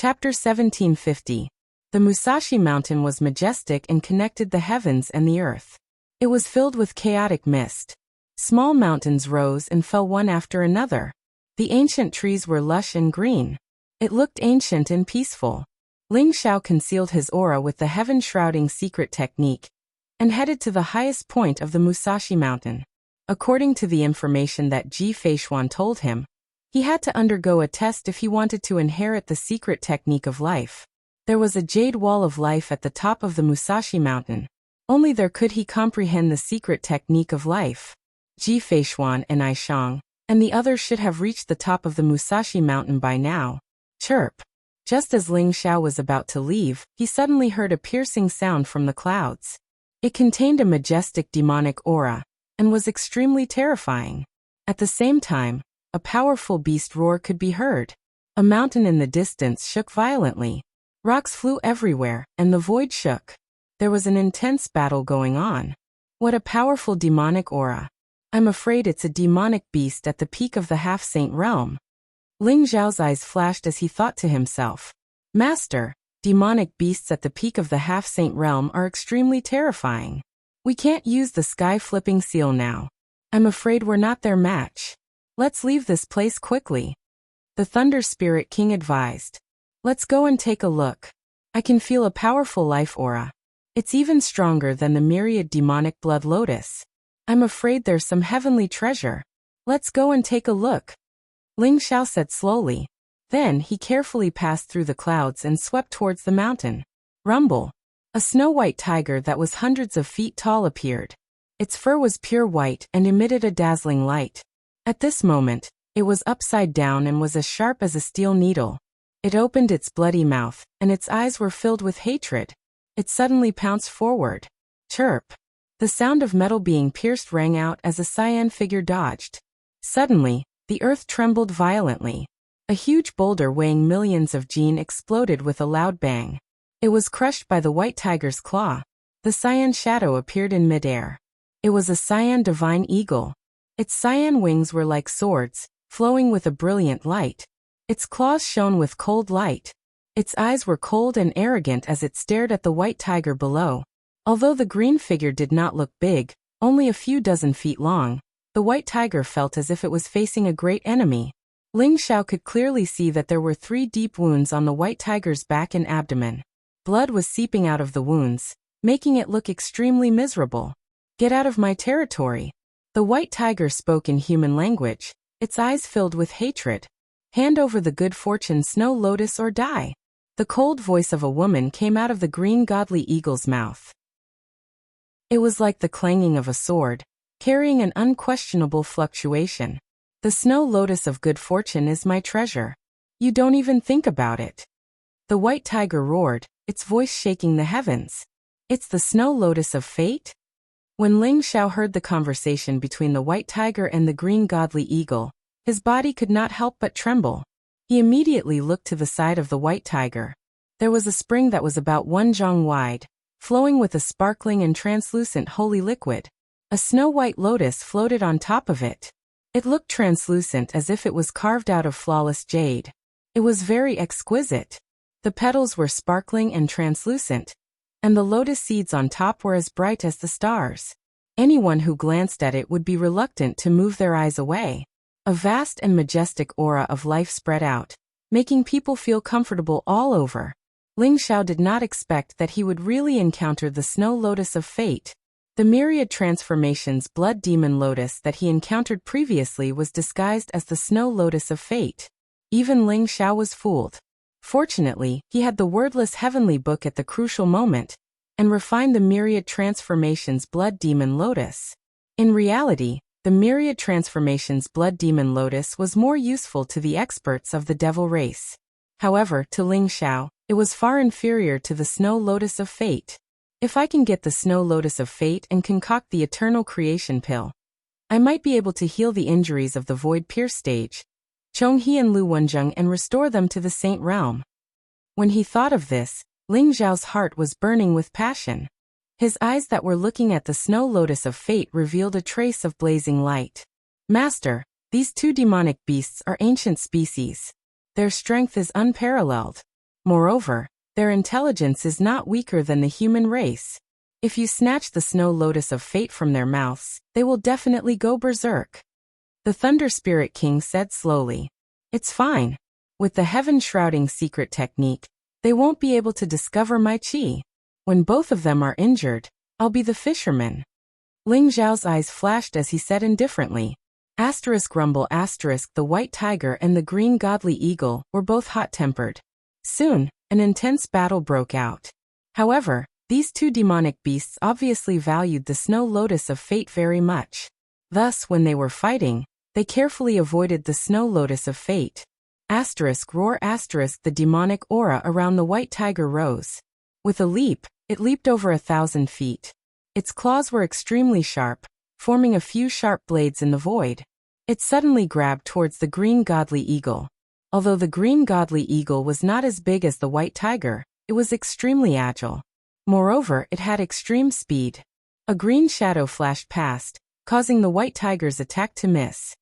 Chapter 1750. The Musashi Mountain was majestic and connected the heavens and the earth. It was filled with chaotic mist. Small mountains rose and fell one after another. The ancient trees were lush and green. It looked ancient and peaceful. Ling Xiao concealed his aura with the heaven-shrouding secret technique and headed to the highest point of the Musashi Mountain. According to the information that Ji Feishuan told him, he had to undergo a test if he wanted to inherit the secret technique of life. There was a jade wall of life at the top of the Musashi Mountain. Only there could he comprehend the secret technique of life. Ji Feishuan and I Shang and the others should have reached the top of the Musashi Mountain by now. Chirp. Just as Ling Xiao was about to leave, he suddenly heard a piercing sound from the clouds. It contained a majestic demonic aura and was extremely terrifying. At the same time, a powerful beast roar could be heard. A mountain in the distance shook violently. Rocks flew everywhere, and the void shook. There was an intense battle going on. What a powerful demonic aura. I'm afraid it's a demonic beast at the peak of the half-saint realm. Ling Xiao's eyes flashed as he thought to himself, Master, demonic beasts at the peak of the half-saint realm are extremely terrifying. We can't use the sky-flipping seal now. I'm afraid we're not their match. Let's leave this place quickly. The Thunder Spirit King advised. Let's go and take a look. I can feel a powerful life aura. It's even stronger than the myriad demonic blood lotus. I'm afraid there's some heavenly treasure. Let's go and take a look. Ling Xiao said slowly. Then he carefully passed through the clouds and swept towards the mountain. Rumble. A snow-white tiger that was hundreds of feet tall appeared. Its fur was pure white and emitted a dazzling light. At this moment, it was upside down and was as sharp as a steel needle. It opened its bloody mouth, and its eyes were filled with hatred. It suddenly pounced forward. Chirp. The sound of metal being pierced rang out as a cyan figure dodged. Suddenly, the earth trembled violently. A huge boulder weighing millions of jin exploded with a loud bang. It was crushed by the white tiger's claw. The cyan shadow appeared in midair. It was a cyan divine eagle. Its cyan wings were like swords, flowing with a brilliant light. Its claws shone with cold light. Its eyes were cold and arrogant as it stared at the white tiger below. Although the green figure did not look big, only a few dozen feet long, the white tiger felt as if it was facing a great enemy. Ling Xiao could clearly see that there were 3 deep wounds on the white tiger's back and abdomen. Blood was seeping out of the wounds, making it look extremely miserable. Get out of my territory. The white tiger spoke in human language, its eyes filled with hatred. Hand over the good fortune snow lotus or die. The cold voice of a woman came out of the green godly eagle's mouth. It was like the clanging of a sword, carrying an unquestionable fluctuation. The snow lotus of good fortune is my treasure. You don't even think about it. The white tiger roared, its voice shaking the heavens. It's the snow lotus of fate? When Ling Xiao heard the conversation between the white tiger and the green godly eagle, his body could not help but tremble. He immediately looked to the side of the white tiger. There was a spring that was about 1 zhang wide, flowing with a sparkling and translucent holy liquid. A snow-white lotus floated on top of it. It looked translucent as if it was carved out of flawless jade. It was very exquisite. The petals were sparkling and translucent, and the lotus seeds on top were as bright as the stars. Anyone who glanced at it would be reluctant to move their eyes away. A vast and majestic aura of life spread out, making people feel comfortable all over. Ling Xiao did not expect that he would really encounter the snow lotus of fate. The myriad transformations blood demon lotus that he encountered previously was disguised as the snow lotus of fate. Even Ling Xiao was fooled. Fortunately, he had the wordless heavenly book at the crucial moment, and refined the myriad transformations blood demon lotus. In reality, the myriad transformations blood demon lotus was more useful to the experts of the devil race. However, to Ling Xiao, it was far inferior to the snow lotus of fate. If I can get the snow lotus of fate and concoct the eternal creation pill, I might be able to heal the injuries of the void pierce stage, Chonghe and Lu Wenzheng, and restore them to the saint realm. When he thought of this, Ling Xiao's heart was burning with passion. His eyes that were looking at the snow lotus of fate revealed a trace of blazing light. Master, these 2 demonic beasts are ancient species. Their strength is unparalleled. Moreover, their intelligence is not weaker than the human race. If you snatch the snow lotus of fate from their mouths, they will definitely go berserk. The Thunder Spirit King said slowly. It's fine. With the heaven-shrouding secret technique, they won't be able to discover my chi. When both of them are injured, I'll be the fisherman. Ling Zhao's eyes flashed as he said indifferently. Rumble the white tiger and the green godly eagle were both hot-tempered. Soon, an intense battle broke out. However, these two demonic beasts obviously valued the snow lotus of fate very much. Thus, when they were fighting, they carefully avoided the snow lotus of fate. Roar the demonic aura around the white tiger rose. With a leap, it leaped over 1,000 feet. Its claws were extremely sharp, forming a few sharp blades in the void. It suddenly grabbed towards the green godly eagle. Although the green godly eagle was not as big as the white tiger, it was extremely agile. Moreover, it had extreme speed. A green shadow flashed past, causing the white tiger's attack to miss.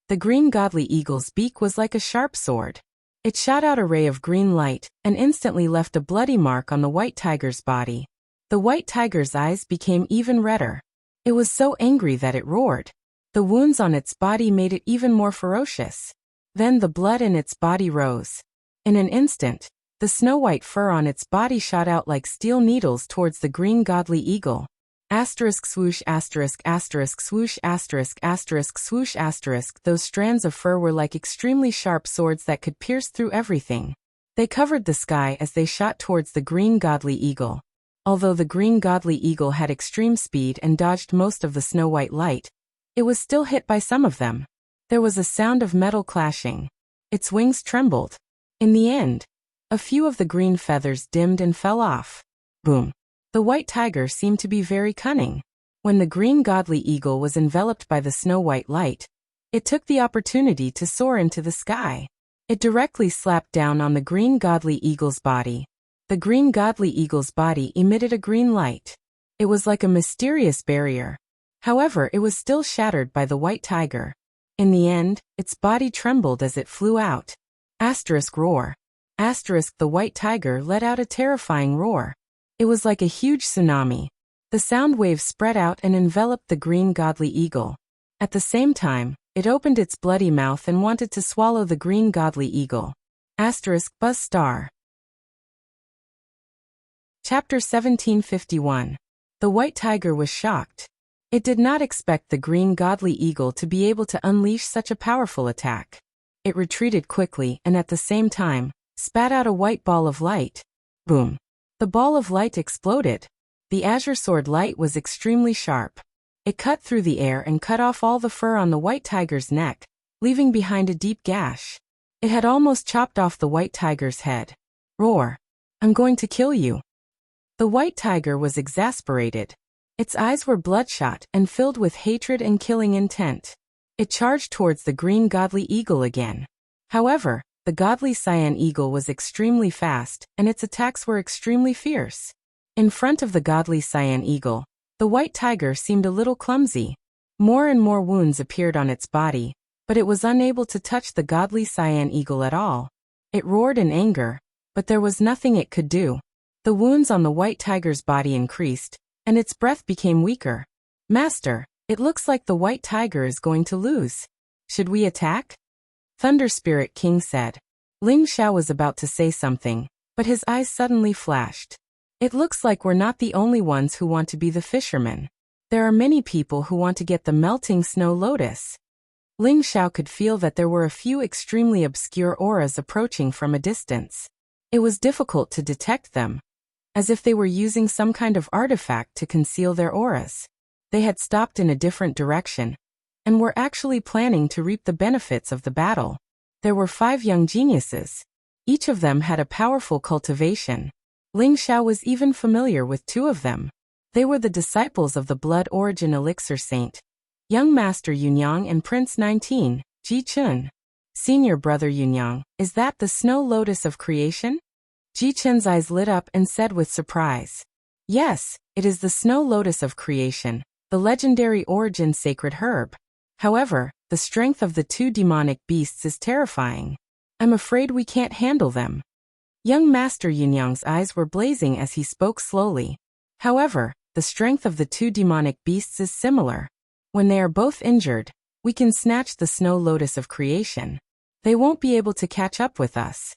The green godly eagle's beak was like a sharp sword. It shot out a ray of green light and instantly left a bloody mark on the white tiger's body. The white tiger's eyes became even redder. It was so angry that it roared. The wounds on its body made it even more ferocious. Then the blood in its body rose. In an instant, the snow-white fur on its body shot out like steel needles towards the green godly eagle. Swoosh swoosh swoosh those strands of fur were like extremely sharp swords that could pierce through everything. They covered the sky as they shot towards the green godly eagle. Although the green godly eagle had extreme speed and dodged most of the snow-white light, it was still hit by some of them. There was a sound of metal clashing. Its wings trembled. In the end, a few of the green feathers dimmed and fell off. Boom. The white tiger seemed to be very cunning. When the green godly eagle was enveloped by the snow-white light, it took the opportunity to soar into the sky. It directly slapped down on the green godly eagle's body. The green godly eagle's body emitted a green light. It was like a mysterious barrier. However, it was still shattered by the white tiger. In the end, its body trembled as it flew out. Roar. The white tiger let out a terrifying roar. It was like a huge tsunami. The sound waves spread out and enveloped the green godly eagle. At the same time, it opened its bloody mouth and wanted to swallow the green godly eagle. Buzz star. Chapter 1751. The white tiger was shocked. It did not expect the green godly eagle to be able to unleash such a powerful attack. It retreated quickly and at the same time, spat out a white ball of light. Boom. The ball of light exploded. The azure sword light was extremely sharp. It cut through the air and cut off all the fur on the white tiger's neck, leaving behind a deep gash. It had almost chopped off the white tiger's head. Roar. I'm going to kill you. The white tiger was exasperated. Its eyes were bloodshot and filled with hatred and killing intent. It charged towards the green godly eagle again. However, the godly cyan eagle was extremely fast, and its attacks were extremely fierce. In front of the godly cyan eagle, the white tiger seemed a little clumsy. More and more wounds appeared on its body, but it was unable to touch the godly cyan eagle at all. It roared in anger, but there was nothing it could do. The wounds on the white tiger's body increased, and its breath became weaker. Master, it looks like the white tiger is going to lose. Should we attack? Thunder Spirit King said. Ling Xiao was about to say something, but his eyes suddenly flashed. It looks like we're not the only ones who want to be the fishermen. There are many people who want to get the melting snow lotus. Ling Xiao could feel that there were a few extremely obscure auras approaching from a distance. It was difficult to detect them, as if they were using some kind of artifact to conceal their auras. They had stopped in a different direction, and were actually planning to reap the benefits of the battle. There were 5 young geniuses. Each of them had a powerful cultivation. Ling Xiao was even familiar with 2 of them. They were the disciples of the Blood Origin Elixir Saint, young Master Yunyang and Prince 19, Ji Chun. Senior brother Yunyang, is that the snow lotus of creation? Ji Chun's eyes lit up and said with surprise. Yes, it is the snow lotus of creation, the legendary origin sacred herb. However, the strength of the 2 demonic beasts is terrifying. I'm afraid we can't handle them. Young Master Yunyang's eyes were blazing as he spoke slowly. However, the strength of the two demonic beasts is similar. When they are both injured, we can snatch the snow lotus of creation. They won't be able to catch up with us.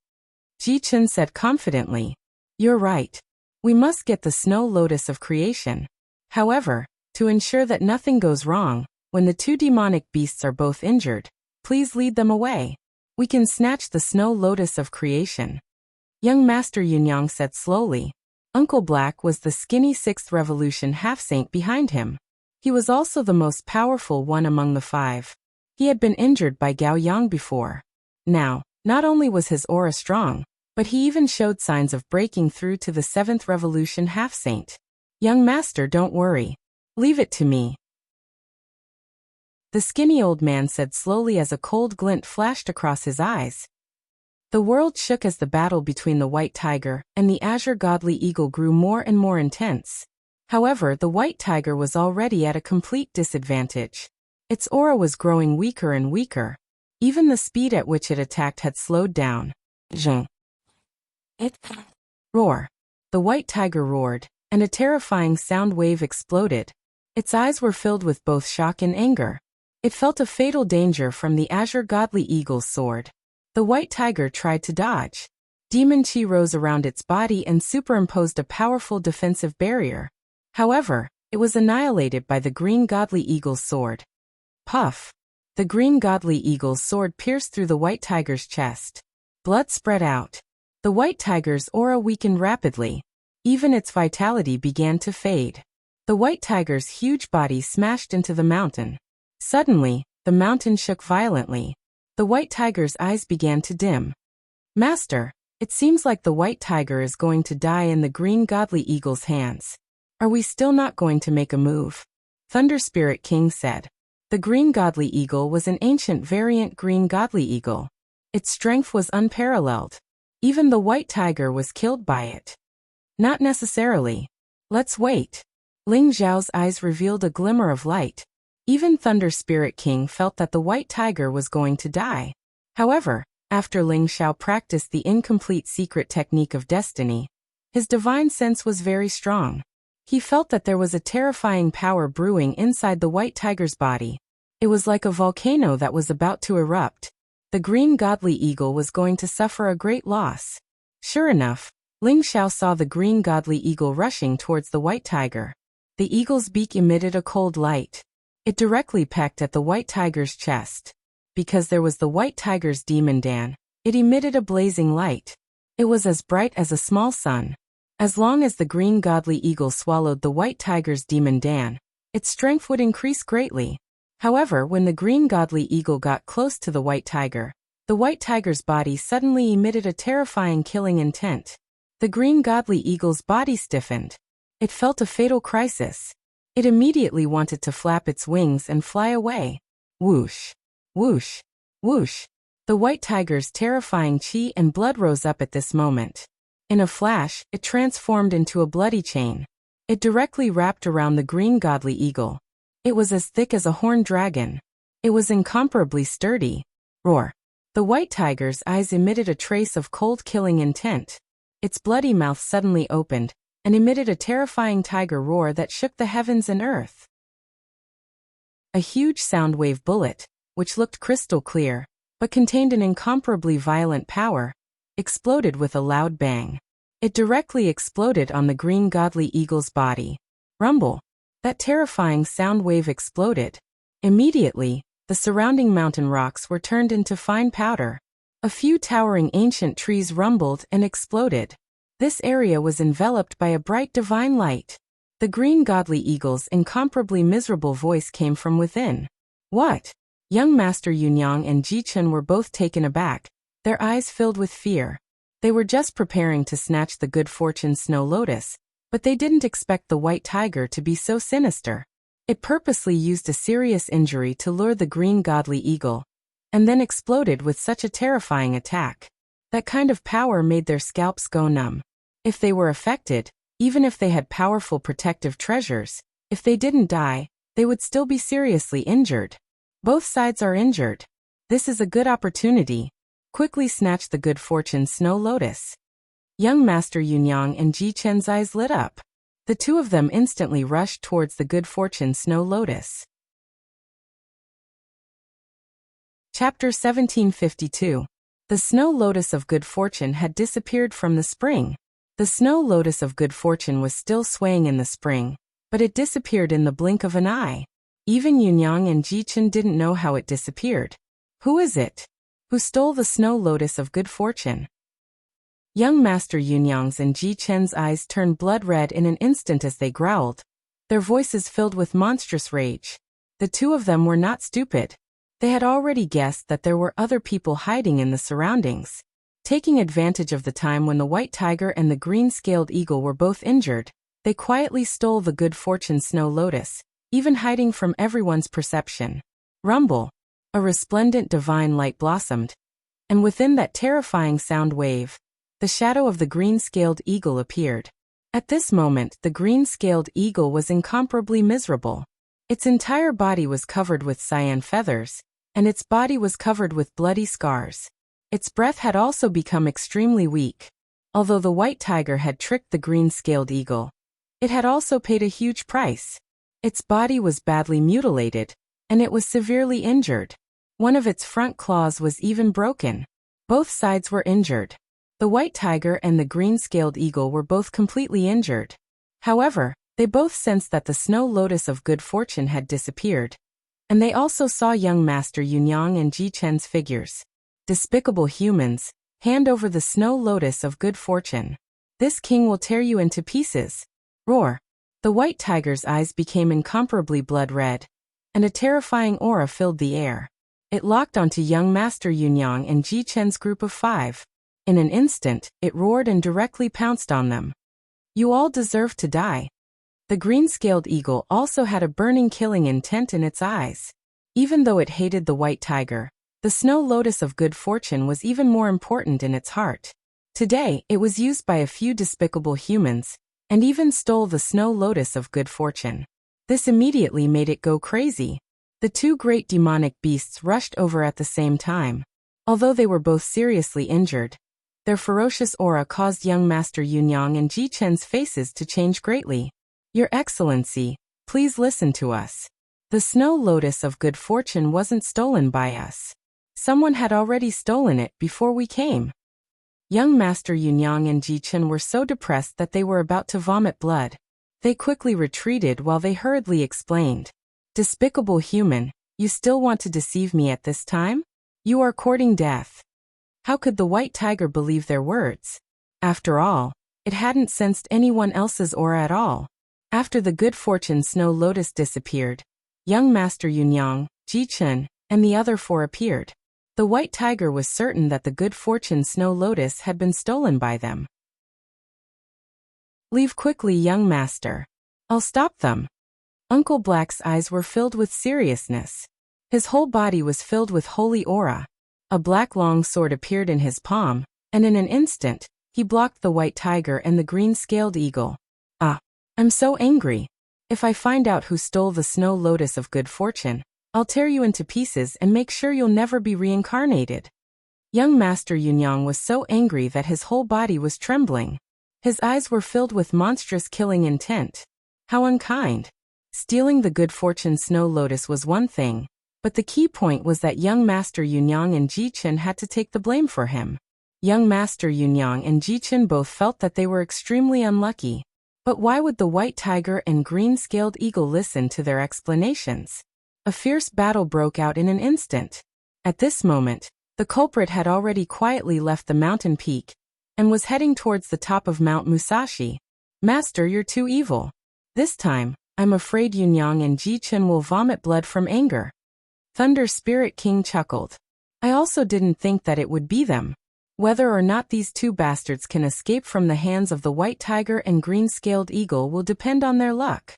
Ji Chun said confidently. You're right. We must get the snow lotus of creation. However, to ensure that nothing goes wrong, when the two demonic beasts are both injured, please lead them away. We can snatch the snow lotus of creation. Young Master Yunyang said slowly. Uncle Black was the skinny 6th Revolution half-saint behind him. He was also the most powerful one among the 5. He had been injured by Gao Yang before. Now, not only was his aura strong, but he even showed signs of breaking through to the 7th Revolution half-saint. Young Master, don't worry. Leave it to me. The skinny old man said slowly as a cold glint flashed across his eyes. The world shook as the battle between the White Tiger and the Azure Godly Eagle grew more and more intense. However, the White Tiger was already at a complete disadvantage. Its aura was growing weaker and weaker. Even the speed at which it attacked had slowed down. Zheng. Roar. The White Tiger roared, and a terrifying sound wave exploded. Its eyes were filled with both shock and anger. It felt a fatal danger from the Azure Godly Eagle's sword. The White Tiger tried to dodge. Demon Chi rose around its body and superimposed a powerful defensive barrier. However, it was annihilated by the Green Godly Eagle's sword. Puff! The Green Godly Eagle's sword pierced through the White Tiger's chest. Blood spread out. The White Tiger's aura weakened rapidly. Even its vitality began to fade. The White Tiger's huge body smashed into the mountain. Suddenly, the mountain shook violently. The White Tiger's eyes began to dim. Master, it seems like the White Tiger is going to die in the Green Godly Eagle's hands. Are we still not going to make a move? Thunder Spirit King said. The Green Godly Eagle was an ancient variant Green Godly Eagle. Its strength was unparalleled. Even the White Tiger was killed by it. Not necessarily. Let's wait. Ling Zhao's eyes revealed a glimmer of light. Even Thunder Spirit King felt that the White Tiger was going to die. However, after Ling Zhao practiced the incomplete secret technique of destiny, his divine sense was very strong. He felt that there was a terrifying power brewing inside the White Tiger's body. It was like a volcano that was about to erupt. The Green Godly Eagle was going to suffer a great loss. Sure enough, Ling Zhao saw the Green Godly Eagle rushing towards the White Tiger. The eagle's beak emitted a cold light. It directly pecked at the White Tiger's chest. Because there was the White Tiger's demon Dan, it emitted a blazing light. It was as bright as a small sun. As long as the Green Godly Eagle swallowed the White Tiger's demon Dan, its strength would increase greatly. However, when the Green Godly Eagle got close to the White Tiger, the White Tiger's body suddenly emitted a terrifying killing intent. The Green Godly Eagle's body stiffened. It felt a fatal crisis. It immediately wanted to flap its wings and fly away. Whoosh! Whoosh! Whoosh! The White Tiger's terrifying chi and blood rose up at this moment. In a flash, it transformed into a bloody chain. It directly wrapped around the Green Godly Eagle. It was as thick as a horned dragon. It was incomparably sturdy. Roar! The White Tiger's eyes emitted a trace of cold killing intent. Its bloody mouth suddenly opened, and emitted a terrifying tiger roar that shook the heavens and earth. A huge sound wave bullet, which looked crystal clear, but contained an incomparably violent power, exploded with a loud bang. It directly exploded on the Green Godly Eagle's body. Rumble! That terrifying sound wave exploded. Immediately, the surrounding mountain rocks were turned into fine powder. A few towering ancient trees rumbled and exploded. This area was enveloped by a bright divine light. The Green Godly Eagle's incomparably miserable voice came from within. What? Young Master Yunyang and Ji Chun were both taken aback, their eyes filled with fear. They were just preparing to snatch the good fortune Snow Lotus, but they didn't expect the White Tiger to be so sinister. It purposely used a serious injury to lure the Green Godly Eagle, and then exploded with such a terrifying attack. That kind of power made their scalps go numb. If they were affected, even if they had powerful protective treasures, if they didn't die, they would still be seriously injured. Both sides are injured. This is a good opportunity. Quickly snatch the good fortune Snow Lotus. Young Master Yunyang and Ji Chen's eyes lit up. The two of them instantly rushed towards the good fortune snow lotus. Chapter 1752. The snow lotus of good fortune had disappeared from the spring. The snow lotus of good fortune was still swaying in the spring, but it disappeared in the blink of an eye. Even Yunyang and Ji Chen didn't know how it disappeared. Who is it? Who stole the snow lotus of good fortune? Young Master Yunyang's and Ji Chen's eyes turned blood red in an instant as they growled, their voices filled with monstrous rage. The two of them were not stupid. They had already guessed that there were other people hiding in the surroundings. Taking advantage of the time when the white tiger and the green-scaled eagle were both injured, they quietly stole the good fortune snow lotus, even hiding from everyone's perception. Rumble! A resplendent divine light blossomed, and within that terrifying sound wave, the shadow of the green-scaled eagle appeared. At this moment, the green-scaled eagle was incomparably miserable. Its entire body was covered with cyan feathers, and its body was covered with bloody scars. Its breath had also become extremely weak. Although the white tiger had tricked the green-scaled eagle, it had also paid a huge price. Its body was badly mutilated, and it was severely injured. One of its front claws was even broken. Both sides were injured. The white tiger and the green-scaled eagle were both completely injured. However, they both sensed that the snow lotus of good fortune had disappeared, and they also saw young Master Yunyang and Ji Chen's figures. Despicable humans, hand over the snow lotus of good fortune. This king will tear you into pieces. Roar! The white tiger's eyes became incomparably blood red, and a terrifying aura filled the air. It locked onto young Master Yunyang and Ji Chen's group of 5. In an instant, it roared and directly pounced on them. You all deserve to die. The green-scaled eagle also had a burning killing intent in its eyes. Even though it hated the white tiger, the snow lotus of good fortune was even more important in its heart. Today, it was used by a few despicable humans, and even stole the snow lotus of good fortune. This immediately made it go crazy. The two great demonic beasts rushed over at the same time. Although they were both seriously injured, their ferocious aura caused young Master Yunyang and Ji Chen's faces to change greatly. Your Excellency, please listen to us. The snow lotus of good fortune wasn't stolen by us. Someone had already stolen it before we came. Young Master Yunyang and Ji Chen were so depressed that they were about to vomit blood. They quickly retreated while they hurriedly explained. Despicable human, you still want to deceive me at this time? You are courting death. How could the white tiger believe their words? After all, it hadn't sensed anyone else's aura at all. After the good fortune snow lotus disappeared, young Master Yunyang, Ji Chen, and the other 4 appeared. The white tiger was certain that the good fortune snow lotus had been stolen by them. Leave quickly, young master. I'll stop them. Uncle Black's eyes were filled with seriousness. His whole body was filled with holy aura. A black long sword appeared in his palm, and in an instant, he blocked the white tiger and the green-scaled eagle. Ah, I'm so angry. If I find out who stole the snow lotus of good fortune, I'll tear you into pieces and make sure you'll never be reincarnated. Young Master Yunyang was so angry that his whole body was trembling. His eyes were filled with monstrous killing intent. How unkind. Stealing the good fortune snow lotus was one thing, but the key point was that young Master Yunyang and Ji Chen had to take the blame for him. Young Master Yunyang and Ji Chen both felt that they were extremely unlucky. But why would the white tiger and green-scaled eagle listen to their explanations? A fierce battle broke out in an instant. At this moment, the culprit had already quietly left the mountain peak and was heading towards the top of Mount Musashi. Master, you're too evil. This time, I'm afraid Yunyang and Ji Chen will vomit blood from anger. Thunder Spirit King chuckled. I also didn't think that it would be them. Whether or not these two bastards can escape from the hands of the white tiger and green-scaled eagle will depend on their luck.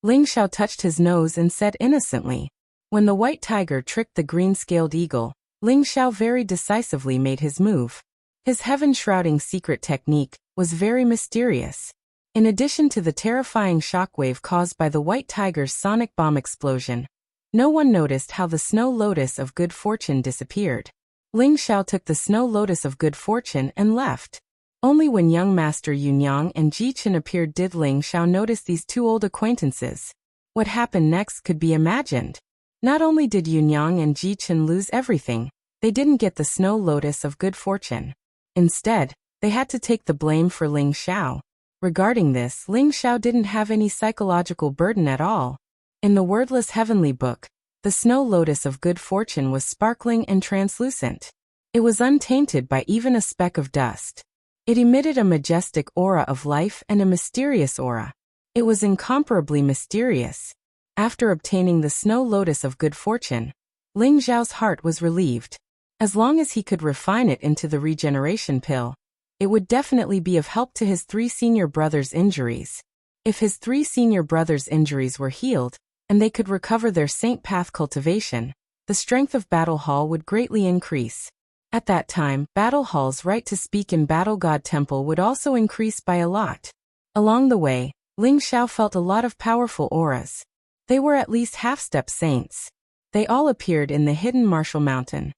Ling Xiao touched his nose and said innocently. When the white tiger tricked the green-scaled eagle, Ling Xiao very decisively made his move. His heaven-shrouding secret technique was very mysterious. In addition to the terrifying shockwave caused by the white tiger's sonic bomb explosion, no one noticed how the snow lotus of good fortune disappeared. Ling Xiao took the snow lotus of good fortune and left. Only when young Master Yunyang and Ji Chen appeared did Ling Xiao notice these two old acquaintances. What happened next could be imagined. Not only did Yunyang and Ji Chen lose everything, they didn't get the snow lotus of good fortune. Instead, they had to take the blame for Ling Xiao. Regarding this, Ling Xiao didn't have any psychological burden at all. In the wordless heavenly book, the snow lotus of good fortune was sparkling and translucent. It was untainted by even a speck of dust. It emitted a majestic aura of life and a mysterious aura. It was incomparably mysterious. After obtaining the snow lotus of good fortune, Ling Xiao's heart was relieved. As long as he could refine it into the regeneration pill, it would definitely be of help to his 3 senior brothers' injuries. If his 3 senior brothers' injuries were healed, and they could recover their saint path cultivation, the strength of Battle Hall would greatly increase. At that time, Battle Hall's right to speak in Battle God Temple would also increase by a lot. Along the way, Ling Xiao felt a lot of powerful auras. They were at least half-step saints. They all appeared in the hidden Martial Mountain.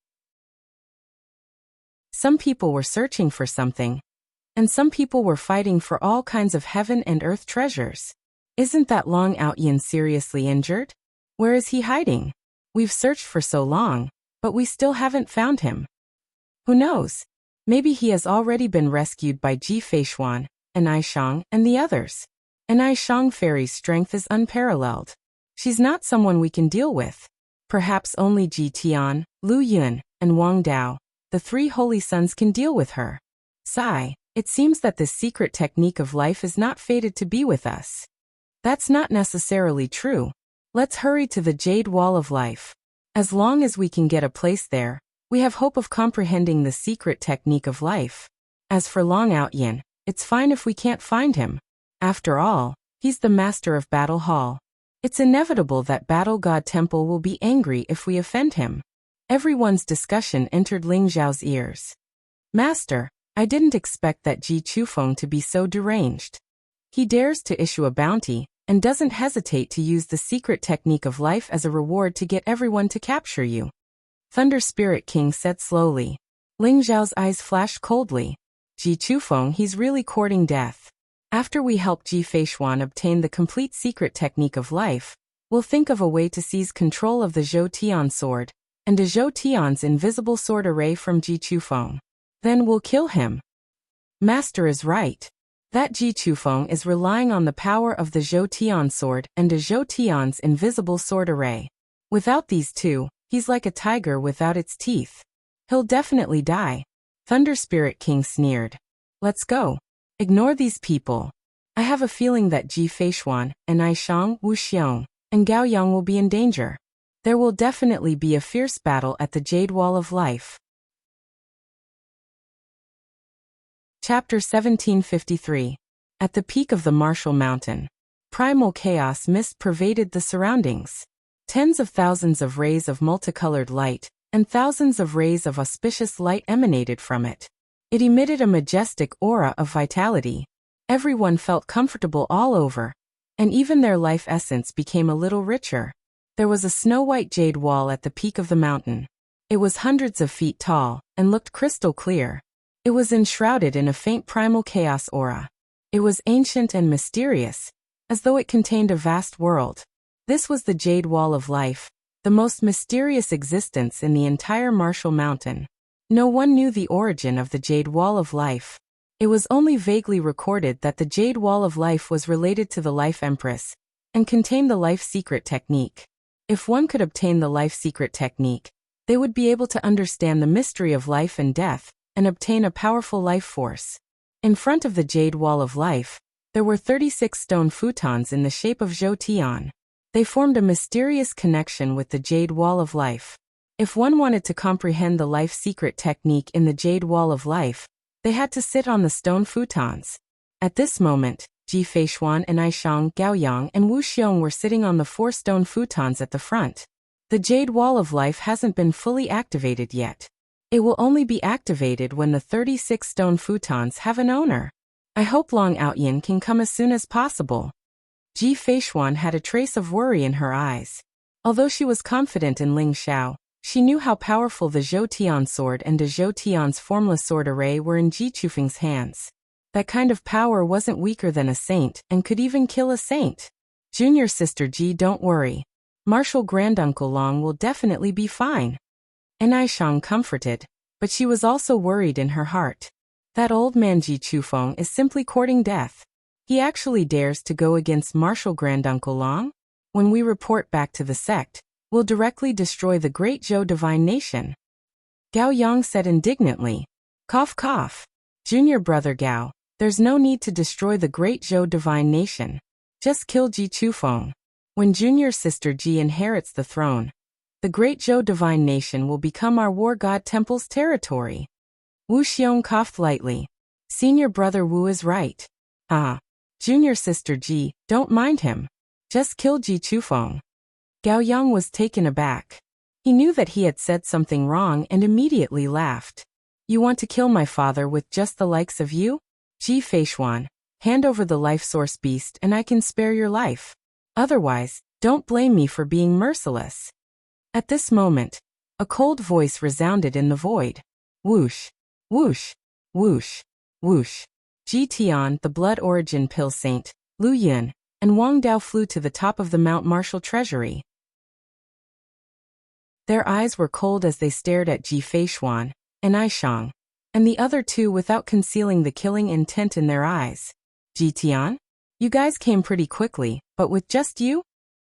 Some people were searching for something, and some people were fighting for all kinds of heaven and earth treasures. Isn't that Long Outyin seriously injured? Where is he hiding? We've searched for so long, but we still haven't found him. Who knows? Maybe he has already been rescued by Ji Feishuan, and Aishang, and the others. And Aishang Fairy's strength is unparalleled. She's not someone we can deal with. Perhaps only Ji Tian, Lu Yun, and Wang Dao, the 3 holy sons, can deal with her. Sigh, it seems that this secret technique of life is not fated to be with us. That's not necessarily true. Let's hurry to the Jade Wall of Life. As long as we can get a place there, we have hope of comprehending the secret technique of life. As for Long Outyin, it's fine if we can't find him. After all, he's the master of Battle Hall. It's inevitable that Battle God Temple will be angry if we offend him. Everyone's discussion entered Ling Xiao's ears. Master, I didn't expect that Ji Chufeng to be so deranged. He dares to issue a bounty, and doesn't hesitate to use the secret technique of life as a reward to get everyone to capture you. Thunder Spirit King said slowly. Ling Xiao's eyes flashed coldly. Ji Chufeng, he's really courting death. After we help Ji Feishuan obtain the complete secret technique of life, we'll think of a way to seize control of the Zhou Tian sword, and a Zhou Tian's invisible sword array from Ji Chufeng. Then we'll kill him. Master is right. That Ji Chufeng is relying on the power of the Zhou Tian sword and a Zhou Tian's invisible sword array. Without these two, he's like a tiger without its teeth. He'll definitely die. Thunder Spirit King sneered. Let's go. Ignore these people. I have a feeling that Ji Feishuan, and Aishang, Wuxia, and Gao Yang will be in danger. There will definitely be a fierce battle at the Jade Wall of Life. Chapter 1753. At the peak of the Martial Mountain, primal chaos mist pervaded the surroundings. Tens of thousands of rays of multicolored light, and thousands of rays of auspicious light emanated from it. It emitted a majestic aura of vitality. Everyone felt comfortable all over, and even their life essence became a little richer. There was a snow-white jade wall at the peak of the mountain. It was hundreds of feet tall, and looked crystal clear. It was enshrouded in a faint primal chaos aura. It was ancient and mysterious, as though it contained a vast world. This was the Jade Wall of Life, the most mysterious existence in the entire Martial Mountain. No one knew the origin of the Jade Wall of Life. It was only vaguely recorded that the Jade Wall of Life was related to the Life Empress, and contained the Life Secret Technique. If one could obtain the Life Secret Technique, they would be able to understand the mystery of life and death, and obtain a powerful life force. In front of the Jade Wall of Life, there were 36 stone futons in the shape of Zhou Tian. They formed a mysterious connection with the Jade Wall of Life. If one wanted to comprehend the Life Secret Technique in the Jade Wall of Life, they had to sit on the stone futons. At this moment, Ji Feishuan and Aishang, Gao Yang, and Wu Xiong were sitting on the 4 stone futons at the front. The Jade Wall of Life hasn't been fully activated yet. It will only be activated when the 36 stone futons have an owner. I hope Long Outyin can come as soon as possible. Ji Feishuan had a trace of worry in her eyes. Although she was confident in Ling Xiao, She knew how powerful the Zhou Tian sword and de Zhou Tian's formless sword array were in Ji Chufeng's hands. That kind of power wasn't weaker than a saint and could even kill a saint. Junior sister Ji, don't worry. Martial Granduncle Long will definitely be fine. And Aishang comforted, but she was also worried in her heart. That old man Ji Chufeng is simply courting death. He actually dares to go against Martial Granduncle Long? When we report back to the sect, we'll directly destroy the great Zhou divine nation. Gao Yang said indignantly. Cough cough. Junior brother Gao, there's no need to destroy the great Zhou divine nation. Just kill Ji Chufeng. When junior sister Ji inherits the throne, the great Zhou divine nation will become our war god temple's territory. Wu Xiong coughed lightly. Senior brother Wu is right. Junior sister Ji, don't mind him. Just kill Ji Chufeng. Gao Yang was taken aback. He knew that he had said something wrong and immediately laughed. You want to kill my father with just the likes of you? Ji Feishuan, hand over the life source beast and I can spare your life. Otherwise, don't blame me for being merciless. At this moment, a cold voice resounded in the void. Whoosh, whoosh, whoosh, whoosh. Ji Tian, the blood origin pill saint, Lu Yun, and Wang Dao flew to the top of the Mount Martial treasury. Their eyes were cold as they stared at Ji Feishuan and Aishang, and the other two without concealing the killing intent in their eyes. Ji Tian? You guys came pretty quickly, but with just you?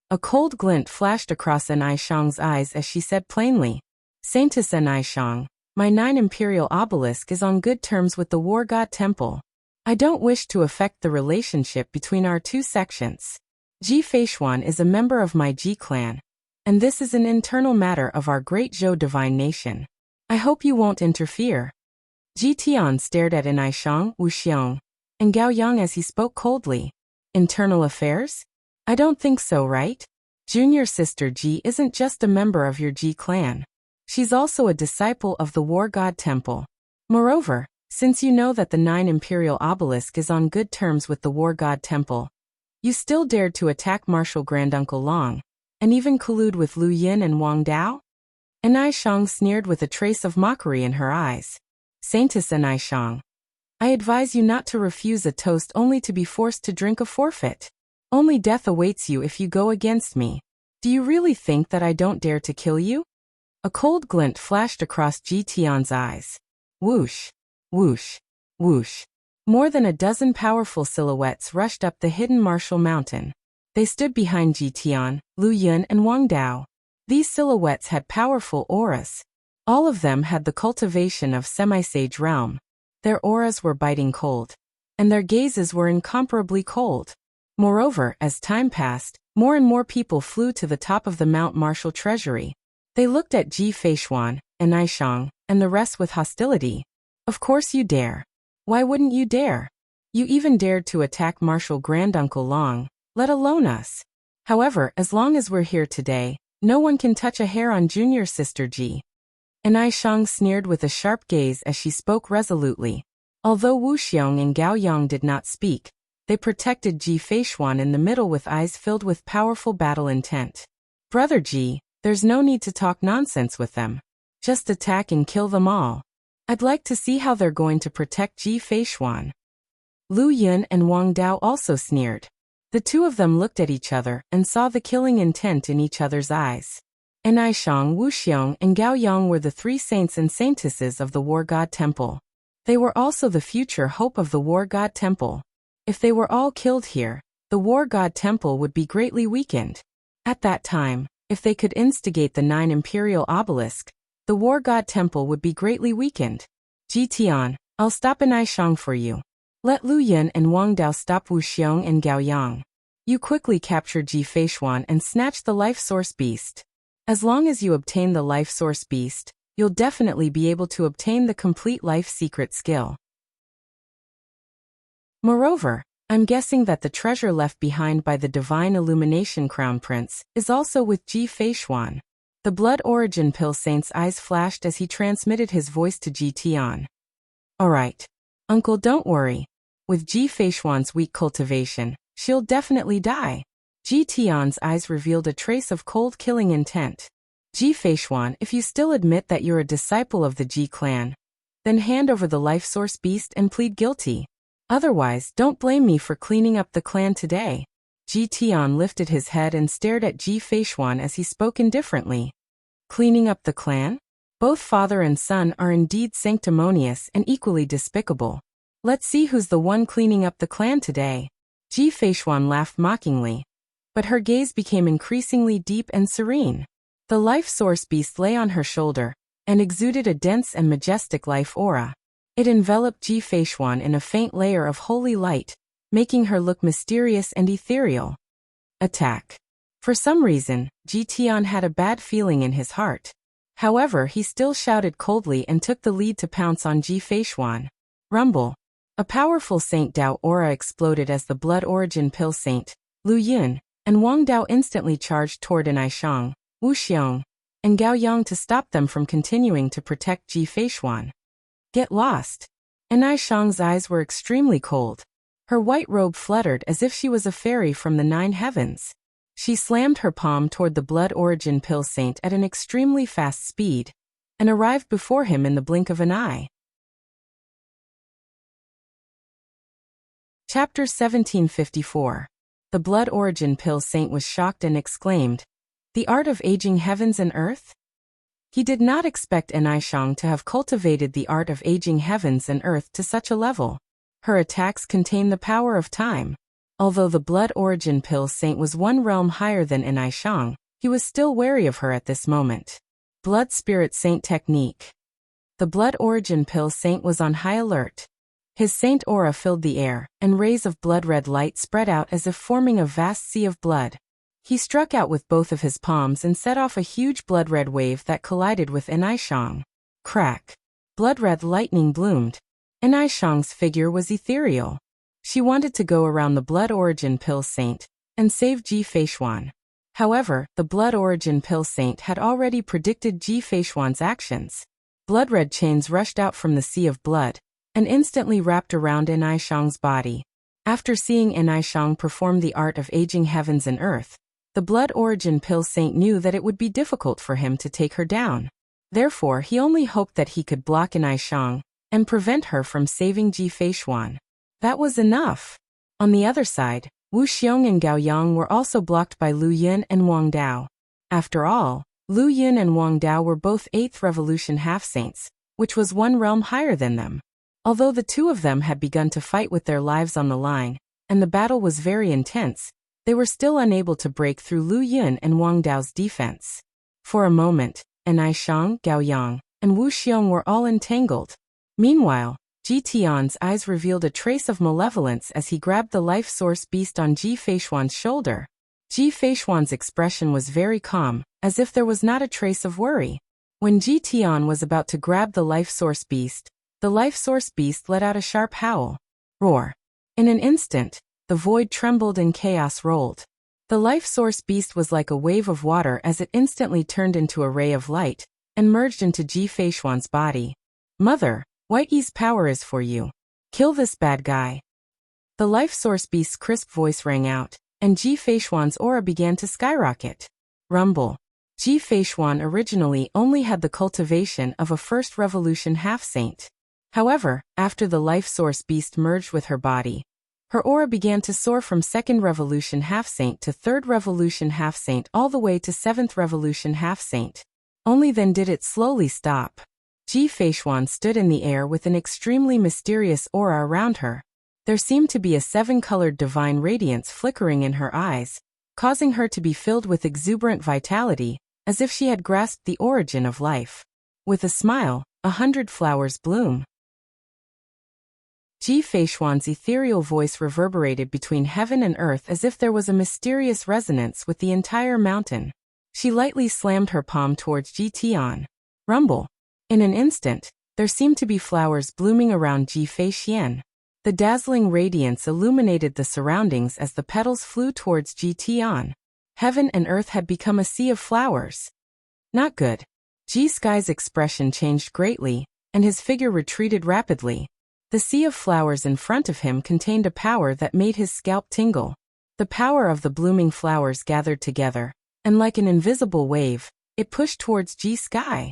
A cold glint flashed across An Aishang's eyes as she said plainly. Saintess An Aishang, my 9 imperial obelisk is on good terms with the war god temple. I don't wish to affect the relationship between our two sections. Ji Feishuan is a member of my Ji clan, and this is an internal matter of our great Zhou divine nation. I hope you won't interfere. Ji Tian stared at An Aishang, Wu Xiong, and Gao Yang as he spoke coldly. Internal affairs? I don't think so, right? Junior sister Ji isn't just a member of your Ji clan. She's also a disciple of the war god temple. Moreover, since you know that the 9 imperial obelisk is on good terms with the war god temple, you still dared to attack Martial Granduncle Long, and even collude with Lu Yin and Wang Dao? An Aishang sneered with a trace of mockery in her eyes. Saintess An Aishang, I advise you not to refuse a toast only to be forced to drink a forfeit. Only death awaits you if you go against me. Do you really think that I don't dare to kill you? A cold glint flashed across Ji Tian's eyes. Whoosh, whoosh, whoosh. More than a dozen powerful silhouettes rushed up the hidden martial mountain. They stood behind Ji Tian, Lu Yun and Wang Dao. These silhouettes had powerful auras. All of them had the cultivation of semi-sage realm. Their auras were biting cold, and their gazes were incomparably cold. Moreover, as time passed, more and more people flew to the top of the Mount Martial treasury. They looked at Ji Feishuan, and Aishang, and the rest with hostility. Of course you dare. Why wouldn't you dare? You even dared to attack Martial Granduncle Long, let alone us. However, as long as we're here today, no one can touch a hair on junior sister Ji. And Aishang sneered with a sharp gaze as she spoke resolutely. Although Wu Xiong and Gao Yang did not speak, they protected Ji Feishuan in the middle with eyes filled with powerful battle intent. Brother Ji, there's no need to talk nonsense with them. Just attack and kill them all. I'd like to see how they're going to protect Ji Feishuan. Lu Yun and Wang Dao also sneered. The two of them looked at each other and saw the killing intent in each other's eyes. An Aishang, Wu Xiong, and Gao Yang were the 3 saints and saintesses of the War God Temple. They were also the future hope of the War God Temple. If they were all killed here, the War God Temple would be greatly weakened. At that time, if they could instigate the 9 imperial obelisk, the War God Temple would be greatly weakened. Ji Tian, I'll stop An Aishang for you. Let Lu Yun and Wang Dao stop Wu Xiong and Gao Yang. You quickly capture Ji Feishuan and snatch the life source beast. As long as you obtain the life source beast, you'll definitely be able to obtain the complete life secret skill. Moreover, I'm guessing that the treasure left behind by the Divine Illumination Crown Prince is also with Ji Feishuan. The Blood Origin Pill Saint's eyes flashed as he transmitted his voice to Ji Tian. Alright. Uncle, don't worry. With Ji Feishuan's weak cultivation, she'll definitely die. Ji Tian's eyes revealed a trace of cold killing intent. Ji Feishuan, if you still admit that you're a disciple of the Ji clan, then hand over the life source beast and plead guilty. Otherwise, don't blame me for cleaning up the clan today. Ji Tian lifted his head and stared at Ji Feishuan as he spoke indifferently. Cleaning up the clan? Both father and son are indeed sanctimonious and equally despicable. Let's see who's the one cleaning up the clan today. Ji Feishuan laughed mockingly, but her gaze became increasingly deep and serene. The life source beast lay on her shoulder and exuded a dense and majestic life aura. It enveloped Ji Feishuan in a faint layer of holy light, making her look mysterious and ethereal. Attack. For some reason, Ji Tian had a bad feeling in his heart. However, he still shouted coldly and took the lead to pounce on Ji Feishuan. Rumble. A powerful Saint Dao aura exploded as the blood origin pill Saint, Lu Yun, and Wang Dao instantly charged toward Anai Wuxia, and Gao Yang to stop them from continuing to protect Ji Feishuan. Get lost. Anai eyes were extremely cold. Her white robe fluttered as if she was a fairy from the 9 heavens. She slammed her palm toward the blood origin pill Saint at an extremely fast speed, and arrived before him in the blink of an eye. Chapter 1754. The blood origin pill Saint was shocked and exclaimed, "The art of aging heavens and earth?" He did not expect Anai to have cultivated the art of aging heavens and earth to such a level. Her attacks contain the power of time. Although the blood origin pill Saint was one realm higher than Anai, he was still wary of her at this moment. Blood Spirit Saint Technique. The blood origin pill Saint was on high alert. His saint aura filled the air, and rays of blood-red light spread out as if forming a vast sea of blood. He struck out with both of his palms and set off a huge blood-red wave that collided with Anai. Crack. Blood-red lightning bloomed. Anai figure was ethereal. She wanted to go around the blood origin pill Saint and save Ji Feishuan. However, the blood origin pill Saint had already predicted Ji Feishuan's actions. Blood-red chains rushed out from the sea of blood and instantly wrapped around Anai body. After seeing Anai perform the art of aging heavens and earth, the blood origin pill Saint knew that it would be difficult for him to take her down. Therefore, he only hoped that he could block Anai and prevent her from saving Ji Feishuan. That was enough. On the other side, Wuxia and Gao Yang were also blocked by Lu Yun and Wang Dao. After all, Lu Yun and Wang Dao were both 8th Revolution half-saints, which was one realm higher than them. Although the two of them had begun to fight with their lives on the line, and the battle was very intense, they were still unable to break through Lu Yun and Wang Dao's defense. For a moment, Anai, Gao Yang, and Wuxia were all entangled. Meanwhile, Ji Tian's eyes revealed a trace of malevolence as he grabbed the life source beast on Ji Feishuan's shoulder. Ji Feishuan's expression was very calm, as if there was not a trace of worry. When Ji Tian was about to grab the life source beast, the life source beast let out a sharp howl. Roar. In an instant, the void trembled and chaos rolled. The life source beast was like a wave of water as it instantly turned into a ray of light and merged into Ji Feishuan's body. Mother, White Yi's power is for you. Kill this bad guy. The life source beast's crisp voice rang out, and Ji Feishuan's aura began to skyrocket. Rumble. Ji Feishuan originally only had the cultivation of a 1st Revolution half-saint. However, after the life source beast merged with her body, her aura began to soar from 2nd Revolution half-saint to 3rd Revolution half-saint all the way to 7th Revolution half-saint. Only then did it slowly stop. Ji Feishuan stood in the air with an extremely mysterious aura around her. There seemed to be a 7-colored divine radiance flickering in her eyes, causing her to be filled with exuberant vitality, as if she had grasped the origin of life. With a smile, 100 flowers bloom. Ji Feishuan's ethereal voice reverberated between heaven and earth as if there was a mysterious resonance with the entire mountain. She lightly slammed her palm towards Ji Tian. Rumble. In an instant, there seemed to be flowers blooming around Ji Feishuan. The dazzling radiance illuminated the surroundings as the petals flew towards Ji Tian. Heaven and earth had become a sea of flowers. Not good. Ji Sky's expression changed greatly, and his figure retreated rapidly. The sea of flowers in front of him contained a power that made his scalp tingle. The power of the blooming flowers gathered together, and like an invisible wave, it pushed towards Ji Sky.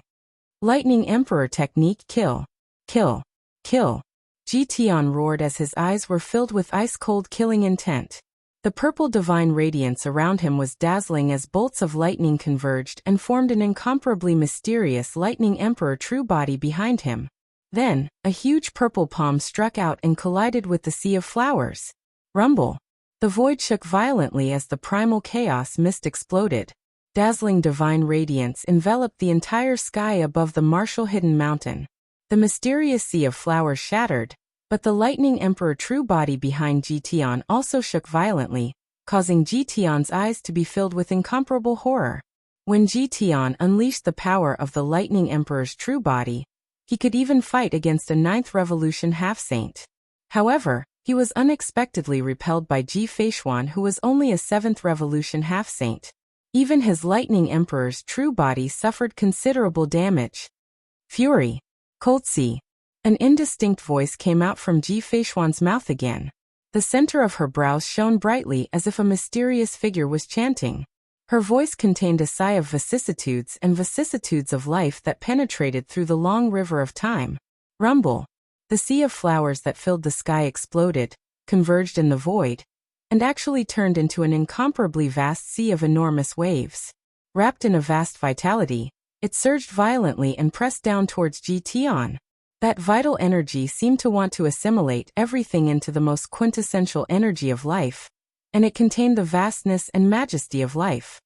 Lightning Emperor technique kill. Kill. Kill. Ji Tian roared as his eyes were filled with ice-cold killing intent. The purple divine radiance around him was dazzling as bolts of lightning converged and formed an incomparably mysterious Lightning Emperor true body behind him. Then, a huge purple palm struck out and collided with the sea of flowers. Rumble. The void shook violently as the primal chaos mist exploded. Dazzling divine radiance enveloped the entire sky above the martial hidden mountain. The mysterious sea of flowers shattered, but the Lightning Emperor true body behind Ji Tian also shook violently, causing Ji Tian's eyes to be filled with incomparable horror. When Ji Tian unleashed the power of the Lightning Emperor's true body, he could even fight against a 9th Revolution half-saint. However, he was unexpectedly repelled by Ji Feishuan, who was only a 7th Revolution half-saint. Even his Lightning Emperor's true body suffered considerable damage. Fury. Coltsi. An indistinct voice came out from Ji Feishuan's mouth again. The center of her brows shone brightly as if a mysterious figure was chanting. Her voice contained a sigh of vicissitudes and vicissitudes of life that penetrated through the long river of time. Rumble. The sea of flowers that filled the sky exploded, converged in the void, and actually turned into an incomparably vast sea of enormous waves. Wrapped in a vast vitality, it surged violently and pressed down towards Ji Tian. That vital energy seemed to want to assimilate everything into the most quintessential energy of life, and it contained the vastness and majesty of life.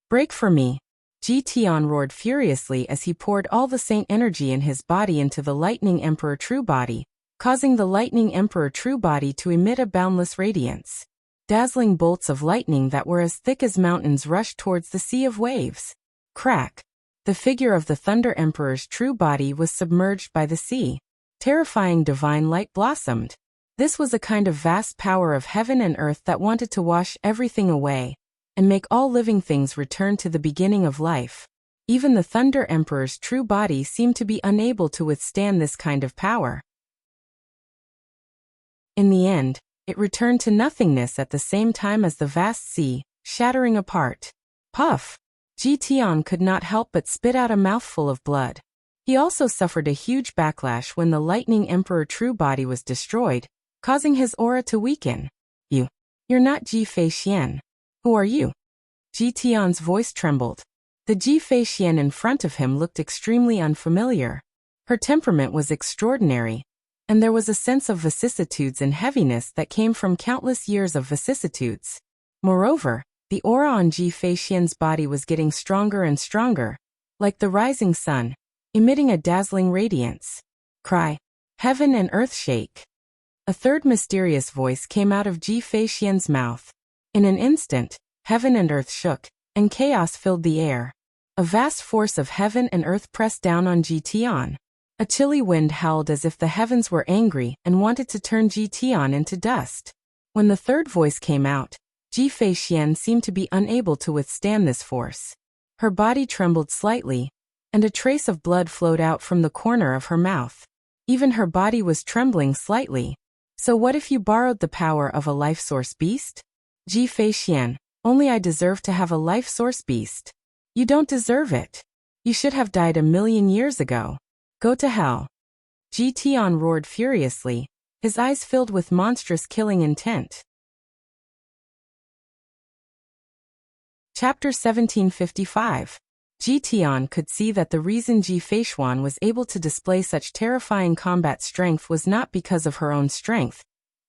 Break for me. Ji Tian roared furiously as he poured all the saint energy in his body into the Lightning Emperor true body, causing the Lightning Emperor true body to emit a boundless radiance. Dazzling bolts of lightning that were as thick as mountains rushed towards the sea of waves. Crack. The figure of the Thunder Emperor's true body was submerged by the sea. Terrifying divine light blossomed. This was a kind of vast power of heaven and earth that wanted to wash everything away and make all living things return to the beginning of life. Even the Thunder Emperor's true body seemed to be unable to withstand this kind of power. In the end, it returned to nothingness at the same time as the vast sea, shattering apart. Puff! Ji Tian could not help but spit out a mouthful of blood. He also suffered a huge backlash when the Lightning Emperor true body was destroyed, causing his aura to weaken. You're not Ji Feixian. Who are you? Ji Tian's voice trembled. The Ji Feixian in front of him looked extremely unfamiliar. Her temperament was extraordinary, and there was a sense of vicissitudes and heaviness that came from countless years of vicissitudes. Moreover, the aura on Ji Feixian's body was getting stronger and stronger, like the rising sun, emitting a dazzling radiance. Cry. Heaven and earth shake. A third mysterious voice came out of Ji Feixian's mouth. In an instant, heaven and earth shook, and chaos filled the air. A vast force of heaven and earth pressed down on Ji Tian. A chilly wind howled as if the heavens were angry and wanted to turn Ji Tian into dust. When the third voice came out, Ji Feixian seemed to be unable to withstand this force. Her body trembled slightly, and a trace of blood flowed out from the corner of her mouth. Even her body was trembling slightly. So what if you borrowed the power of a life source beast? Ji Feixian, only I deserve to have a life source beast. You don't deserve it. You should have died 1,000,000 years ago. Go to hell. Ji Tian roared furiously, his eyes filled with monstrous killing intent. Chapter 1755. Ji Tian could see that the reason Ji Feishuan was able to display such terrifying combat strength was not because of her own strength,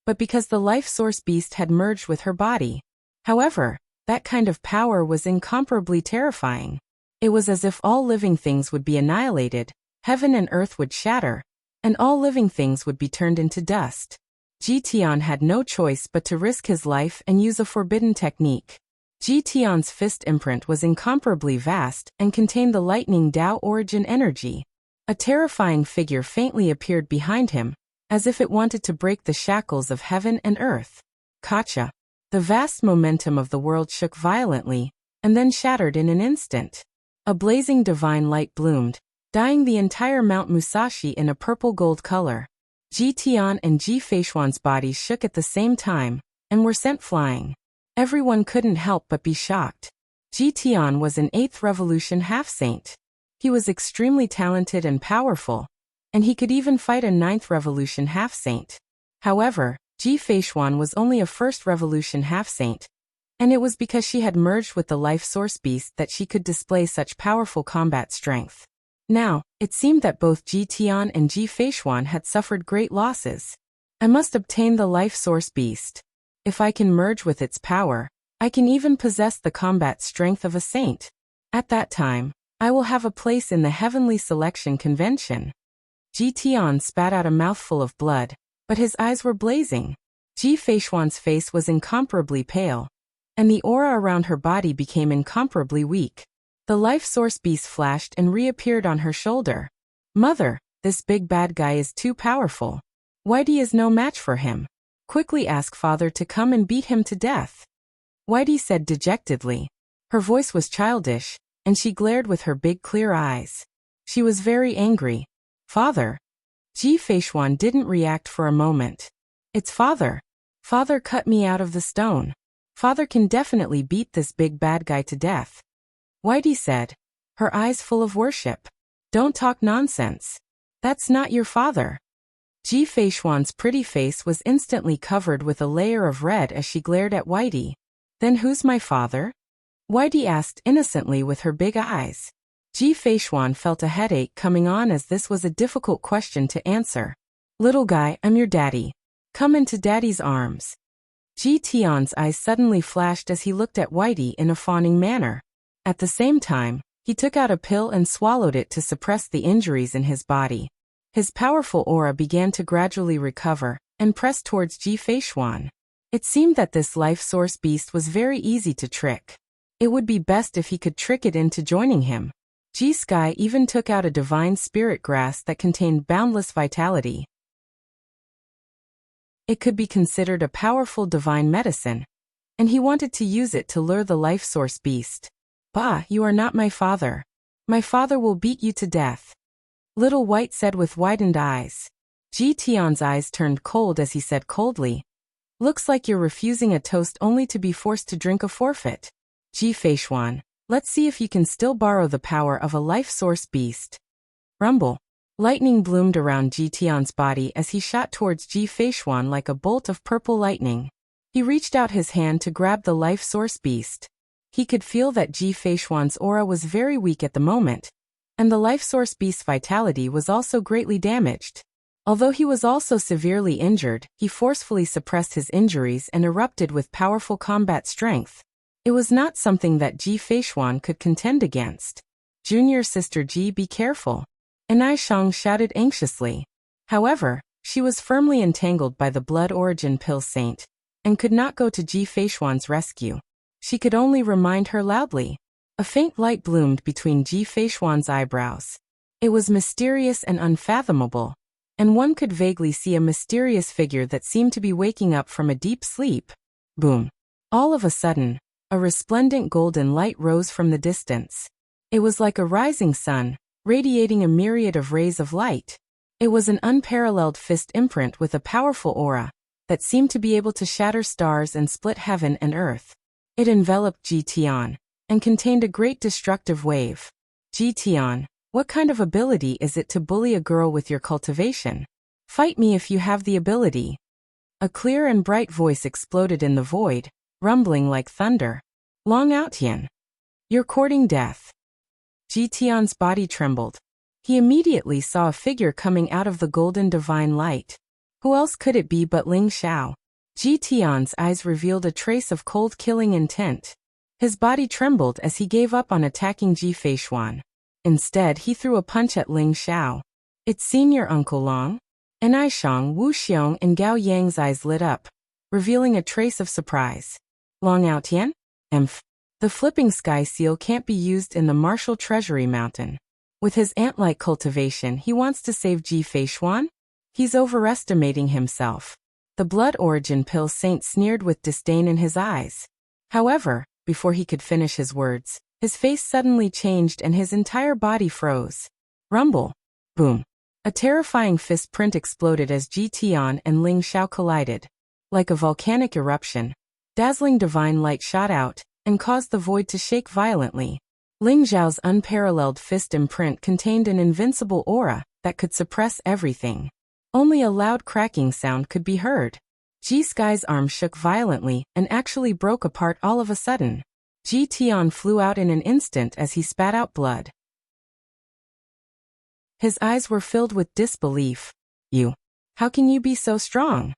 but because the life source beast had merged with her body. However, that kind of power was incomparably terrifying. It was as if all living things would be annihilated, heaven and earth would shatter, and all living things would be turned into dust. Ji Tian had no choice but to risk his life and use a forbidden technique. Ji Tian's fist imprint was incomparably vast and contained the lightning Tao origin energy. A terrifying figure faintly appeared behind him, as if it wanted to break the shackles of heaven and earth. Kacha. The vast momentum of the world shook violently, and then shattered in an instant. A blazing divine light bloomed, dyeing the entire Mount Musashi in a purple-gold color. Ji Tian and Ji Feishuan's bodies shook at the same time, and were sent flying. Everyone couldn't help but be shocked. Ji Tian was an 8th Revolution half-saint. He was extremely talented and powerful, and he could even fight a 9th Revolution half-saint. However, Ji Feishuan was only a 1st Revolution half-saint, and it was because she had merged with the life source beast that she could display such powerful combat strength. Now, it seemed that both Ji Tian and Ji Feishuan had suffered great losses. I must obtain the life source beast. If I can merge with its power, I can even possess the combat strength of a saint. At that time, I will have a place in the heavenly selection convention. Ji Tian spat out a mouthful of blood, but his eyes were blazing. Ji Feishuan's face was incomparably pale, and the aura around her body became incomparably weak. The life source beast flashed and reappeared on her shoulder. Mother, this big bad guy is too powerful. Whitey is no match for him. Quickly ask father to come and beat him to death. Whitey said dejectedly. Her voice was childish, and she glared with her big clear eyes. She was very angry. Father? Ji Feishuan didn't react for a moment. It's father. Father cut me out of the stone. Father can definitely beat this big bad guy to death. Whitey said, her eyes full of worship. Don't talk nonsense. That's not your father. Ji Feishuan's pretty face was instantly covered with a layer of red as she glared at Whitey. Then who's my father? Whitey asked innocently with her big eyes. Ji Feishuan felt a headache coming on as this was a difficult question to answer. Little guy, I'm your daddy. Come into daddy's arms. Ji Tian's eyes suddenly flashed as he looked at Whitey in a fawning manner. At the same time, he took out a pill and swallowed it to suppress the injuries in his body. His powerful aura began to gradually recover and press towards Ji Feishuan. It seemed that this life source beast was very easy to trick. It would be best if he could trick it into joining him. Ji Sky even took out a divine spirit grass that contained boundless vitality. It could be considered a powerful divine medicine, and he wanted to use it to lure the life source beast. Bah, you are not my father. My father will beat you to death. Little White said with widened eyes. Ji Tian's eyes turned cold as he said coldly. Looks like you're refusing a toast only to be forced to drink a forfeit. Ji Feishuan, let's see if you can still borrow the power of a life source beast. Rumble. Lightning bloomed around Ji Tian's body as he shot towards Ji Feishuan like a bolt of purple lightning. He reached out his hand to grab the life source beast. He could feel that Ji Feishuan's aura was very weak at the moment, and the life source beast's vitality was also greatly damaged. Although he was also severely injured, he forcefully suppressed his injuries and erupted with powerful combat strength. It was not something that Ji Feishuan could contend against. Junior sister Ji, be careful. Anai Shang shouted anxiously. However, she was firmly entangled by the blood origin pill saint, and could not go to Ji Feishuan's rescue. She could only remind her loudly. A faint light bloomed between Ji Feishuan's eyebrows. It was mysterious and unfathomable, and one could vaguely see a mysterious figure that seemed to be waking up from a deep sleep. Boom. All of a sudden, a resplendent golden light rose from the distance. It was like a rising sun, radiating a myriad of rays of light. It was an unparalleled fist imprint with a powerful aura that seemed to be able to shatter stars and split heaven and earth. It enveloped Ji Tian and contained a great destructive wave. Ji Tian, what kind of ability is it to bully a girl with your cultivation? Fight me if you have the ability. A clear and bright voice exploded in the void, rumbling like thunder. Long Out Tian. You're courting death. Ji Tian's body trembled. He immediately saw a figure coming out of the golden divine light. Who else could it be but Ling Xiao? Ji Tian's eyes revealed a trace of cold killing intent. His body trembled as he gave up on attacking Ji Feishuan. Instead, he threw a punch at Ling Xiao. It's Senior Uncle Long? Anai Shang, Wu Xiong and Gao Yang's eyes lit up, revealing a trace of surprise. Long Out Tian? Emph. The flipping sky seal can't be used in the Martial Treasury Mountain. With his ant-like cultivation, he wants to save Ji Feishuan? He's overestimating himself. The blood origin pill saint sneered with disdain in his eyes. However, before he could finish his words, his face suddenly changed and his entire body froze. Rumble. Boom. A terrifying fist print exploded as Ji Tian and Ling Xiao collided. Like a volcanic eruption, dazzling divine light shot out, and caused the void to shake violently. Ling Xiao's unparalleled fist imprint contained an invincible aura that could suppress everything. Only a loud cracking sound could be heard. Ji Sky's arm shook violently and actually broke apart all of a sudden. Ji Tian flew out in an instant as he spat out blood. His eyes were filled with disbelief. You. How can you be so strong?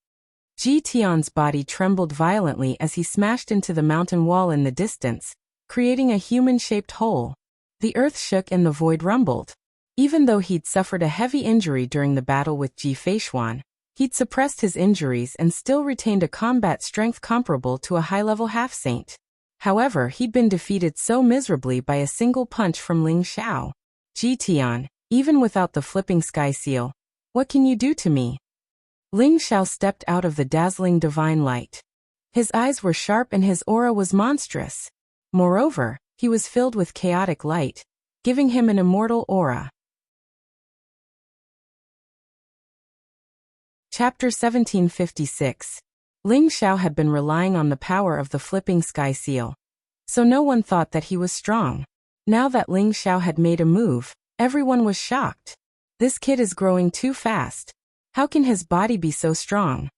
Ji Tian's body trembled violently as he smashed into the mountain wall in the distance, creating a human-shaped hole. The earth shook and the void rumbled. Even though he'd suffered a heavy injury during the battle with Ji Feishuan, he'd suppressed his injuries and still retained a combat strength comparable to a high-level half-saint. However, he'd been defeated so miserably by a single punch from Ling Xiao. Ji Tian, even without the flipping sky seal, what can you do to me? Ling Xiao stepped out of the dazzling divine light. His eyes were sharp and his aura was monstrous. Moreover, he was filled with chaotic light, giving him an immortal aura. Chapter 1756. Ling Xiao had been relying on the power of the flipping sky seal, so no one thought that he was strong. Now that Ling Xiao had made a move, everyone was shocked. This kid is growing too fast. How can his body be so strong?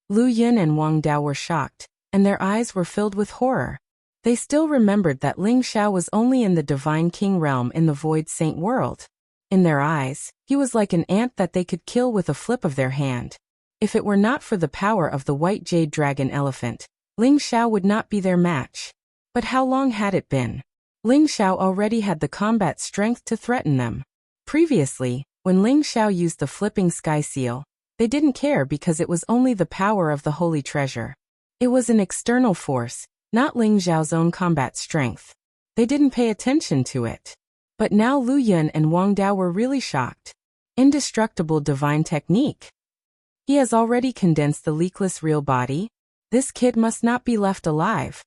Lu Yin and Wang Dao were shocked, and their eyes were filled with horror. They still remembered that Ling Xiao was only in the Divine King realm in the Void Saint world. In their eyes, he was like an ant that they could kill with a flip of their hand. If it were not for the power of the white jade dragon elephant, Ling Xiao would not be their match. But how long had it been? Ling Xiao already had the combat strength to threaten them. Previously, when Ling Xiao used the flipping sky seal, they didn't care because it was only the power of the holy treasure. It was an external force, not Ling Xiao's own combat strength. They didn't pay attention to it. But now Lu Yun and Wang Dao were really shocked. Indestructible divine technique. He has already condensed the leakless real body. This kid must not be left alive.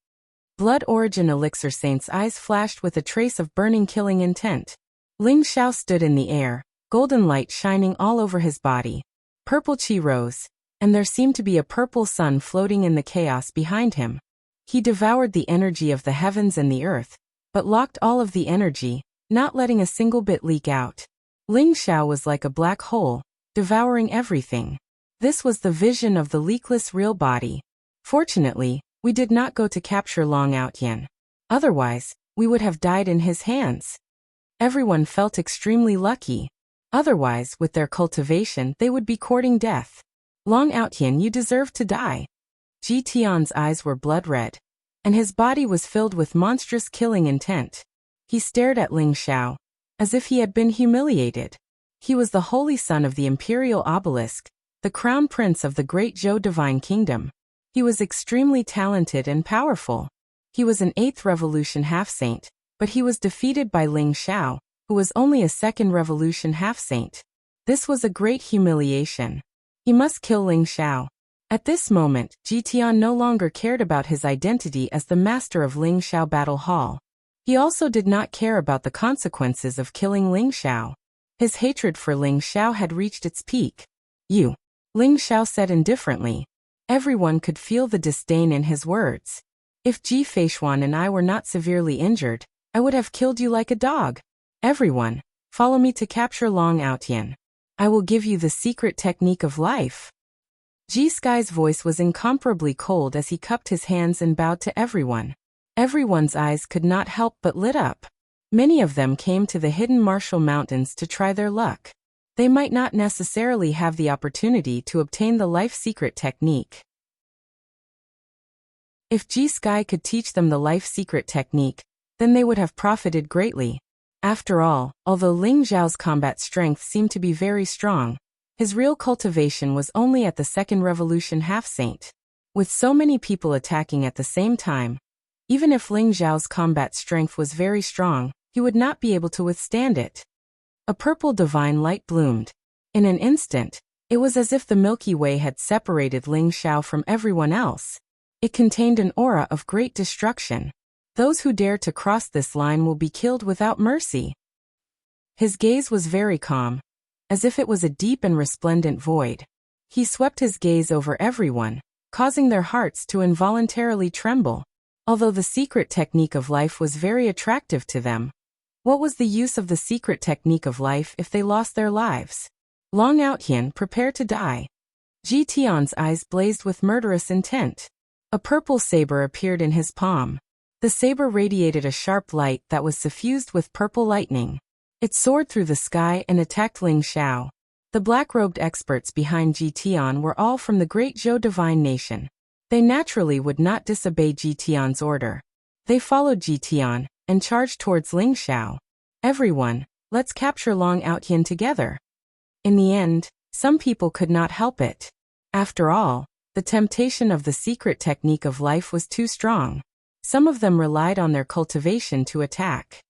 Blood Origin Elixir Saint's eyes flashed with a trace of burning killing intent. Ling Xiao stood in the air, golden light shining all over his body. Purple qi rose, and there seemed to be a purple sun floating in the chaos behind him. He devoured the energy of the heavens and the earth, but locked all of the energy, not letting a single bit leak out. Ling Xiao was like a black hole, devouring everything. This was the vision of the leakless real body. Fortunately, we did not go to capture Long Outyen. Otherwise, we would have died in his hands. Everyone felt extremely lucky. Otherwise, with their cultivation, they would be courting death. Long Outyen, you deserve to die. Ji Tian's eyes were blood red, and his body was filled with monstrous killing intent. He stared at Ling Xiao, as if he had been humiliated. He was the holy son of the imperial obelisk, the crown prince of the great Zhou divine kingdom. He was extremely talented and powerful. He was an 8th revolution half-saint, but he was defeated by Ling Xiao, who was only a 2nd revolution half-saint. This was a great humiliation. He must kill Ling Xiao. At this moment, Ji Tian no longer cared about his identity as the master of Ling Xiao Battle Hall. He also did not care about the consequences of killing Ling Xiao. His hatred for Ling Xiao had reached its peak. You. Ling Xiao said indifferently. Everyone could feel the disdain in his words. If Ji Feishuan and I were not severely injured, I would have killed you like a dog. Everyone, follow me to capture Long Outyen. I will give you the secret technique of life. Ji Sky's voice was incomparably cold as he cupped his hands and bowed to everyone. Everyone's eyes could not help but lit up. Many of them came to the hidden Martial Mountains to try their luck. They might not necessarily have the opportunity to obtain the life secret technique. If Ji Sky could teach them the life secret technique, then they would have profited greatly. After all, although Ling Xiao's combat strength seemed to be very strong, his real cultivation was only at the 2nd revolution half-saint. With so many people attacking at the same time, even if Ling Xiao's combat strength was very strong, he would not be able to withstand it. A purple divine light bloomed. In an instant, it was as if the Milky Way had separated Ling Xiao from everyone else. It contained an aura of great destruction. Those who dare to cross this line will be killed without mercy. His gaze was very calm, as if it was a deep and resplendent void. He swept his gaze over everyone, causing their hearts to involuntarily tremble. Although the secret technique of life was very attractive to them, what was the use of the secret technique of life if they lost their lives? Long Outyan, prepare to die. Ji Tian's eyes blazed with murderous intent. A purple saber appeared in his palm. The saber radiated a sharp light that was suffused with purple lightning. It soared through the sky and attacked Ling Xiao. The black-robed experts behind Ji Tian were all from the great Zhou divine nation. They naturally would not disobey Ji Tian's order. They followed Ji Tian and charged towards Ling Xiao. Everyone, let's capture Long Outyan together. In the end, some people could not help it. After all, the temptation of the secret technique of life was too strong. Some of them relied on their cultivation to attack.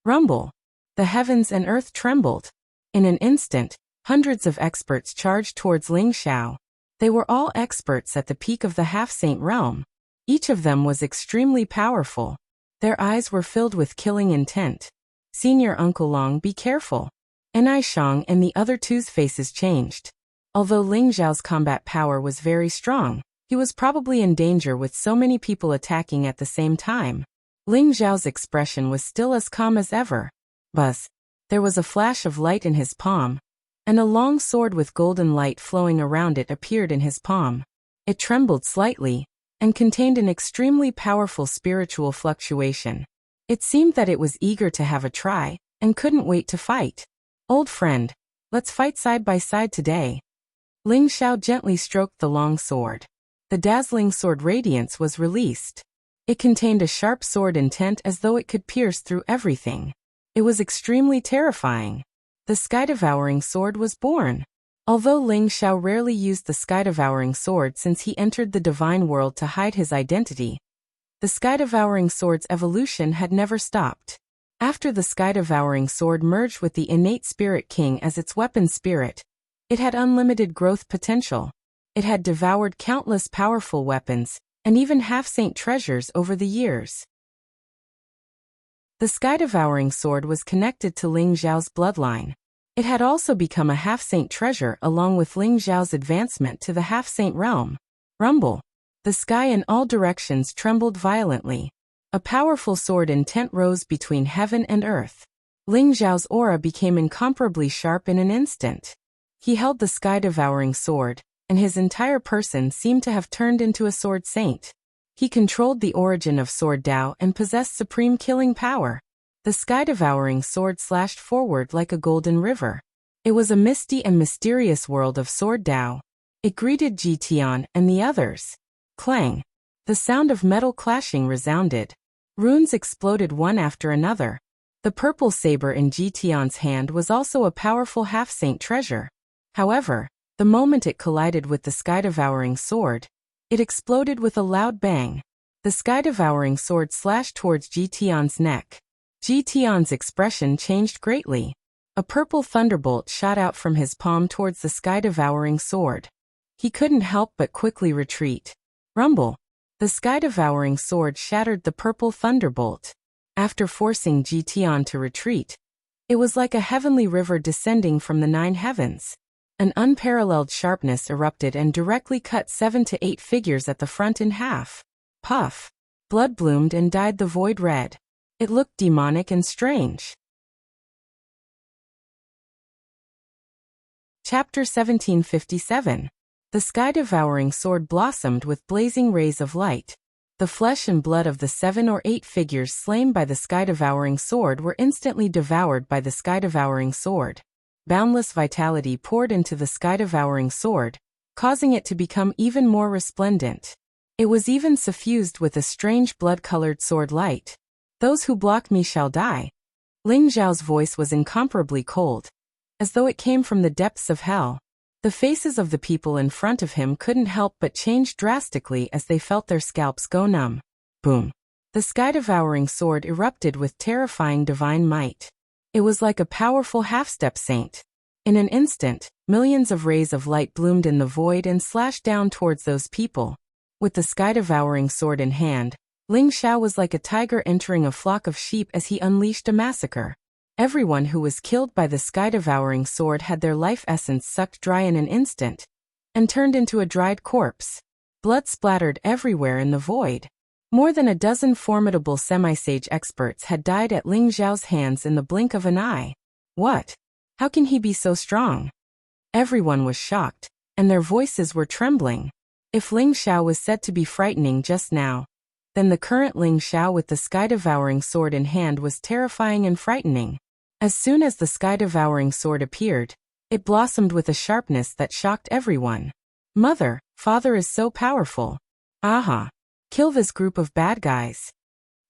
Rumble. The heavens and earth trembled. In an instant, hundreds of experts charged towards Ling Xiao. They were all experts at the peak of the half-saint realm. Each of them was extremely powerful. Their eyes were filled with killing intent. Senior Uncle Long, be careful. Enai Shang and the other two's faces changed. Although Ling Xiao's combat power was very strong, he was probably in danger with so many people attacking at the same time. Ling Xiao's expression was still as calm as ever. Buzz. There was a flash of light in his palm, and a long sword with golden light flowing around it appeared in his palm. It trembled slightly, and contained an extremely powerful spiritual fluctuation. It seemed that it was eager to have a try, and couldn't wait to fight. Old friend, let's fight side by side today. Ling Xiao gently stroked the long sword. The dazzling sword radiance was released. It contained a sharp sword intent as though it could pierce through everything. It was extremely terrifying. The sky-devouring sword was born. Although Ling Xiao rarely used the sky-devouring sword since he entered the divine world to hide his identity, the sky-devouring sword's evolution had never stopped. After the sky-devouring sword merged with the innate spirit king as its weapon spirit, it had unlimited growth potential. It had devoured countless powerful weapons, and even half-saint treasures over the years. The sky-devouring sword was connected to Ling Xiao's bloodline. It had also become a half-saint treasure along with Ling Xiao's advancement to the half-saint realm. Rumble. The sky in all directions trembled violently. A powerful sword intent rose between heaven and earth. Ling Xiao's aura became incomparably sharp in an instant. He held the sky-devouring sword, and his entire person seemed to have turned into a sword saint. He controlled the origin of Sword Dao and possessed supreme killing power. The sky-devouring sword slashed forward like a golden river. It was a misty and mysterious world of Sword Dao. It greeted Ji Tian and the others. Clang. The sound of metal clashing resounded. Runes exploded one after another. The purple saber in Ji Tian's hand was also a powerful half-saint treasure. However, the moment it collided with the sky-devouring sword, it exploded with a loud bang. The sky-devouring sword slashed towards Ji Tian's neck. Ji Tian's expression changed greatly. A purple thunderbolt shot out from his palm towards the sky-devouring sword. He couldn't help but quickly retreat. Rumble. The sky-devouring sword shattered the purple thunderbolt. After forcing Ji Tian to retreat, it was like a heavenly river descending from the 9 heavens. An unparalleled sharpness erupted and directly cut 7 to 8 figures at the front in half. Puff. Blood bloomed and dyed the void red. It looked demonic and strange. Chapter 1757. The sky-devouring sword blossomed with blazing rays of light. The flesh and blood of the 7 or 8 figures slain by the sky-devouring sword were instantly devoured by the sky-devouring sword. Boundless vitality poured into the sky-devouring sword, causing it to become even more resplendent. It was even suffused with a strange blood-colored sword light. Those who block me shall die. Ling Xiao's voice was incomparably cold, as though it came from the depths of hell. The faces of the people in front of him couldn't help but change drastically as they felt their scalps go numb. Boom. The sky-devouring sword erupted with terrifying divine might. It was like a powerful half-step saint. In an instant, millions of rays of light bloomed in the void and slashed down towards those people. With the sky-devouring sword in hand, Ling Xiao was like a tiger entering a flock of sheep as he unleashed a massacre. Everyone who was killed by the sky-devouring sword had their life essence sucked dry in an instant, and turned into a dried corpse. Blood splattered everywhere in the void. More than a dozen formidable semi-sage experts had died at Ling Xiao's hands in the blink of an eye. What? How can he be so strong? Everyone was shocked, and their voices were trembling. If Ling Xiao was said to be frightening just now, then the current Ling Xiao with the sky-devouring sword in hand was terrifying and frightening. As soon as the sky-devouring sword appeared, it blossomed with a sharpness that shocked everyone. Mother, father is so powerful. Aha! Kill this group of bad guys.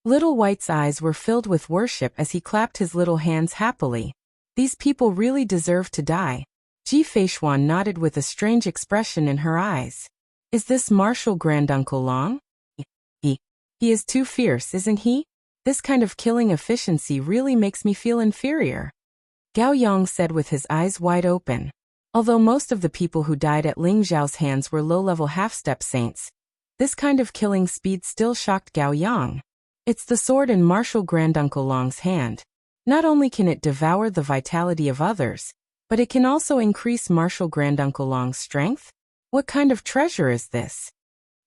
Little White's eyes were filled with worship as he clapped his little hands happily. These people really deserve to die. Ji Feishuan nodded with a strange expression in her eyes. Is this Martial Granduncle Long? He is too fierce, isn't he? This kind of killing efficiency really makes me feel inferior. Gao Yang said with his eyes wide open. Although most of the people who died at Ling Xiao's hands were low-level half-step saints, this kind of killing speed still shocked Gao Yang. It's the sword in Martial Granduncle Long's hand. Not only can it devour the vitality of others, but it can also increase Martial Granduncle Long's strength? What kind of treasure is this?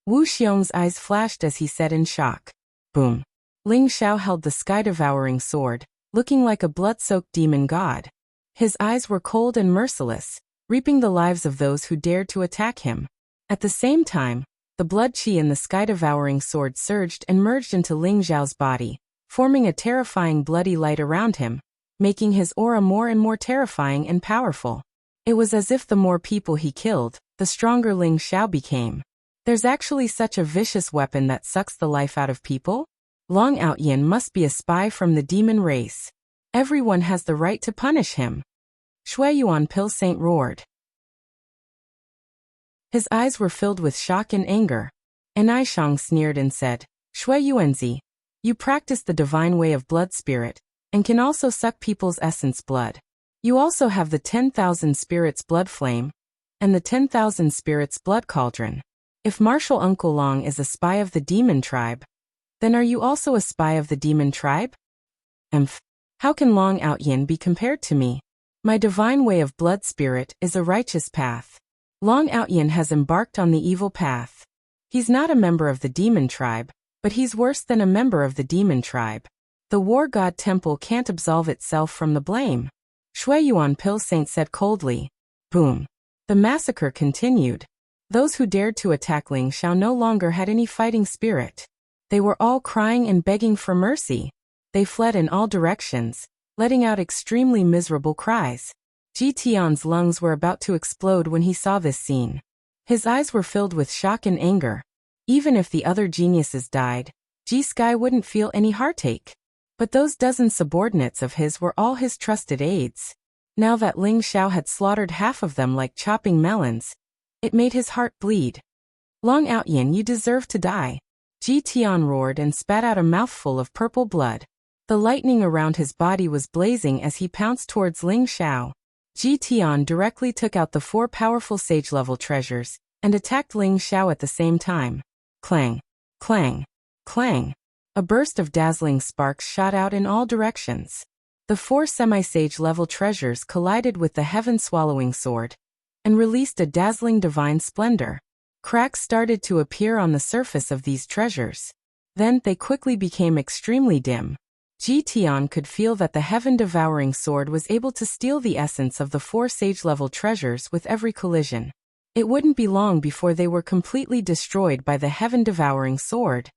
Wu Xiong's eyes flashed as he said in shock. Boom. Ling Xiao held the sky-devouring sword, looking like a blood-soaked demon god. His eyes were cold and merciless, reaping the lives of those who dared to attack him. At the same time, the blood qi in the sky-devouring sword surged and merged into Ling Xiao's body, forming a terrifying bloody light around him, making his aura more and more terrifying and powerful. It was as if the more people he killed, the stronger Ling Xiao became. There's actually such a vicious weapon that sucks the life out of people? Long Outyin must be a spy from the demon race. Everyone has the right to punish him. Shui Yuan Pil Saint roared. His eyes were filled with shock and anger. And Aishang sneered and said, Shui Yuanzi, you practice the divine way of blood spirit, and can also suck people's essence blood. You also have the 10,000 spirits blood flame, and the 10,000 spirits blood cauldron. If Martial Uncle Long is a spy of the demon tribe, then are you also a spy of the demon tribe? How can Long Outyin be compared to me? My divine way of blood spirit is a righteous path. Long Outyin has embarked on the evil path. He's not a member of the demon tribe, but he's worse than a member of the demon tribe. The War God Temple can't absolve itself from the blame. Shui Yuan Pil Saint said coldly. Boom. The massacre continued. Those who dared to attack Ling Xiao no longer had any fighting spirit. They were all crying and begging for mercy. They fled in all directions, letting out extremely miserable cries. Ji Tian's lungs were about to explode when he saw this scene. His eyes were filled with shock and anger. Even if the other geniuses died, Ji Sky wouldn't feel any heartache. But those dozen subordinates of his were all his trusted aides. Now that Ling Xiao had slaughtered half of them like chopping melons, it made his heart bleed. Long Outyin, you deserve to die. Ji Tian roared and spat out a mouthful of purple blood. The lightning around his body was blazing as he pounced towards Ling Xiao. Ji Tian directly took out the 4 powerful sage-level treasures, and attacked Ling Xiao at the same time. Clang! Clang! Clang! A burst of dazzling sparks shot out in all directions. The 4 semi-sage level treasures collided with the heaven-swallowing sword, and released a dazzling divine splendor. Cracks started to appear on the surface of these treasures. Then they quickly became extremely dim. Ji Tian could feel that the heaven-devouring sword was able to steal the essence of the 4 sage-level treasures with every collision. It wouldn't be long before they were completely destroyed by the heaven-devouring sword.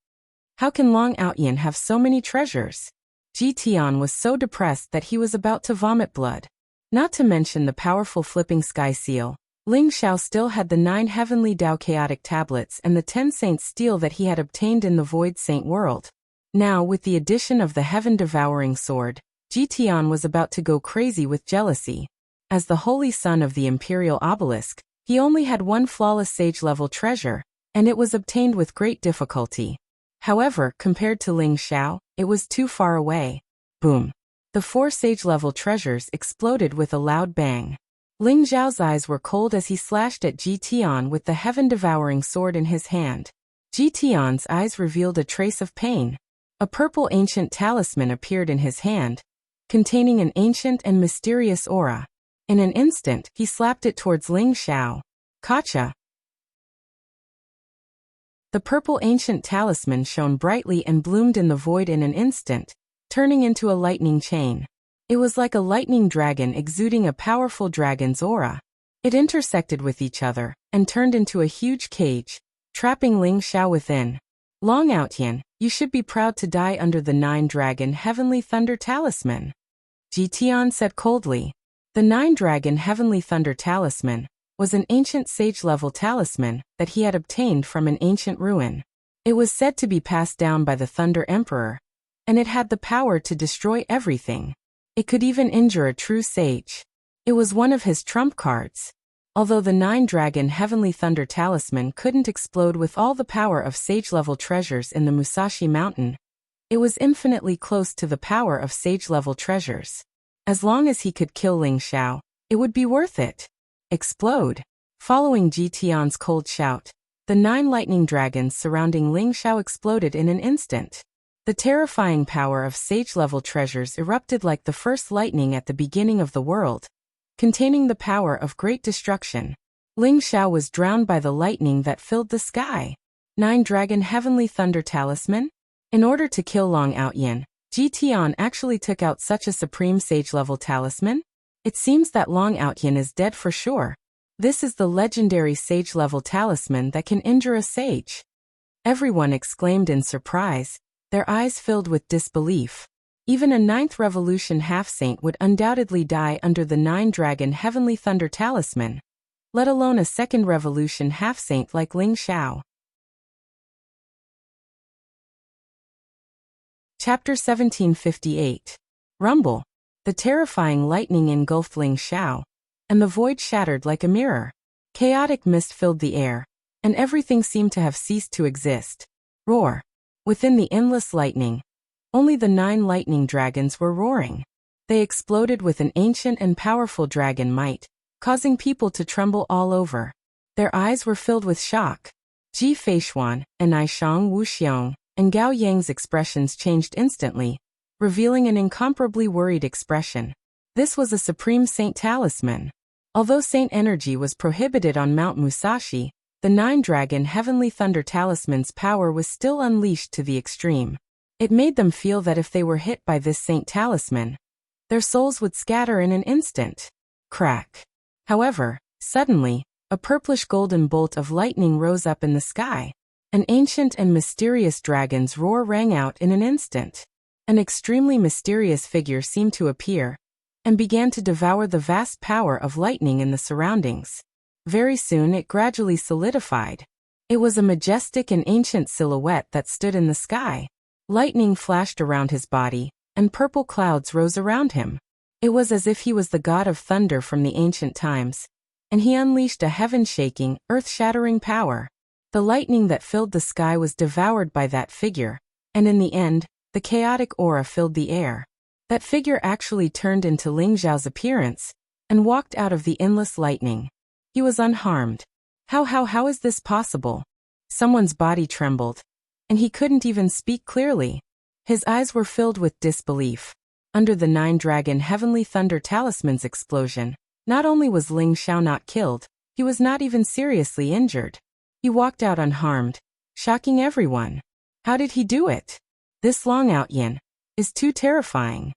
How can Long Outyin have so many treasures? Ji Tian was so depressed that he was about to vomit blood. Not to mention the powerful flipping sky seal, Ling Xiao still had the 9 heavenly Dao chaotic tablets and the 10 saint steel that he had obtained in the Void Saint world. Now, with the addition of the heaven-devouring sword, Ji Tian was about to go crazy with jealousy. As the holy son of the Imperial Obelisk, he only had 1 flawless sage-level treasure, and it was obtained with great difficulty. However, compared to Ling Xiao, it was too far away. Boom. The 4 sage-level treasures exploded with a loud bang. Ling Xiao's eyes were cold as he slashed at Ji Tian with the heaven-devouring sword in his hand. Ji Tian's eyes revealed a trace of pain. A purple ancient talisman appeared in his hand, containing an ancient and mysterious aura. In an instant, he slapped it towards Ling Xiao. Gotcha! The purple ancient talisman shone brightly and bloomed in the void in an instant, turning into a lightning chain. It was like a lightning dragon exuding a powerful dragon's aura. It intersected with each other and turned into a huge cage, trapping Ling Xiao within. Long Outyan, you should be proud to die under the 9-dragon Heavenly Thunder Talisman. Ji Tian said coldly. The 9-dragon Heavenly Thunder Talisman was an ancient sage-level talisman that he had obtained from an ancient ruin. It was said to be passed down by the Thunder Emperor, and it had the power to destroy everything. It could even injure a true sage. It was one of his trump cards. Although the 9-dragon Heavenly Thunder Talisman couldn't explode with all the power of sage-level treasures in the Musashi Mountain, it was infinitely close to the power of sage-level treasures. As long as he could kill Ling Xiao, it would be worth it. Explode. Following Ji Tian's cold shout, the 9 lightning dragons surrounding Ling Xiao exploded in an instant. The terrifying power of sage-level treasures erupted like the first lightning at the beginning of the world, containing the power of great destruction. Ling Xiao was drowned by the lightning that filled the sky. 9-dragon Heavenly Thunder Talisman? In order to kill Long Outyan, Ji Tian actually took out such a supreme sage-level talisman? It seems that Long Outyan is dead for sure. This is the legendary sage-level talisman that can injure a sage. Everyone exclaimed in surprise, their eyes filled with disbelief. Even a 9th Revolution half-saint would undoubtedly die under the 9-dragon Heavenly Thunder Talisman, let alone a 2nd Revolution half-saint like Ling Xiao. Chapter 1758. Rumble. The terrifying lightning engulfed Ling Xiao, and the void shattered like a mirror. Chaotic mist filled the air, and everything seemed to have ceased to exist. Roar. Within the endless lightning, only the 9 lightning dragons were roaring. They exploded with an ancient and powerful dragon might, causing people to tremble all over. Their eyes were filled with shock. Ji Feishuan and Aishang Wuxiang and Gao Yang's expressions changed instantly, revealing an incomparably worried expression. This was a supreme saint talisman. Although saint energy was prohibited on Mount Musashi, the 9-dragon Heavenly Thunder Talisman's power was still unleashed to the extreme. It made them feel that if they were hit by this saint talisman, their souls would scatter in an instant. Crack. However, suddenly, a purplish golden bolt of lightning rose up in the sky. An ancient and mysterious dragon's roar rang out in an instant. An extremely mysterious figure seemed to appear, and began to devour the vast power of lightning in the surroundings. Very soon it gradually solidified. It was a majestic and ancient silhouette that stood in the sky. Lightning flashed around his body, and purple clouds rose around him. It was as if he was the god of thunder from the ancient times, and he unleashed a heaven-shaking, earth-shattering power. The lightning that filled the sky was devoured by that figure, and in the end, the chaotic aura filled the air. That figure actually turned into Ling Xiao's appearance, and walked out of the endless lightning. He was unharmed. How is this possible? Someone's body trembled, and he couldn't even speak clearly. His eyes were filled with disbelief. Under the 9-dragon Heavenly Thunder Talisman's explosion, not only was Ling Xiao not killed, he was not even seriously injured. He walked out unharmed, shocking everyone. How did he do it? This Long Outyan is too terrifying.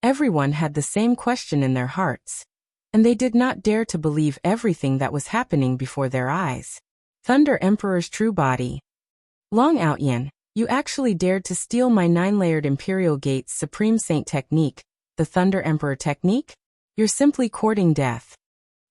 Everyone had the same question in their hearts, and they did not dare to believe everything that was happening before their eyes. Thunder Emperor's true body. Long Outyan, you actually dared to steal my 9-layered Imperial Gate's Supreme Saint technique, the Thunder Emperor technique? You're simply courting death.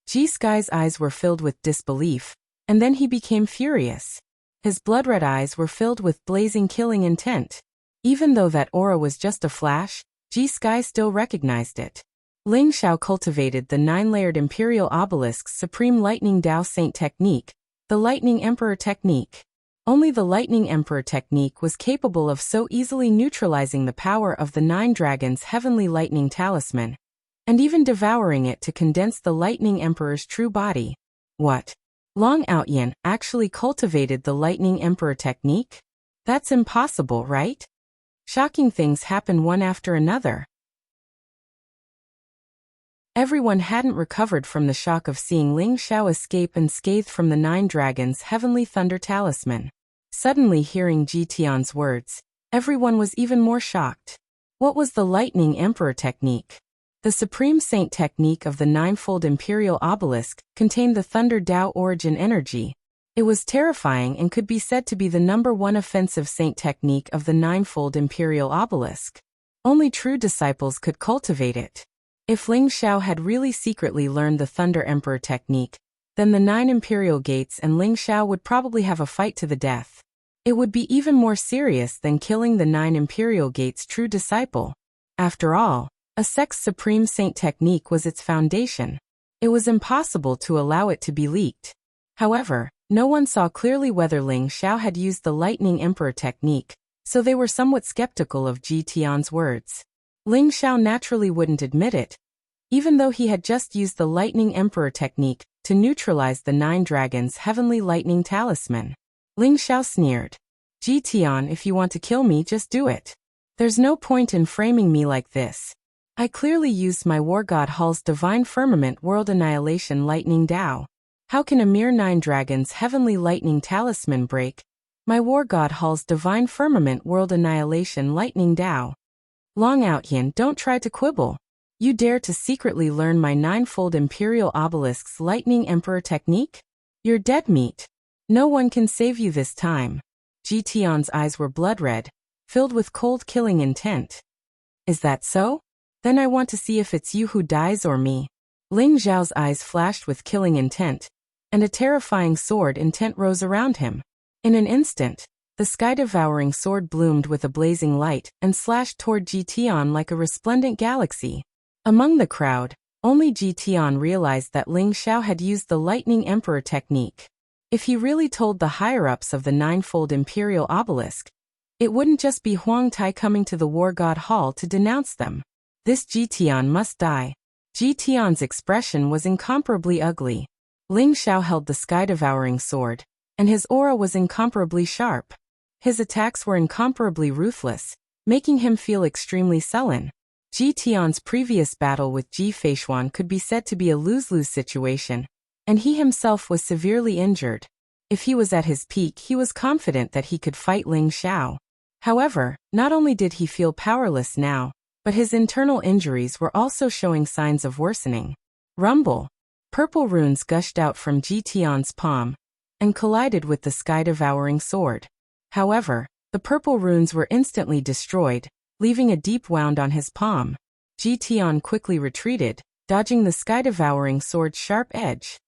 Ji Sky's eyes were filled with disbelief, and then he became furious. His blood-red eyes were filled with blazing killing intent. Even though that aura was just a flash, Ji Sky still recognized it. Ling Xiao cultivated the 9-layered Imperial Obelisk's Supreme Lightning Dao Saint technique, the Lightning Emperor technique. Only the Lightning Emperor technique was capable of so easily neutralizing the power of the 9 dragons' heavenly lightning talisman, and even devouring it to condense the Lightning Emperor's true body. What? Long Outyan actually cultivated the Lightning Emperor technique? That's impossible, right? Shocking things happen one after another. Everyone hadn't recovered from the shock of seeing Ling Xiao escape unscathed from the 9 dragons' heavenly thunder talisman. Suddenly hearing Ji Tian's words, everyone was even more shocked. What was the Lightning Emperor technique? The Supreme Saint technique of the Ninefold Imperial Obelisk contained the Thunder Dao origin energy. It was terrifying and could be said to be the #1 offensive saint technique of the Ninefold Imperial Obelisk. Only true disciples could cultivate it. If Ling Xiao had really secretly learned the Thunder Emperor technique, then the 9 Imperial Gates and Ling Xiao would probably have a fight to the death. It would be even more serious than killing the 9 Imperial Gates' true disciple. After all, a sect's Supreme Saint technique was its foundation. It was impossible to allow it to be leaked. However, no one saw clearly whether Ling Xiao had used the Lightning Emperor technique, so they were somewhat skeptical of Ji Tian's words. Ling Xiao naturally wouldn't admit it, even though he had just used the Lightning Emperor technique to neutralize the 9 dragons' heavenly lightning talisman. Ling Xiao sneered. Ji Tian, if you want to kill me, just do it. There's no point in framing me like this. I clearly used my War God Hall's Divine Firmament World Annihilation Lightning Dao. How can a mere 9 dragons' heavenly lightning talisman break my War God Hall's Divine Firmament World Annihilation Lightning Dao? Long Outyin, don't try to quibble. You dare to secretly learn my Ninefold Imperial Obelisk's Lightning Emperor technique? You're dead meat. No one can save you this time. Ji Tian's eyes were blood red, filled with cold killing intent. Is that so? Then I want to see if it's you who dies or me. Ling Xiao's eyes flashed with killing intent, and a terrifying sword intent rose around him. In an instant, the sky-devouring sword bloomed with a blazing light and slashed toward Ji Tian like a resplendent galaxy. Among the crowd, only Ji Tian realized that Ling Xiao had used the Lightning Emperor technique. If he really told the higher-ups of the Ninefold Imperial Obelisk, it wouldn't just be Huang Tai coming to the War God Hall to denounce them. This Ji Tian must die. Ji Tian's expression was incomparably ugly. Ling Xiao held the sky-devouring sword, and his aura was incomparably sharp. His attacks were incomparably ruthless, making him feel extremely sullen. Ji Tian's previous battle with Ji Feishuan could be said to be a lose-lose situation, and he himself was severely injured. If he was at his peak, he was confident that he could fight Ling Xiao. However, not only did he feel powerless now, but his internal injuries were also showing signs of worsening. Rumble. Purple runes gushed out from Ji Tian's palm and collided with the sky-devouring sword. However, the purple runes were instantly destroyed, leaving a deep wound on his palm. Ji Tian quickly retreated, dodging the sky-devouring sword's sharp edge.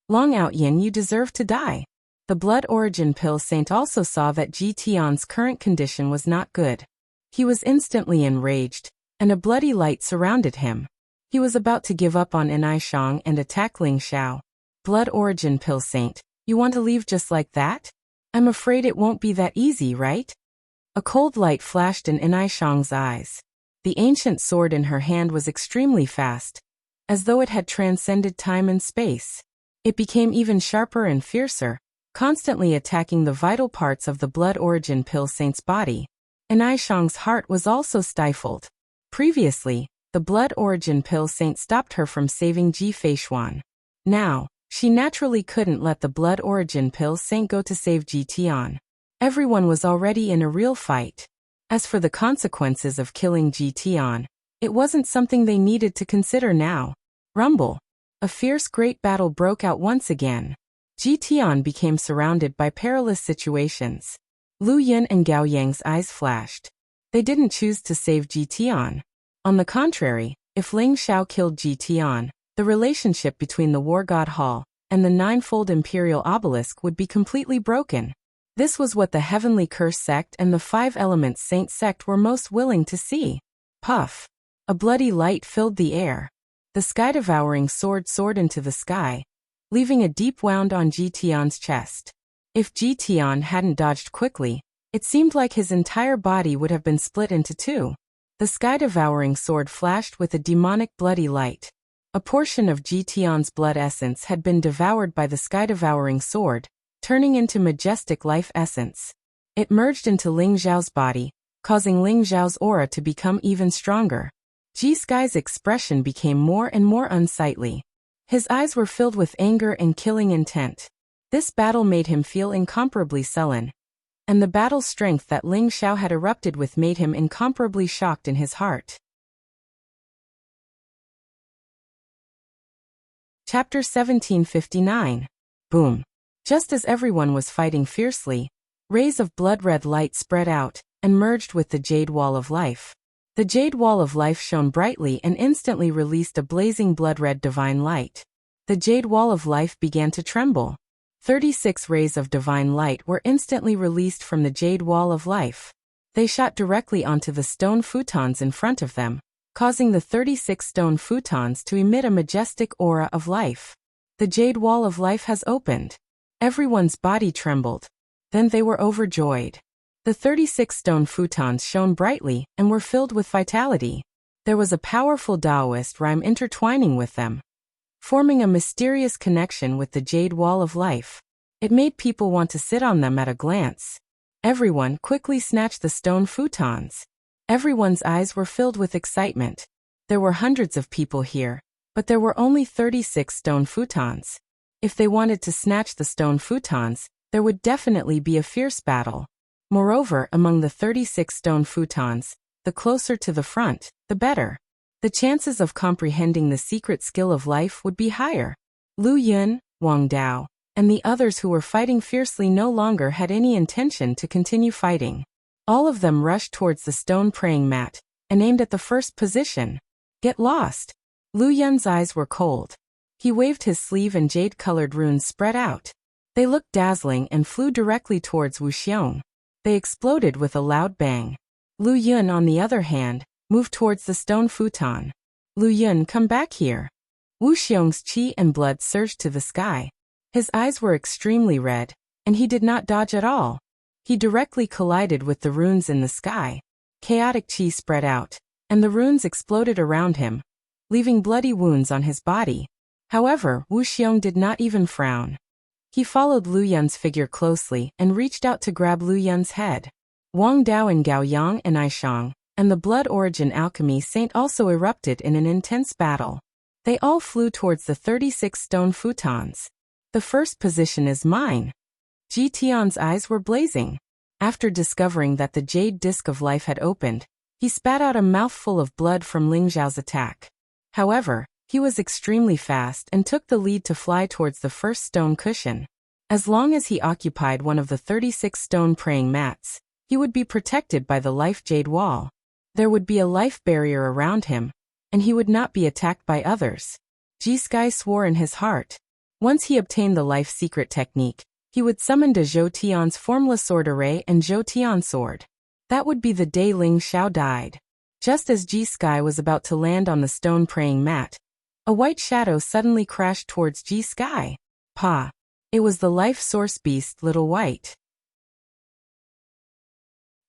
Long Outyin, you deserve to die. The Blood Origin Pill Saint also saw that Ji Tian's current condition was not good. He was instantly enraged, and a bloody light surrounded him. He was about to give up on Enaishang and attack Ling Xiao. Blood Origin Pill Saint, you want to leave just like that? I'm afraid it won't be that easy, right? A cold light flashed in Enaishang's eyes. The ancient sword in her hand was extremely fast, as though it had transcended time and space. It became even sharper and fiercer, constantly attacking the vital parts of the Blood Origin Pill Saint's body. Enaishang's heart was also stifled. Previously, the Blood Origin Pill Saint stopped her from saving Ji Feishuan. Now, she naturally couldn't let the Blood Origin Pill Saint go to save Ji Tian. Everyone was already in a real fight. As for the consequences of killing Ji Tian, it wasn't something they needed to consider now. Rumble. A fierce great battle broke out once again. Ji Tian became surrounded by perilous situations. Lu Yin and Gao Yang's eyes flashed. They didn't choose to save Ji Tian. On the contrary, if Ling Xiao killed Ji Tian, the relationship between the War God Hall and the Ninefold Imperial Obelisk would be completely broken. This was what the Heavenly Curse Sect and the 5 Elements Saint Sect were most willing to see. Puff. A bloody light filled the air. The sky-devouring sword soared into the sky, leaving a deep wound on Ji Tian's chest. If Ji Tian hadn't dodged quickly, it seemed like his entire body would have been split into 2. The sky-devouring sword flashed with a demonic bloody light. A portion of Ji Tian's blood essence had been devoured by the sky-devouring sword, turning into majestic life essence. It merged into Ling Xiao's body, causing Ling Xiao's aura to become even stronger. Ji Sky's expression became more and more unsightly. His eyes were filled with anger and killing intent. This battle made him feel incomparably sullen, and the battle strength that Ling Xiao had erupted with made him incomparably shocked in his heart. Chapter 1759. Boom. Just as everyone was fighting fiercely, rays of blood-red light spread out and merged with the Jade Wall of Life. The Jade Wall of Life shone brightly and instantly released a blazing blood-red divine light. The Jade Wall of Life began to tremble. 36 rays of divine light were instantly released from the Jade Wall of Life. They shot directly onto the stone futons in front of them, causing the 36 stone futons to emit a majestic aura of life. The Jade Wall of Life has opened. Everyone's body trembled. Then they were overjoyed. The 36 stone futons shone brightly and were filled with vitality. There was a powerful Taoist rhyme intertwining with them, forming a mysterious connection with the Jade Wall of Life. It made people want to sit on them at a glance. Everyone quickly snatched the stone futons. Everyone's eyes were filled with excitement. There were hundreds of people here, but there were only 36 stone futons. If they wanted to snatch the stone futons, there would definitely be a fierce battle. Moreover, among the 36 stone futons, the closer to the front, the better. The chances of comprehending the secret skill of life would be higher. Lu Yun, Wang Dao, and the others who were fighting fiercely no longer had any intention to continue fighting. All of them rushed towards the stone praying mat and aimed at the first position. Get lost! Lu Yun's eyes were cold. He waved his sleeve and jade-colored runes spread out. They looked dazzling and flew directly towards Wuxia. They exploded with a loud bang. Lu Yun, on the other hand, moved towards the stone futon. Lu Yun, come back here. Wuxia's qi and blood surged to the sky. His eyes were extremely red, and he did not dodge at all. He directly collided with the runes in the sky. Chaotic qi spread out, and the runes exploded around him, leaving bloody wounds on his body. However, Wuxia did not even frown. He followed Lu Yun's figure closely and reached out to grab Lu Yun's head. Wang Dao and Gao Yang and Aishang, and the Blood Origin Alchemy Saint also erupted in an intense battle. They all flew towards the 36 stone futons. The first position is mine. Ji Tian's eyes were blazing. After discovering that the Jade Disc of Life had opened, he spat out a mouthful of blood from Ling Xiao's attack. However, he was extremely fast and took the lead to fly towards the first stone cushion. As long as he occupied one of the 36 stone praying mats, he would be protected by the Life Jade Wall. There would be a life barrier around him, and he would not be attacked by others. Ji Sky swore in his heart. Once he obtained the life secret technique, he would summon De Zhou Tian's formless sword array and Zhou Tian sword. That would be the day Ling Xiao died. Just as Ji Sky was about to land on the stone praying mat, a white shadow suddenly crashed towards Ji Sky. Pa! It was the life source beast Little White.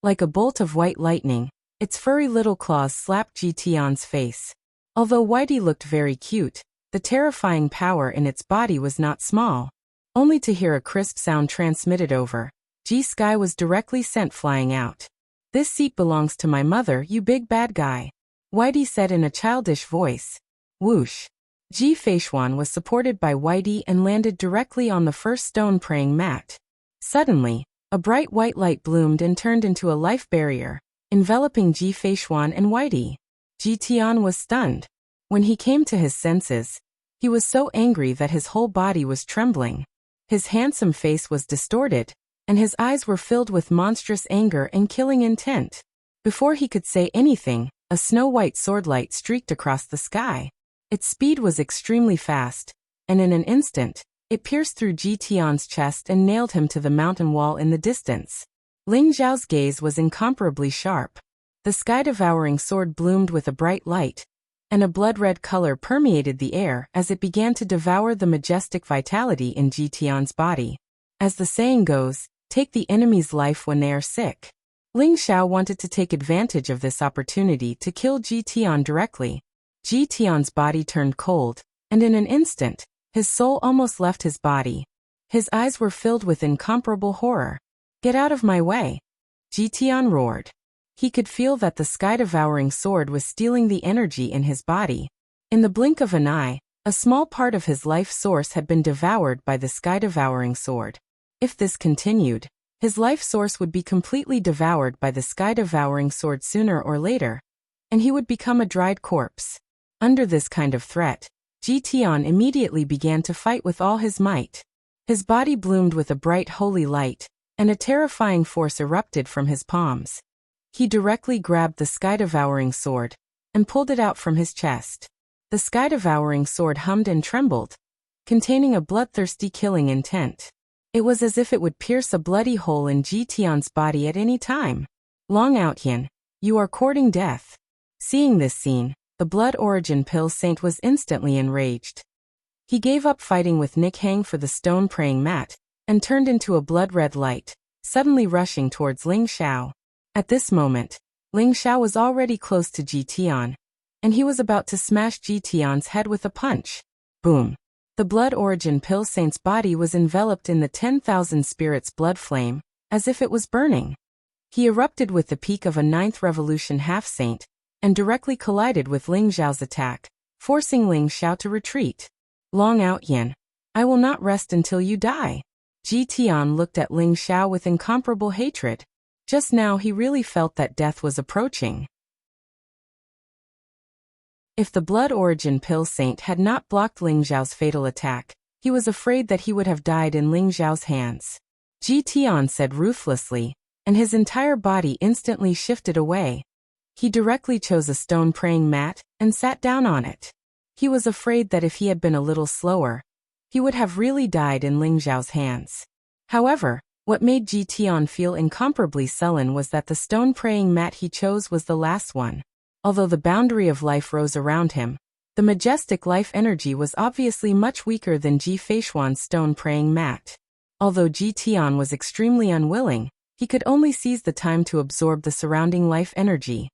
Like a bolt of white lightning, its furry little claws slapped Ji Tian's face. Although Whitey looked very cute, the terrifying power in its body was not small. Only to hear a crisp sound transmitted over, Ji Sky was directly sent flying out. This seat belongs to my mother, you big bad guy, Whitey said in a childish voice. Whoosh! Ji Feishuan was supported by Whitey and landed directly on the first stone praying mat. Suddenly, a bright white light bloomed and turned into a life barrier, enveloping Ji Feishuan and Whitey. Ji Tian was stunned. When he came to his senses, he was so angry that his whole body was trembling. His handsome face was distorted, and his eyes were filled with monstrous anger and killing intent. Before he could say anything, a snow-white swordlight streaked across the sky. Its speed was extremely fast, and in an instant, it pierced through Ji Tian's chest and nailed him to the mountain wall in the distance. Ling Xiao's gaze was incomparably sharp. The sky-devouring sword bloomed with a bright light, and a blood-red color permeated the air as it began to devour the majestic vitality in Ji Tian's body. As the saying goes, take the enemy's life when they are sick. Ling Xiao wanted to take advantage of this opportunity to kill Ji Tian directly. Ji Tian's body turned cold, and in an instant, his soul almost left his body. His eyes were filled with incomparable horror. Get out of my way! Ji Tian roared. He could feel that the sky-devouring sword was stealing the energy in his body. In the blink of an eye, A small part of his life source had been devoured by the sky-devouring sword. If this continued, his life source would be completely devoured by the sky-devouring sword sooner or later, and he would become a dried corpse. Under this kind of threat, Ji Tian immediately began to fight with all his might. His body bloomed with a bright holy light, and a terrifying force erupted from his palms. He directly grabbed the sky-devouring sword and pulled it out from his chest. The sky-devouring sword hummed and trembled, containing a bloodthirsty killing intent. It was as if it would pierce a bloody hole in Ji Tian's body at any time. Long Outyin, you are courting death. Seeing this scene, the Blood Origin Pill Saint was instantly enraged. He gave up fighting with Nick Hang for the stone praying mat, and turned into a blood-red light, suddenly rushing towards Ling Xiao. At this moment, Ling Xiao was already close to Ji Tian, and he was about to smash Ji Tian's head with a punch. Boom! The Blood Origin Pill Saint's body was enveloped in the 10,000 spirits blood flame, as if it was burning. He erupted with the peak of a 9th Revolution half-saint, and directly collided with Ling Xiao's attack, forcing Ling Xiao to retreat. Long Outyin, I will not rest until you die. Ji Tian looked at Ling Xiao with incomparable hatred. Just now he really felt that death was approaching. If the Blood Origin Pill Saint had not blocked Ling Xiao's fatal attack, he was afraid that he would have died in Ling Xiao's hands. Ji Tian said ruthlessly, and his entire body instantly shifted away. He directly chose a stone praying mat and sat down on it. He was afraid that if he had been a little slower, he would have really died in Ling Xiao's hands. However, what made Ji Tian feel incomparably sullen was that the stone praying mat he chose was the last one. Although the boundary of life rose around him, the majestic life energy was obviously much weaker than Ji Feishuan's stone praying mat. Although Ji Tian was extremely unwilling, he could only seize the time to absorb the surrounding life energy.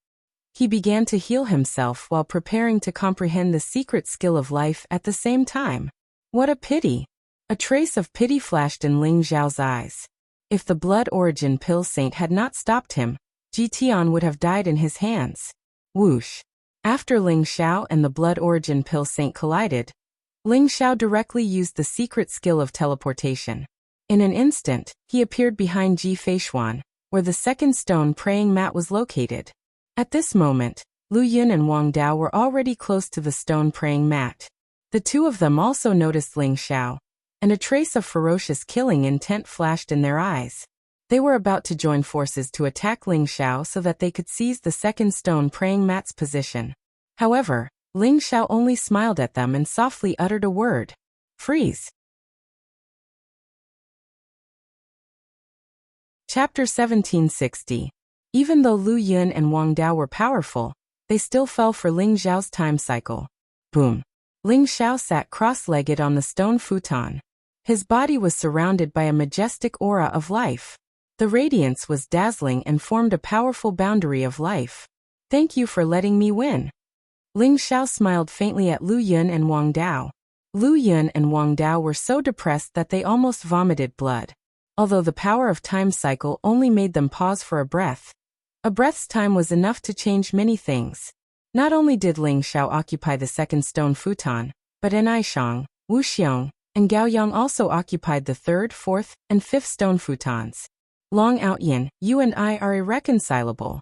He began to heal himself while preparing to comprehend the secret skill of life at the same time. What a pity! A trace of pity flashed in Ling Xiao's eyes. If the Blood Origin Pill Saint had not stopped him, Ji Tian would have died in his hands. Whoosh! After Ling Xiao and the Blood Origin Pill Saint collided, Ling Xiao directly used the secret skill of teleportation. In an instant, he appeared behind Ji Feishuan, where the second stone praying mat was located. At this moment, Lu Yun and Wang Dao were already close to the stone praying mat. The two of them also noticed Ling Xiao, and a trace of ferocious killing intent flashed in their eyes. They were about to join forces to attack Ling Xiao so that they could seize the second stone praying mat's position. However, Ling Xiao only smiled at them and softly uttered a word. Freeze! Chapter 1760. Even though Lu Yun and Wang Dao were powerful, they still fell for Ling Xiao's time cycle. Boom! Ling Xiao sat cross-legged on the stone futon. His body was surrounded by a majestic aura of life. The radiance was dazzling and formed a powerful boundary of life. Thank you for letting me win. Ling Xiao smiled faintly at Lu Yun and Wang Dao. Lu Yun and Wang Dao were so depressed that they almost vomited blood. Although the power of time cycle only made them pause for a breath's time was enough to change many things. Not only did Ling Xiao occupy the second stone futon, but Enai Wuxia, and Gao Yang also occupied the third, fourth, and fifth stone futons. Long Outyin, you and I are irreconcilable.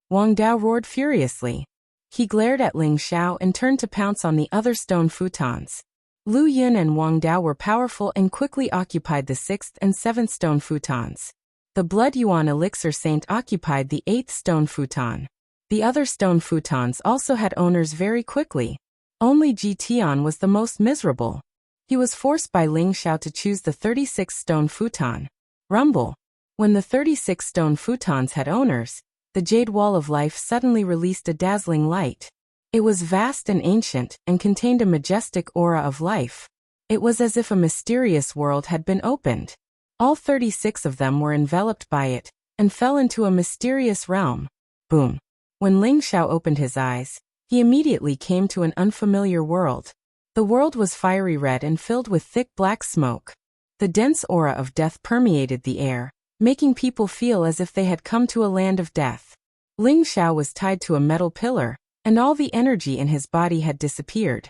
Wang Dao roared furiously. He glared at Ling Xiao and turned to pounce on the other stone futons. Lu Yun and Wang Dao were powerful and quickly occupied the sixth and seventh stone futons. The Blood Yuan Elixir Saint occupied the eighth stone futon. The other stone futons also had owners very quickly. Only Ji Tian was the most miserable. He was forced by Ling Xiao to choose the 36th stone futon. Rumble. When the 36 stone futons had owners, the Jade Wall of Life suddenly released a dazzling light. It was vast and ancient and contained a majestic aura of life. It was as if a mysterious world had been opened. All 36 of them were enveloped by it and fell into a mysterious realm. Boom. When Ling Xiao opened his eyes, he immediately came to an unfamiliar world. The world was fiery red and filled with thick black smoke. The dense aura of death permeated the air, making people feel as if they had come to a land of death. Ling Xiao was tied to a metal pillar, and all the energy in his body had disappeared.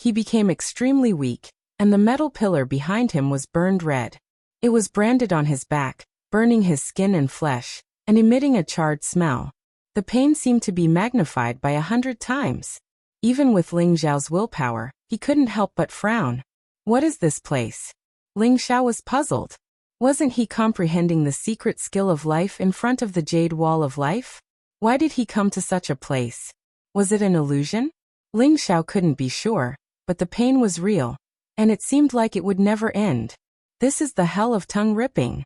He became extremely weak, and the metal pillar behind him was burned red. It was branded on his back, burning his skin and flesh, and emitting a charred smell. The pain seemed to be magnified by 100 times. Even with Ling Xiao's willpower, he couldn't help but frown. What is this place? Ling Xiao was puzzled. Wasn't he comprehending the secret skill of life in front of the jade wall of life? Why did he come to such a place? Was it an illusion? Ling Xiao couldn't be sure, but the pain was real, and it seemed like it would never end. This is the hell of tongue ripping.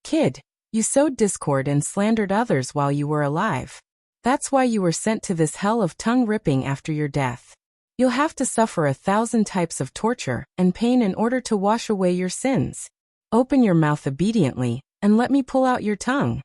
Kid, you sowed discord and slandered others while you were alive. That's why you were sent to this hell of tongue ripping after your death. You'll have to suffer 1,000 types of torture and pain in order to wash away your sins. Open your mouth obediently, and let me pull out your tongue.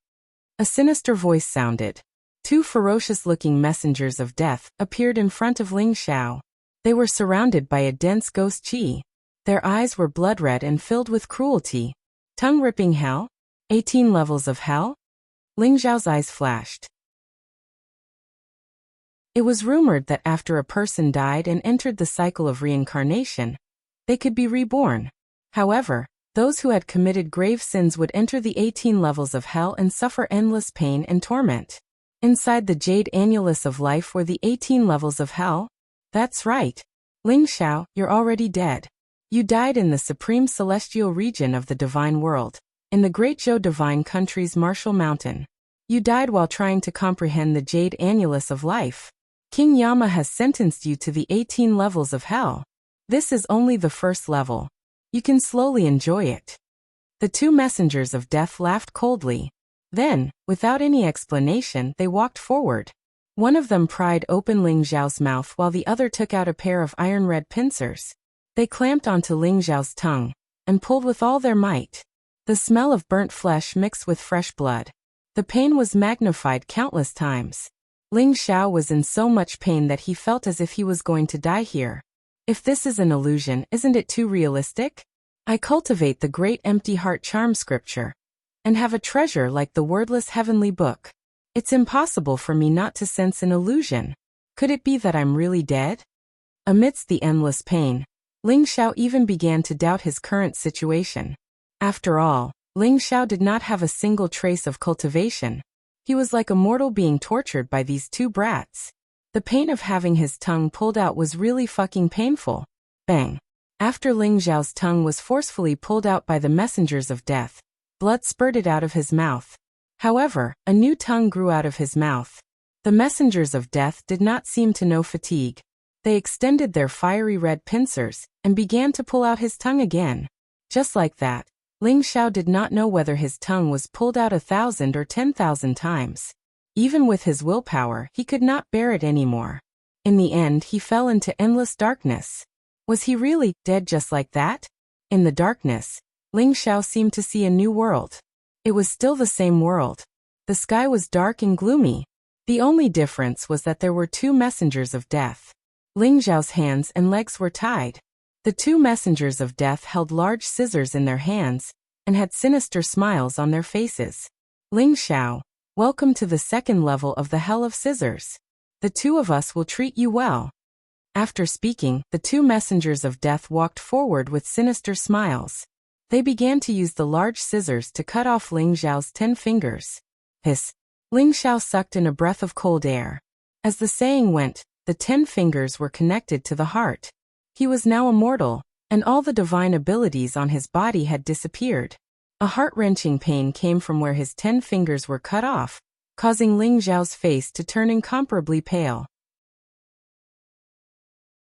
A sinister voice sounded. 2 ferocious-looking messengers of death appeared in front of Ling Xiao. They were surrounded by a dense ghost qi. Their eyes were blood-red and filled with cruelty. Tongue-ripping hell? 18 levels of hell? Ling Xiao's eyes flashed. It was rumored that after a person died and entered the cycle of reincarnation, they could be reborn. However, those who had committed grave sins would enter the 18 levels of hell and suffer endless pain and torment. Inside the jade annulus of life were the 18 levels of hell? That's right. Ling Xiao, you're already dead. You died in the supreme celestial region of the divine world, in the Great Zhou Divine Country's Martial Mountain. You died while trying to comprehend the jade annulus of life. King Yama has sentenced you to the 18 levels of hell. This is only the first level. You can slowly enjoy it. The 2 messengers of death laughed coldly. Then, without any explanation, they walked forward. One of them pried open Ling Xiao's mouth while the other took out a pair of iron-red pincers. They clamped onto Ling Xiao's tongue and pulled with all their might. The smell of burnt flesh mixed with fresh blood. The pain was magnified countless times. Ling Xiao was in so much pain that he felt as if he was going to die here. If this is an illusion, isn't it too realistic? I cultivate the great empty heart charm scripture, and have a treasure like the wordless heavenly book. It's impossible for me not to sense an illusion. Could it be that I'm really dead? Amidst the endless pain, Ling Xiao even began to doubt his current situation. After all, Ling Xiao did not have a single trace of cultivation. He was like a mortal being tortured by these 2 brats. The pain of having his tongue pulled out was really fucking painful. Bang. After Ling Xiao's tongue was forcefully pulled out by the messengers of death, blood spurted out of his mouth. However, a new tongue grew out of his mouth. The messengers of death did not seem to know fatigue. They extended their fiery red pincers and began to pull out his tongue again. Just like that, Ling Xiao did not know whether his tongue was pulled out 1,000 or 10,000 times. Even with his willpower, he could not bear it anymore. In the end, he fell into endless darkness. Was he really dead just like that? In the darkness, Ling Xiao seemed to see a new world. It was still the same world. The sky was dark and gloomy. The only difference was that there were 2 messengers of death. Ling Xiao's hands and legs were tied. The 2 messengers of death held large scissors in their hands and had sinister smiles on their faces. Ling Xiao, welcome to the 2nd level of the Hell of Scissors. The 2 of us will treat you well. After speaking, the 2 messengers of death walked forward with sinister smiles. They began to use the large scissors to cut off Ling Xiao's 10 fingers. Hiss. Ling Xiao sucked in a breath of cold air. As the saying went, the 10 fingers were connected to the heart. He was now immortal, and all the divine abilities on his body had disappeared. A heart-wrenching pain came from where his 10 fingers were cut off, causing Ling Xiao's face to turn incomparably pale.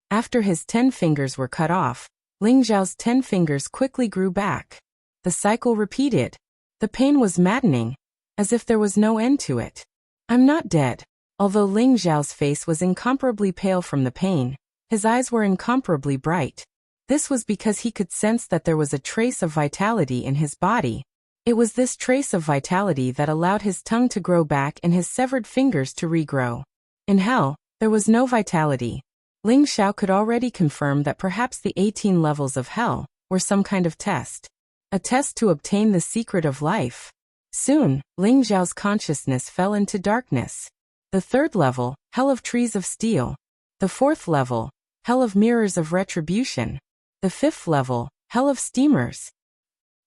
After his 10 fingers were cut off, Ling Xiao's 10 fingers quickly grew back. The cycle repeated. The pain was maddening, as if there was no end to it. I'm not dead. Although Ling Xiao's face was incomparably pale from the pain, his eyes were incomparably bright. This was because he could sense that there was a trace of vitality in his body. It was this trace of vitality that allowed his tongue to grow back and his severed fingers to regrow. In hell, there was no vitality. Ling Xiao could already confirm that perhaps the 18 levels of hell were some kind of test. A test to obtain the secret of life. Soon, Ling Xiao's consciousness fell into darkness. The 3rd level, Hell of Trees of Steel. The 4th level, hell of mirrors of retribution. The 5th level, hell of steamers.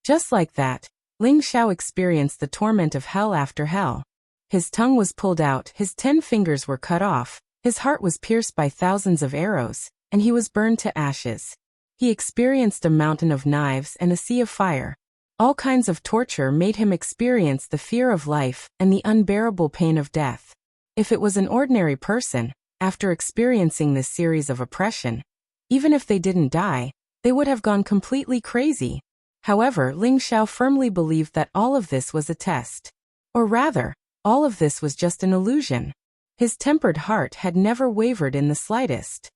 Just like that, Ling Xiao experienced the torment of hell after hell. His tongue was pulled out, his 10 fingers were cut off, his heart was pierced by thousands of arrows, and he was burned to ashes. He experienced a mountain of knives and a sea of fire. All kinds of torture made him experience the fear of life and the unbearable pain of death. If it was an ordinary person, after experiencing this series of oppression, even if they didn't die, they would have gone completely crazy. However, Ling Xiao firmly believed that all of this was a test. Or rather, all of this was just an illusion. His tempered heart had never wavered in the slightest.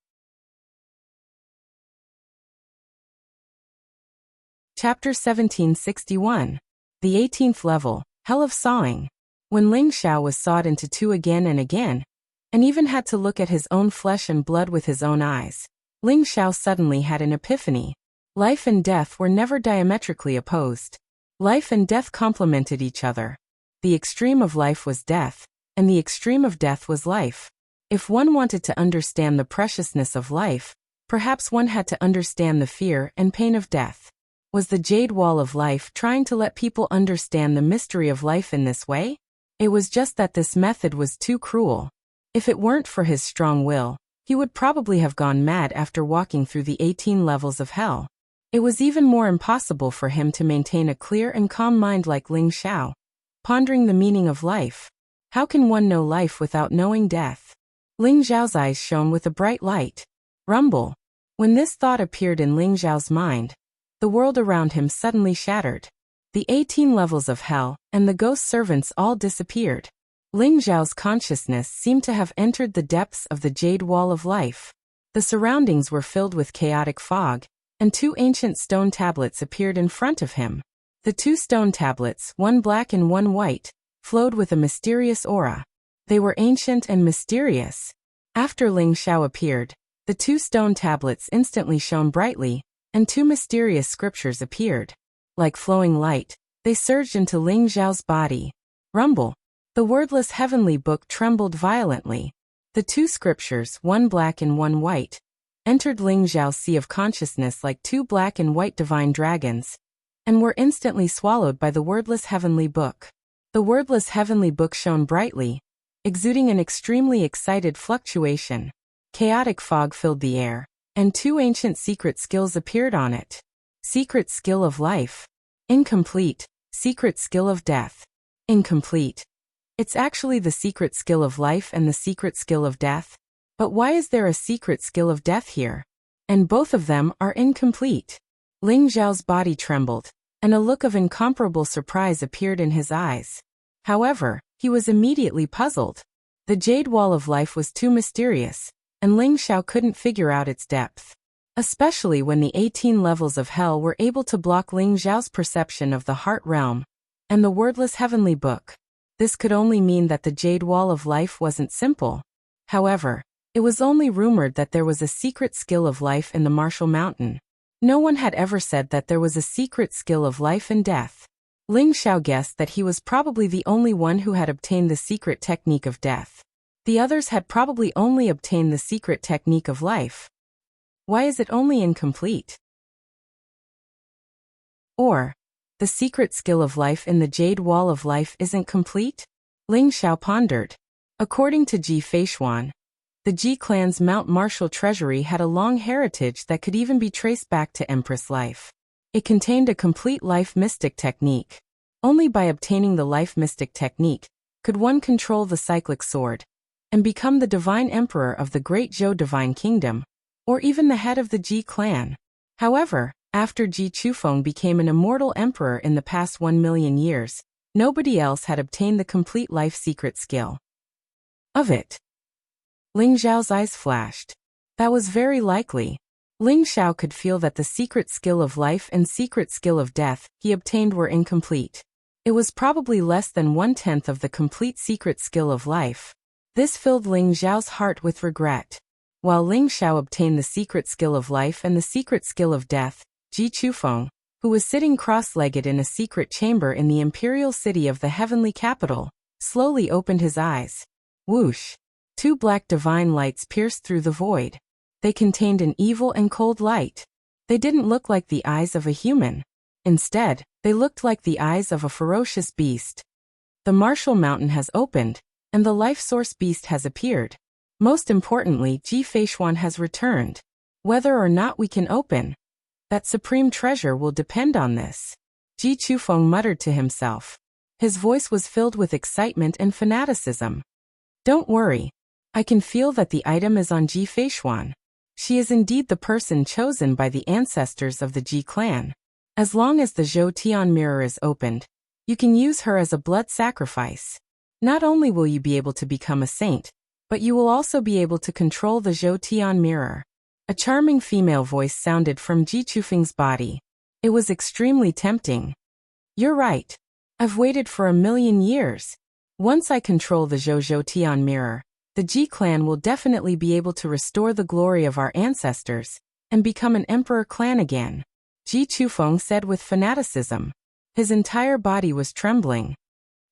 Chapter 1761. The 18th level, Hell of Sawing. When Ling Xiao was sawed into two again and again, and even had to look at his own flesh and blood with his own eyes, Ling Xiao suddenly had an epiphany. Life and death were never diametrically opposed. Life and death complemented each other. The extreme of life was death, and the extreme of death was life. If one wanted to understand the preciousness of life, perhaps one had to understand the fear and pain of death. Was the Jade Wall of Life trying to let people understand the mystery of life in this way? It was just that this method was too cruel. If it weren't for his strong will, he would probably have gone mad after walking through the 18 levels of hell. It was even more impossible for him to maintain a clear and calm mind like Ling Xiao, pondering the meaning of life. How can one know life without knowing death? Ling Xiao's eyes shone with a bright light. Rumble. When this thought appeared in Ling Xiao's mind, the world around him suddenly shattered. The 18 levels of hell and the ghost servants all disappeared. Ling Xiao's consciousness seemed to have entered the depths of the Jade Wall of Life. The surroundings were filled with chaotic fog, and two ancient stone tablets appeared in front of him. The two stone tablets, one black and one white, flowed with a mysterious aura. They were ancient and mysterious. After Ling Xiao appeared, the two stone tablets instantly shone brightly, and two mysterious scriptures appeared. Like flowing light, they surged into Ling Xiao's body. Rumble. The wordless heavenly book trembled violently. The two scriptures, one black and one white, entered Ling Xiao's sea of consciousness like two black and white divine dragons, and were instantly swallowed by the wordless heavenly book. The wordless heavenly book shone brightly, exuding an extremely excited fluctuation. Chaotic fog filled the air, and two ancient secret skills appeared on it. Secret skill of life. Incomplete. Secret skill of death. Incomplete. It's actually the secret skill of life and the secret skill of death. But why is there a secret skill of death here? And both of them are incomplete. Ling Xiao's body trembled, and a look of incomparable surprise appeared in his eyes. However, he was immediately puzzled. The Jade Wall of Life was too mysterious, and Ling Xiao couldn't figure out its depth. Especially when the 18 levels of hell were able to block Ling Xiao's perception of the heart realm and the wordless heavenly book. This could only mean that the Jade Wall of Life wasn't simple. However, it was only rumored that there was a secret skill of life in the Martial Mountain. No one had ever said that there was a secret skill of life and death. Ling Xiao guessed that he was probably the only one who had obtained the secret technique of death. The others had probably only obtained the secret technique of life. Why is it only incomplete? Or, the secret skill of life in the Jade Wall of Life isn't complete? Ling Xiao pondered. According to Ji Feishuan, the Ji clan's Mount Martial treasury had a long heritage that could even be traced back to Empress life. It contained a complete life mystic technique. Only by obtaining the life mystic technique could one control the cyclic sword and become the divine emperor of the Great Zhou Divine Kingdom, or even the head of the Ji clan. However, after Ji Chufeng became an immortal emperor in the past 1 million years, nobody else had obtained the complete life secret skill of it. Ling Xiao's eyes flashed. That was very likely. Ling Xiao could feel that the secret skill of life and secret skill of death he obtained were incomplete. It was probably less than 1/10 of the complete secret skill of life. This filled Ling Xiao's heart with regret. While Ling Xiao obtained the secret skill of life and the secret skill of death, Ji Chufeng, who was sitting cross-legged in a secret chamber in the imperial city of the heavenly capital, slowly opened his eyes. Whoosh! Two black divine lights pierced through the void. They contained an evil and cold light. They didn't look like the eyes of a human. Instead, they looked like the eyes of a ferocious beast. The martial mountain has opened, and the life source beast has appeared. Most importantly, Ji Feishuan has returned. Whether or not we can open that supreme treasure will depend on this. Ji Chufeng muttered to himself. His voice was filled with excitement and fanaticism. Don't worry. I can feel that the item is on Ji Feishuan. She is indeed the person chosen by the ancestors of the Ji clan. As long as the Zhou Tian mirror is opened, you can use her as a blood sacrifice. Not only will you be able to become a saint, but you will also be able to control the Zhou Tian mirror. A charming female voice sounded from Ji Chufeng's body. It was extremely tempting. You're right. I've waited for 1,000,000 years. Once I control the Zhou Tian mirror, the Ji clan will definitely be able to restore the glory of our ancestors and become an emperor clan again, Ji Chufeng said with fanaticism. His entire body was trembling.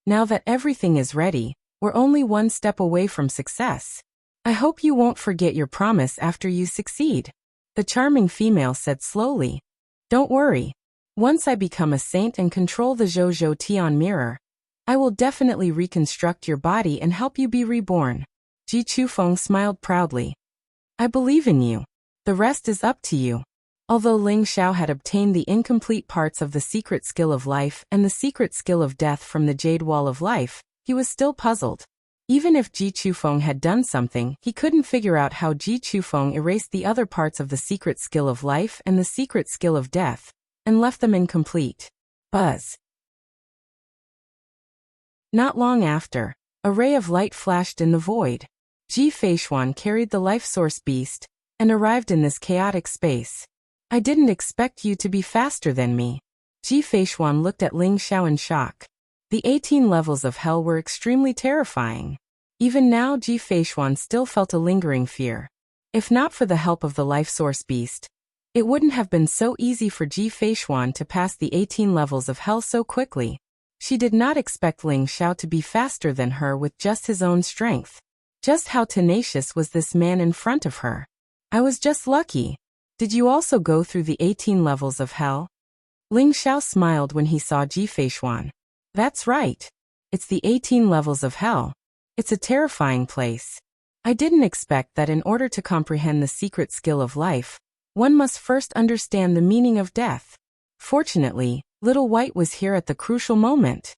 Now that everything is ready, we're only one step away from success. I hope you won't forget your promise after you succeed, the charming female said slowly. Don't worry. Once I become a saint and control the Zhou Tian mirror, I will definitely reconstruct your body and help you be reborn. Ji Chufeng smiled proudly. I believe in you. The rest is up to you. Although Ling Xiao had obtained the incomplete parts of the secret skill of life and the secret skill of death from the Jade Wall of Life, he was still puzzled. Even if Ji Chufeng had done something, he couldn't figure out how Ji Chufeng erased the other parts of the secret skill of life and the secret skill of death, and left them incomplete. Buzz. Not long after, a ray of light flashed in the void. Ji Feishuan carried the life source beast and arrived in this chaotic space. I didn't expect you to be faster than me. Ji Feishuan looked at Ling Xiao in shock. The 18 levels of hell were extremely terrifying. Even now Ji Feishuan still felt a lingering fear. If not for the help of the life source beast, it wouldn't have been so easy for Ji Feishuan to pass the 18 levels of hell so quickly. She did not expect Ling Xiao to be faster than her with just his own strength. Just how tenacious was this man in front of her? I was just lucky. Did you also go through the 18 levels of hell? Ling Xiao smiled when he saw Ji Feishuan. That's right. It's the 18 levels of hell. It's a terrifying place. I didn't expect that in order to comprehend the secret skill of life, one must first understand the meaning of death. Fortunately, Little White was here at the crucial moment.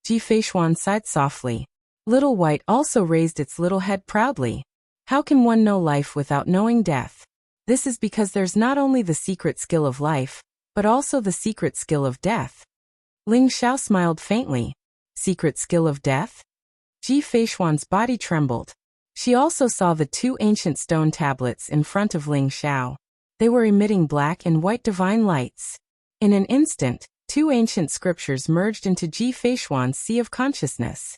Ji Feishuan sighed softly. Little White also raised its little head proudly. How can one know life without knowing death? This is because there's not only the secret skill of life, but also the secret skill of death. Ling Xiao smiled faintly. Secret skill of death? Ji Feishuan's body trembled. She also saw the two ancient stone tablets in front of Ling Xiao. They were emitting black and white divine lights. In an instant, two ancient scriptures merged into Ji Feishuan's sea of consciousness.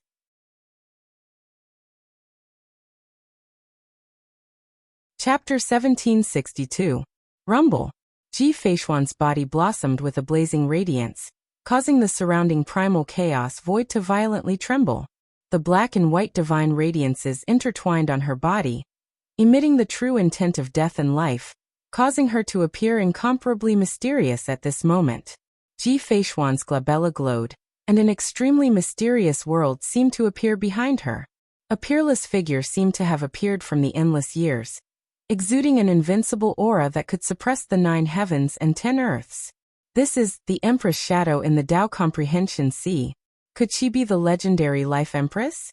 Chapter 1762. Rumble. Ji Feishuan's body blossomed with a blazing radiance, causing the surrounding primal chaos void to violently tremble. The black and white divine radiances intertwined on her body, emitting the true intent of death and life, causing her to appear incomparably mysterious at this moment. Ji Feishuan's glabella glowed, and an extremely mysterious world seemed to appear behind her. A peerless figure seemed to have appeared from the endless years, exuding an invincible aura that could suppress the 9 heavens and 10 earths. This is the Empress Shadow in the Tao Comprehension Sea. Could she be the legendary Life Empress?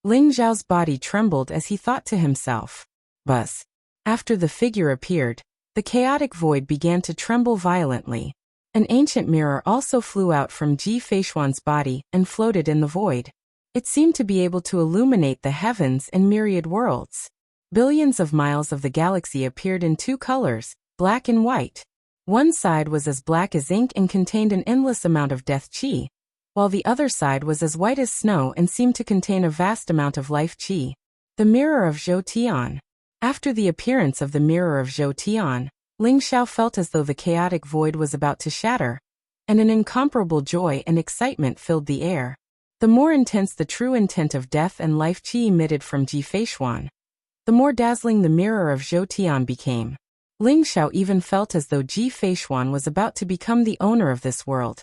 Ling Zhao's body trembled as he thought to himself. Buzz. After the figure appeared, the chaotic void began to tremble violently. An ancient mirror also flew out from Ji Feishuan's body and floated in the void. It seemed to be able to illuminate the heavens and myriad worlds. Billions of miles of the galaxy appeared in 2 colors, black and white. One side was as black as ink and contained an endless amount of death qi, while the other side was as white as snow and seemed to contain a vast amount of life qi. The Mirror of Zhou Tian. After the appearance of the Mirror of Zhou Tian, Ling Xiao felt as though the chaotic void was about to shatter, and an incomparable joy and excitement filled the air. The more intense the true intent of death and life qi emitted from Ji Feishuan, the more dazzling the mirror of Zhou Tian became. Ling Xiao even felt as though Ji Feishuan was about to become the owner of this world,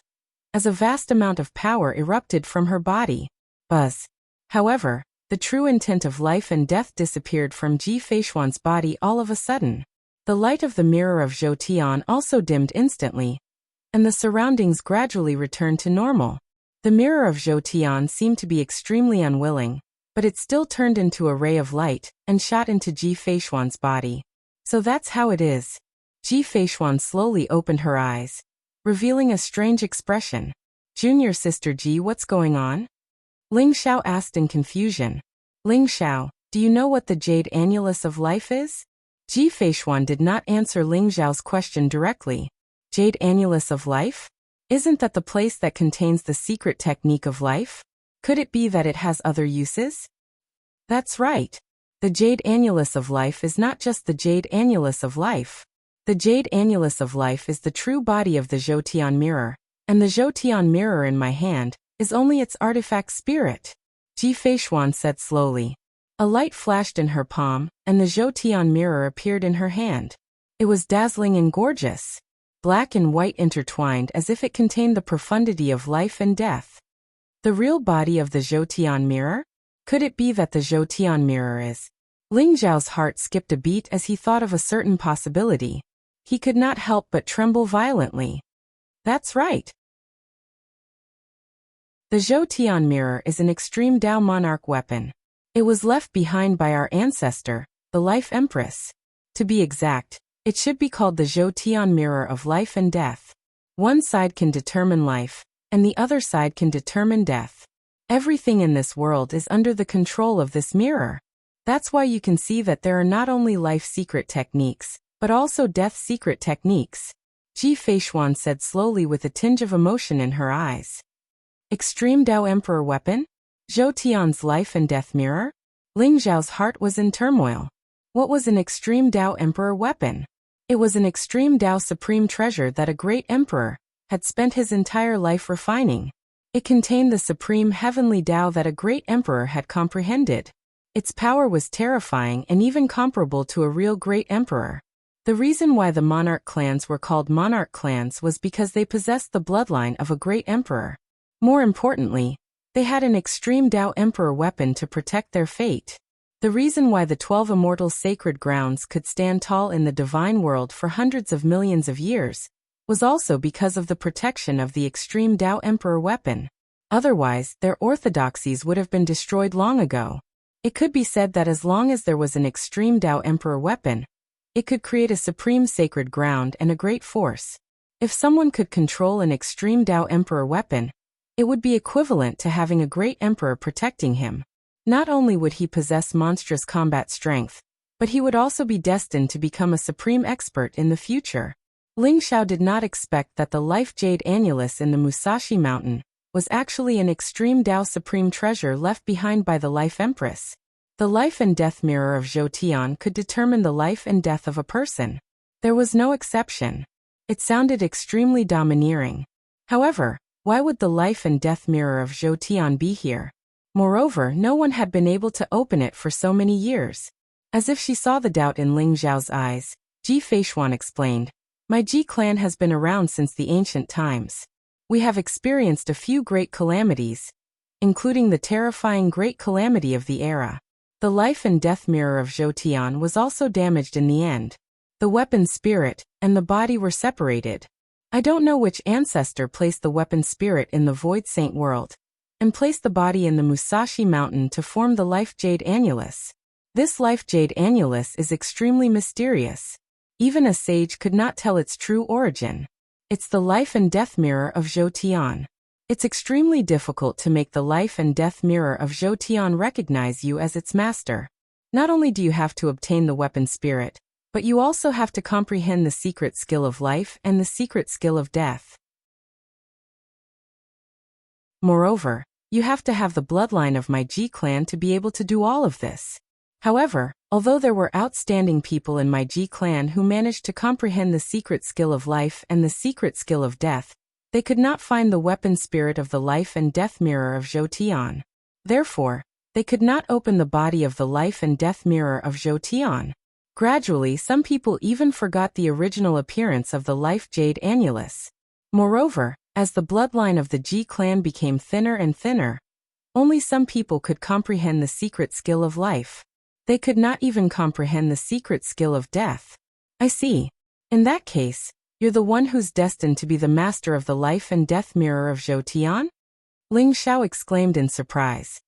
as a vast amount of power erupted from her body. Buzz. However, the true intent of life and death disappeared from Ji Feishuan's body all of a sudden. The light of the mirror of Zhou Tian also dimmed instantly, and the surroundings gradually returned to normal. The mirror of Zhou Tian seemed to be extremely unwilling, but it still turned into a ray of light and shot into Ji Feishuan's body. So that's how it is. Ji Feishuan slowly opened her eyes, revealing a strange expression. Junior sister Ji, what's going on? Ling Xiao asked in confusion. Ling Xiao, do you know what the jade annulus of life is? Ji Feishuan did not answer Ling Xiao's question directly. Jade annulus of life? Isn't that the place that contains the secret technique of life? Could it be that it has other uses? That's right. The jade annulus of life is not just the jade annulus of life. The jade annulus of life is the true body of the Zhou Tian mirror, and the Zhou Tian mirror in my hand is only its artifact spirit. Ji Feishuan said slowly. A light flashed in her palm, and the Zhou Tian mirror appeared in her hand. It was dazzling and gorgeous, black and white intertwined as if it contained the profundity of life and death. The real body of the Zhou Tian mirror? Could it be that the Zhou Tian mirror is? Ling Zhao's heart skipped a beat as he thought of a certain possibility. He could not help but tremble violently. That's right. The Zhou Tian mirror is an extreme Dao monarch weapon. It was left behind by our ancestor, the Life Empress. To be exact, it should be called the Zhou Tian mirror of life and death. One side can determine life, and the other side can determine death. Everything in this world is under the control of this mirror. That's why you can see that there are not only life secret techniques, but also death secret techniques. Ji Feishuan said slowly with a tinge of emotion in her eyes. Extreme Dao Emperor weapon? Zhou Tian's life and death mirror? Ling Zhao's heart was in turmoil. What was an extreme Dao Emperor weapon? It was an extreme Dao supreme treasure that a great emperor had spent his entire life refining. It contained the supreme heavenly Dao that a great emperor had comprehended. Its power was terrifying and even comparable to a real great emperor. The reason why the monarch clans were called monarch clans was because they possessed the bloodline of a great emperor. More importantly, they had an extreme Dao Emperor weapon to protect their fate. The reason why the 12 immortal sacred grounds could stand tall in the divine world for hundreds of millions of years was also because of the protection of the extreme Dao Emperor weapon. Otherwise, their orthodoxies would have been destroyed long ago. It could be said that as long as there was an extreme Dao Emperor weapon, it could create a supreme sacred ground and a great force. If someone could control an extreme Dao Emperor weapon, it would be equivalent to having a great emperor protecting him. Not only would he possess monstrous combat strength, but he would also be destined to become a supreme expert in the future. Ling Xiao did not expect that the life jade annulus in the Musashi Mountain was actually an extreme Dao supreme treasure left behind by the Life Empress. The life and death mirror of Zhou Tian could determine the life and death of a person. There was no exception. It sounded extremely domineering. However, why would the life and death mirror of Zhou Tian be here? Moreover, no one had been able to open it for so many years. As if she saw the doubt in Ling Zhao's eyes, Ji Feishuan explained, "My Ji clan has been around since the ancient times. We have experienced a few great calamities, including the terrifying great calamity of the era. The life and death mirror of Zhou Tian was also damaged in the end. The weapon spirit and the body were separated. I don't know which ancestor placed the weapon spirit in the Void Saint world, and placed the body in the Musashi Mountain to form the life jade annulus. This life jade annulus is extremely mysterious. Even a sage could not tell its true origin. It's the life and death mirror of Zhou Tian. It's extremely difficult to make the life and death mirror of Zhou Tian recognize you as its master. Not only do you have to obtain the weapon spirit, but you also have to comprehend the secret skill of life and the secret skill of death. Moreover, you have to have the bloodline of my Ji clan to be able to do all of this. However, although there were outstanding people in my Ji clan who managed to comprehend the secret skill of life and the secret skill of death, they could not find the weapon spirit of the life and death mirror of Zhou Tian. Therefore, They could not open the body of the life and death mirror of Zhou Tian. Gradually, some people even forgot the original appearance of the life jade annulus. Moreover, as the bloodline of the Ji clan became thinner and thinner, only some people could comprehend the secret skill of life. They could not even comprehend the secret skill of death. I see. In that case, you're the one who's destined to be the master of the life and death mirror of Zhou Tian? Ling Xiao exclaimed in surprise.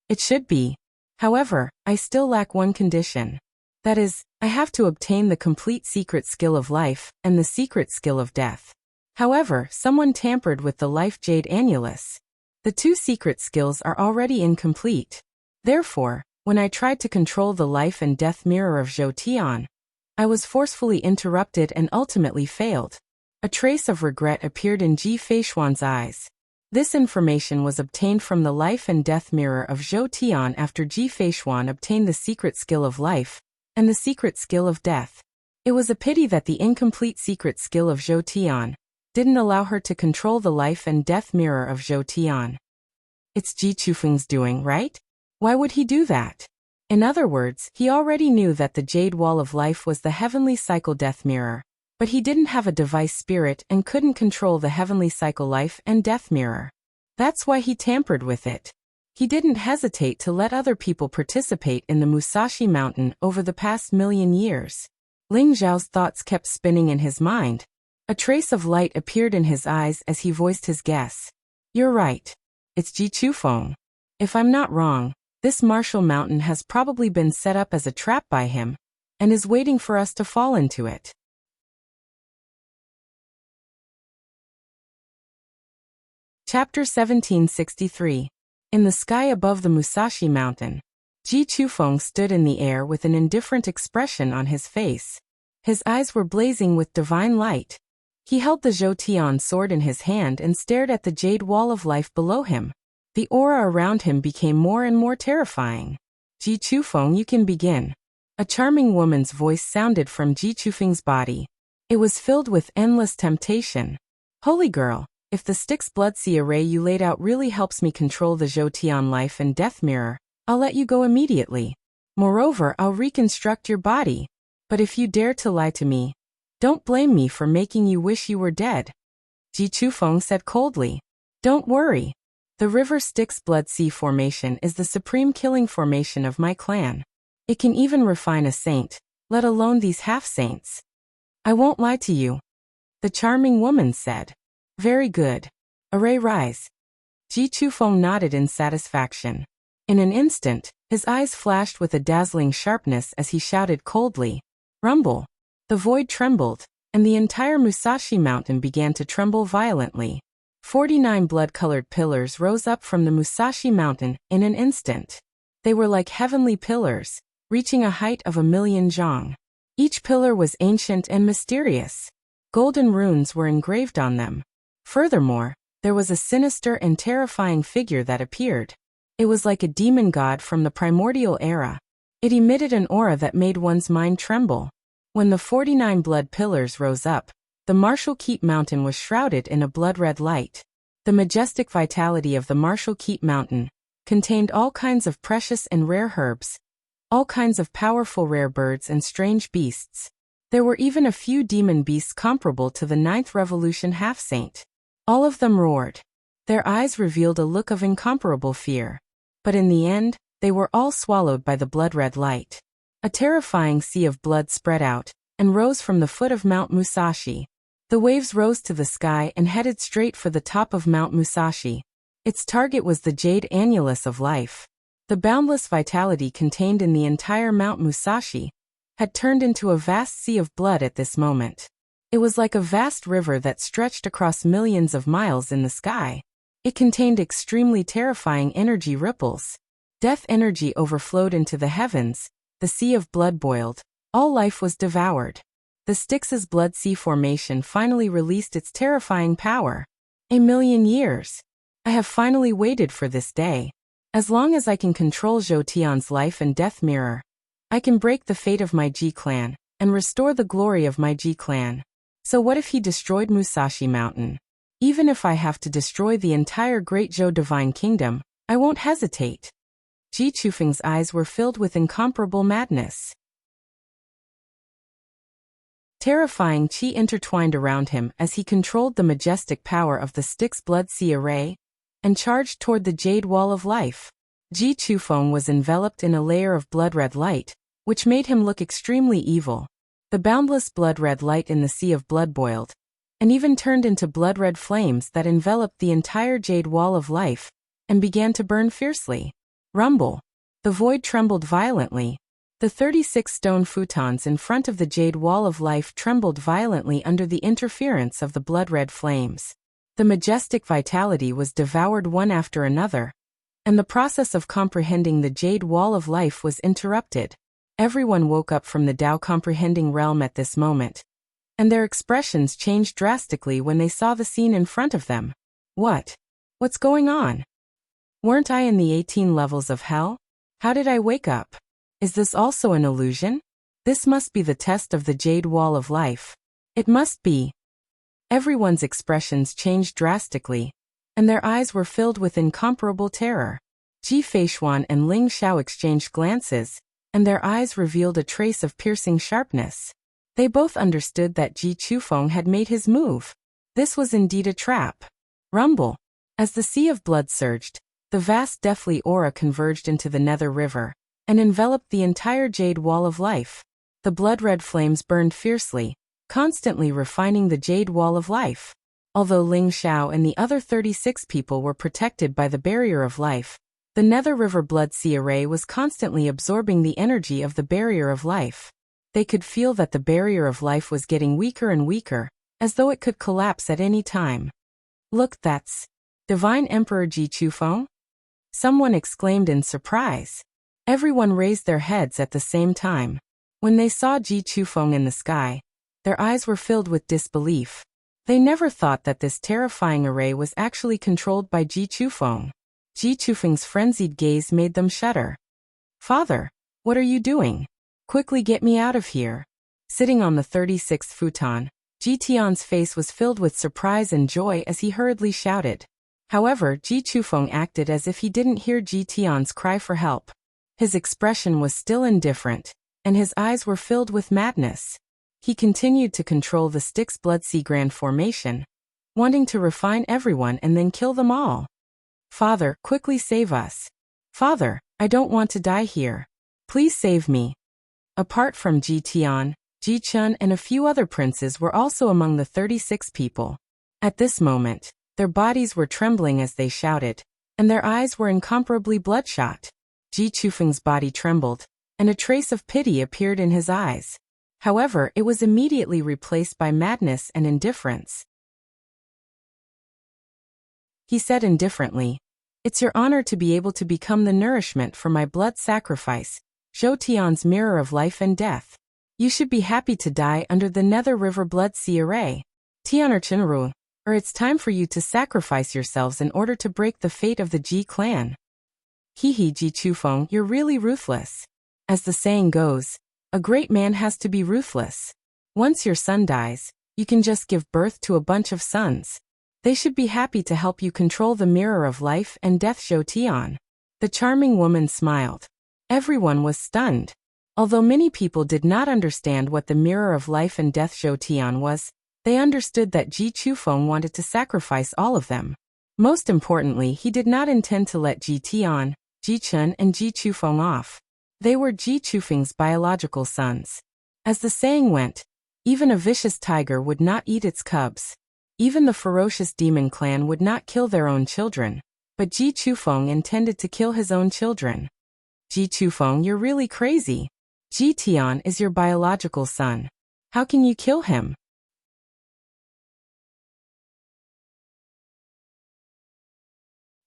It should be. However, I still lack one condition. That is, I have to obtain the complete secret skill of life and the secret skill of death. However, someone tampered with the life jade annulus. The two secret skills are already incomplete. Therefore, when I tried to control the life and death mirror of Zhou Tian, I was forcefully interrupted and ultimately failed. A trace of regret appeared in Ji Feishuan's eyes. This information was obtained from the life and death mirror of Zhou Tian after Ji Feishuan obtained the secret skill of life and the secret skill of death. It was a pity that the incomplete secret skill of Zhou Tian didn't allow her to control the life and death mirror of Zhou Tian. It's Ji Chufeng's doing, right? Why would he do that? In other words, he already knew that the Jade Wall of Life was the heavenly cycle death mirror, but he didn't have a device spirit and couldn't control the heavenly cycle life and death mirror. That's why he tampered with it. He didn't hesitate to let other people participate in the Musashi Mountain over the past million years. Ling Zhao's thoughts kept spinning in his mind. A trace of light appeared in his eyes as he voiced his guess. You're right. It's Ji Chufeng. If I'm not wrong, this martial mountain has probably been set up as a trap by him, and is waiting for us to fall into it. Chapter 1763. In the sky above the Musashi Mountain, Ji Chufeng stood in the air with an indifferent expression on his face. His eyes were blazing with divine light. He held the Zhou Tian sword in his hand and stared at the jade wall of life below him. The aura around him became more and more terrifying. Ji Chufeng, you can begin. A charming woman's voice sounded from Ji Chufeng's body. It was filled with endless temptation. Holy girl, if the Styx Blood Sea array you laid out really helps me control the Zhou Tian life and death mirror, I'll let you go immediately. Moreover, I'll reconstruct your body. But if you dare to lie to me, don't blame me for making you wish you were dead. Ji Chufeng said coldly. Don't worry. The River Styx Blood Sea formation is the supreme killing formation of my clan. It can even refine a saint, let alone these half-saints. I won't lie to you. The charming woman said. Very good. Array rise. Ji Chufeng nodded in satisfaction. In an instant, his eyes flashed with a dazzling sharpness as he shouted coldly. Rumble. The void trembled, and the entire Musashi Mountain began to tremble violently. 49 blood-colored pillars rose up from the Musashi Mountain in an instant. They were like heavenly pillars, reaching a height of 1,000,000 zhang. Each pillar was ancient and mysterious. Golden runes were engraved on them. Furthermore, there was a sinister and terrifying figure that appeared. It was like a demon god from the primordial era. It emitted an aura that made one's mind tremble. When the 49 blood pillars rose up, the Martial Keep Mountain was shrouded in a blood-red light. The majestic vitality of the Martial Keep Mountain contained all kinds of precious and rare herbs, all kinds of powerful rare birds and strange beasts. There were even a few demon beasts comparable to the 9th Revolution half-saint. All of them roared. Their eyes revealed a look of incomparable fear. But in the end, they were all swallowed by the blood-red light. A terrifying sea of blood spread out and rose from the foot of Mount Musashi. The waves rose to the sky and headed straight for the top of Mount Musashi. Its target was the jade annulus of life. The boundless vitality contained in the entire Mount Musashi had turned into a vast sea of blood at this moment. It was like a vast river that stretched across millions of miles in the sky. It contained extremely terrifying energy ripples. Death energy overflowed into the heavens. The sea of blood boiled. All life was devoured. The Styx's Blood Sea formation finally released its terrifying power. 1,000,000 years. I have finally waited for this day. As long as I can control Zhou Tian's life and death mirror, I can break the fate of my Ji clan and restore the glory of my Ji clan. So what if he destroyed Musashi Mountain? Even if I have to destroy the entire Great Zhou Divine Kingdom, I won't hesitate. Ji Chufeng's eyes were filled with incomparable madness. Terrifying qi intertwined around him as he controlled the majestic power of the Styx Blood Sea array and charged toward the Jade Wall of Life. Ji Chufeng was enveloped in a layer of blood-red light, which made him look extremely evil. The boundless blood-red light in the sea of blood boiled, and even turned into blood-red flames that enveloped the entire Jade Wall of Life and began to burn fiercely. Rumble. The void trembled violently. The 36 stone futons in front of the Jade Wall of Life trembled violently under the interference of the blood-red flames. The majestic vitality was devoured one after another, and the process of comprehending the Jade Wall of Life was interrupted. Everyone woke up from the Tao comprehending realm at this moment, and their expressions changed drastically when they saw the scene in front of them. What's going on? Weren't I in the 18 levels of hell? How did I wake up? Is this also an illusion? This must be the test of the Jade Wall of Life. It must be. Everyone's expressions changed drastically, and their eyes were filled with incomparable terror. Ji Feishuan and Ling Xiao exchanged glances, and their eyes revealed a trace of piercing sharpness. They both understood that Ji Chufeng had made his move. This was indeed a trap. Rumble. As the sea of blood surged, the vast deathly aura converged into the Nether River and enveloped the entire Jade Wall of Life. The blood-red flames burned fiercely, constantly refining the Jade Wall of Life. Although Ling Xiao and the other 36 people were protected by the Barrier of Life, the Nether River Blood Sea Array was constantly absorbing the energy of the Barrier of Life. They could feel that the Barrier of Life was getting weaker and weaker, as though it could collapse at any time. Look, that's Divine Emperor Ji Chufeng? Someone exclaimed in surprise. Everyone raised their heads at the same time. When they saw Ji Chufeng in the sky, their eyes were filled with disbelief. They never thought that this terrifying array was actually controlled by Ji Chufeng. Ji Chufeng's frenzied gaze made them shudder. Father, what are you doing? Quickly get me out of here. Sitting on the 36th futon, Ji Tian's face was filled with surprise and joy as he hurriedly shouted. However, Ji Chufeng acted as if he didn't hear Ji Tian's cry for help. His expression was still indifferent, and his eyes were filled with madness. He continued to control the Styx Blood Sea Grand Formation, wanting to refine everyone and then kill them all. Father, quickly save us. Father, I don't want to die here. Please save me. Apart from Ji Tian, Ji Chun and a few other princes were also among the 36 people. At this moment, their bodies were trembling as they shouted, and their eyes were incomparably bloodshot. Ji Chufeng's body trembled, and a trace of pity appeared in his eyes. However, it was immediately replaced by madness and indifference. He said indifferently, "It's your honor to be able to become the nourishment for my blood sacrifice, Zhou Tian's mirror of life and death. You should be happy to die under the Nether River Blood Sea Array. Tian or Chenru, or it's time for you to sacrifice yourselves in order to break the fate of the Ji clan." Ji Chufeng, you're really ruthless. As the saying goes, a great man has to be ruthless. Once your son dies, you can just give birth to a bunch of sons. They should be happy to help you control the mirror of life and death, Zhou Tian. The charming woman smiled. Everyone was stunned. Although many people did not understand what the mirror of life and death Zhou Tian was, they understood that Ji Chufeng wanted to sacrifice all of them. Most importantly, he did not intend to let Ji Tian, Ji Chun and Ji Chufeng off. They were Ji Chufeng's biological sons. As the saying went, even a vicious tiger would not eat its cubs. Even the ferocious demon clan would not kill their own children. But Ji Chufeng intended to kill his own children. Ji Chufeng, you're really crazy. Ji Tian is your biological son. How can you kill him?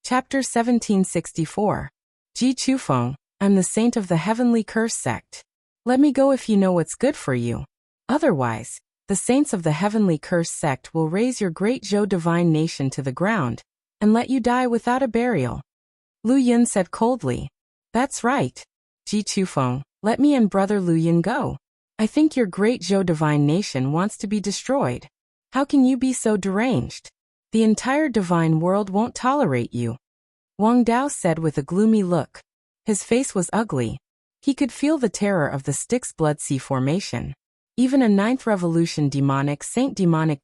Chapter 1764. Ji Chufeng, I'm the saint of the heavenly curse sect. Let me go if you know what's good for you. Otherwise, the saints of the heavenly curse sect will raise your great Zhou divine nation to the ground and let you die without a burial. Lu Yun said coldly. That's right. Ji Chufeng, let me and brother Lu Yun go. I think your great Zhou divine nation wants to be destroyed. How can you be so deranged? The entire divine world won't tolerate you. Wang Dao said with a gloomy look. His face was ugly. He could feel the terror of the Styx Blood Sea formation. Even a 9th Revolution demonic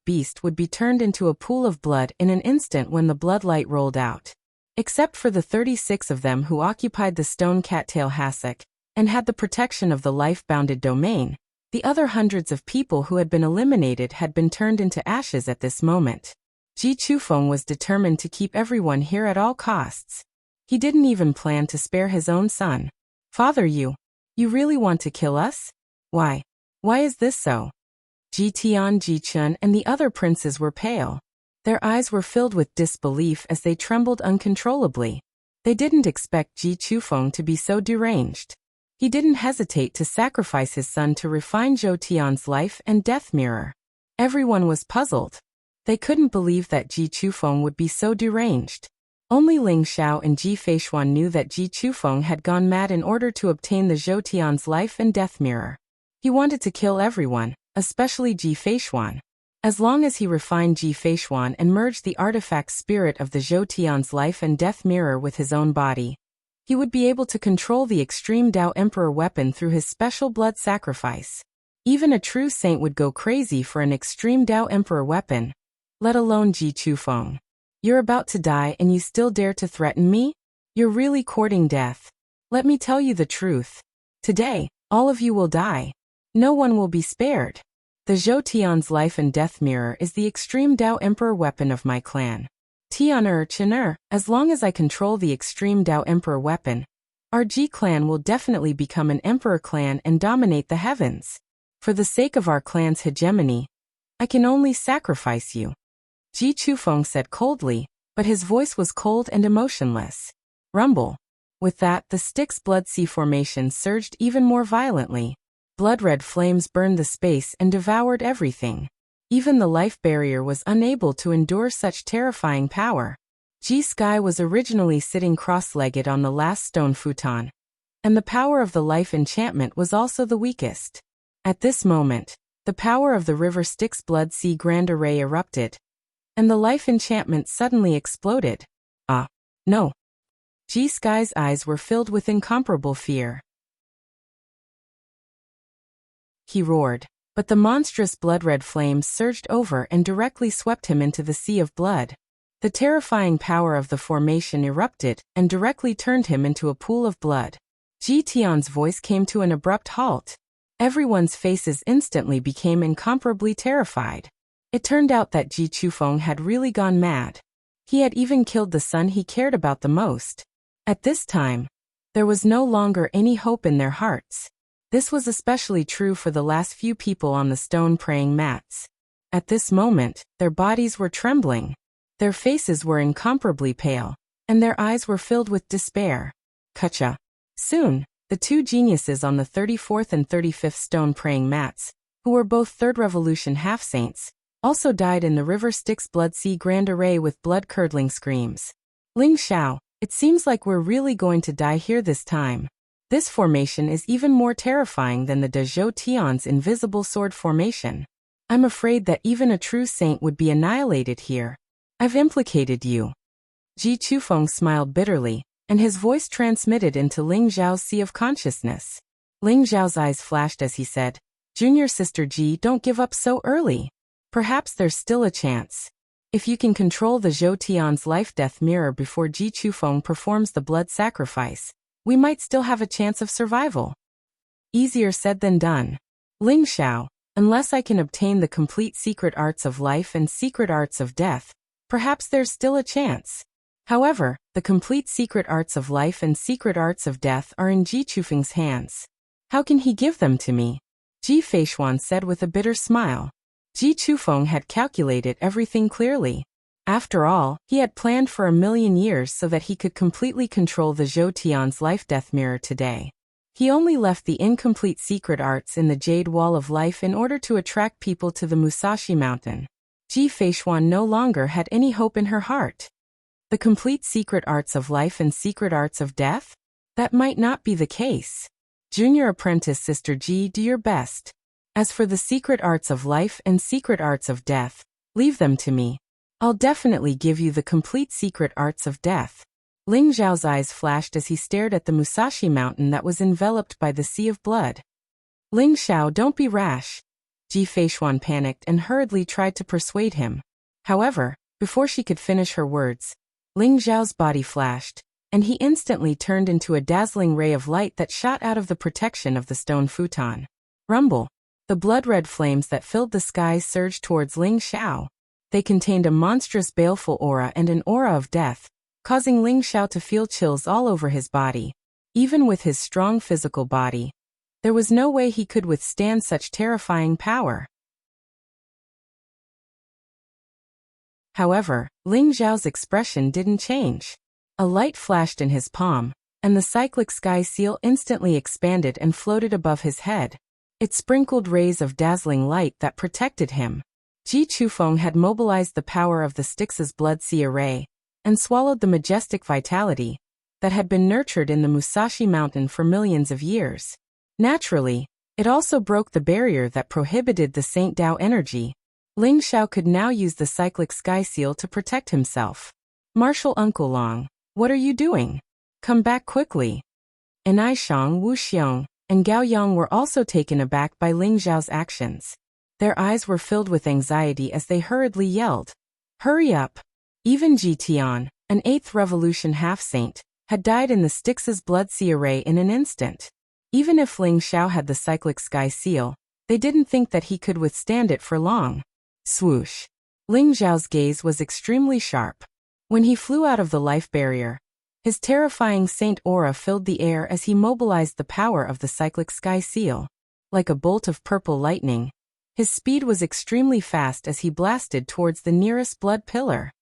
beast would be turned into a pool of blood in an instant when the bloodlight rolled out. Except for the 36 of them who occupied the stone cattail hassock and had the protection of the life-bounded domain, the other hundreds of people who had been eliminated had been turned into ashes at this moment. Ji Chufeng was determined to keep everyone here at all costs. He didn't even plan to spare his own son. Father, you really want to kill us? Why? Why is this so? Ji Tian, Ji Chun, and the other princes were pale. Their eyes were filled with disbelief as they trembled uncontrollably. They didn't expect Ji Chufeng to be so deranged. He didn't hesitate to sacrifice his son to refine Zhou Tian's life and death mirror. Everyone was puzzled. They couldn't believe that Ji Chufeng would be so deranged. Only Ling Xiao and Ji Feishuan knew that Ji Chufeng had gone mad in order to obtain the Zhou Tian's life and death mirror. He wanted to kill everyone, especially Ji Feishuan. As long as he refined Ji Feishuan and merged the artifact spirit of the Zhou Tian's life and death mirror with his own body, he would be able to control the extreme Dao Emperor weapon through his special blood sacrifice. Even a true saint would go crazy for an extreme Dao Emperor weapon, let alone Ji Chufeng. You're about to die and you still dare to threaten me? You're really courting death. Let me tell you the truth. Today, all of you will die. No one will be spared. The Zhou Tian's life and death mirror is the extreme Dao Emperor weapon of my clan. Tian Chen as long as I control the extreme Dao Emperor weapon, our Ji clan will definitely become an emperor clan and dominate the heavens. For the sake of our clan's hegemony, I can only sacrifice you. Ji Chufeng said coldly, but his voice was cold and emotionless. Rumble. With that, the Styx Blood Sea formation surged even more violently. Blood-red flames burned the space and devoured everything. Even the life barrier was unable to endure such terrifying power. Ji Sky was originally sitting cross-legged on the last stone futon, and the power of the life enchantment was also the weakest. At this moment, the power of the river Styx Blood Sea Grand Array erupted, and the life enchantment suddenly exploded. Ah, no. Ji Sky's eyes were filled with incomparable fear. He roared, but the monstrous blood-red flames surged over and directly swept him into the sea of blood. The terrifying power of the formation erupted and directly turned him into a pool of blood. Ji Tian's voice came to an abrupt halt. Everyone's faces instantly became incomparably terrified. It turned out that Ji Chufeng had really gone mad. He had even killed the son he cared about the most. At this time, there was no longer any hope in their hearts. This was especially true for the last few people on the stone praying mats. At this moment, their bodies were trembling. Their faces were incomparably pale, and their eyes were filled with despair. Kucha. Soon, the two geniuses on the 34th and 35th stone praying mats, who were both Third Revolution half-saints, also died in the river Styx Blood Sea Grand Array with blood-curdling screams. Ling Xiao, it seems like we're really going to die here this time. This formation is even more terrifying than the Zhou Tian's invisible sword formation. I'm afraid that even a true saint would be annihilated here. I've implicated you. Ji Chufeng smiled bitterly, and his voice transmitted into Ling Zhao's sea of consciousness. Ling Zhao's eyes flashed as he said, Junior Sister Ji, don't give up so early. Perhaps there's still a chance. If you can control the Zhou Tian's life-death mirror before Ji Chufeng performs the blood sacrifice, we might still have a chance of survival. Easier said than done. Ling Xiao, unless I can obtain the complete secret arts of life and secret arts of death, perhaps there's still a chance. However, the complete secret arts of life and secret arts of death are in Ji Chufeng's hands. How can he give them to me? Ji Feishuan said with a bitter smile. Ji Chufeng had calculated everything clearly. After all, he had planned for 1,000,000 years so that he could completely control the Zhou Tian's life-death mirror today. He only left the incomplete secret arts in the Jade Wall of Life in order to attract people to the Musashi Mountain. Ji Feishuan no longer had any hope in her heart. The complete secret arts of life and secret arts of death? That might not be the case. Junior apprentice Sister Ji, do your best. As for the secret arts of life and secret arts of death, leave them to me. I'll definitely give you the complete secret arts of death. Ling Zhao's eyes flashed as he stared at the Musashi mountain that was enveloped by the sea of blood. Ling Xiao, don't be rash. Ji Feishuan panicked and hurriedly tried to persuade him. However, before she could finish her words, Ling Zhao's body flashed, and he instantly turned into a dazzling ray of light that shot out of the protection of the stone futon. Rumble. The blood-red flames that filled the skies surged towards Ling Xiao. They contained a monstrous baleful aura and an aura of death, causing Ling Xiao to feel chills all over his body. Even with his strong physical body, there was no way he could withstand such terrifying power. However, Ling Zhao's expression didn't change. A light flashed in his palm, and the cyclic sky seal instantly expanded and floated above his head. It sprinkled rays of dazzling light that protected him. Ji Chufeng had mobilized the power of the Styx's blood sea array, and swallowed the majestic vitality that had been nurtured in the Musashi mountain for millions of years. Naturally, it also broke the barrier that prohibited the Saint Dao energy. Ling Xiao could now use the cyclic sky seal to protect himself. Martial Uncle Long, what are you doing? Come back quickly. Aishang, Wuxiang, and Gao Yang were also taken aback by Ling Zhao's actions. Their eyes were filled with anxiety as they hurriedly yelled, "Hurry up!" Even Ji Tian, an 8th Revolution half-saint, had died in the Styx's blood sea array in an instant. Even if Ling Xiao had the cyclic sky seal, they didn't think that he could withstand it for long. Swoosh! Ling Zhao's gaze was extremely sharp. When he flew out of the life barrier, his terrifying saint aura filled the air as he mobilized the power of the cyclic sky seal. Like a bolt of purple lightning, his speed was extremely fast as he blasted towards the nearest blood pillar.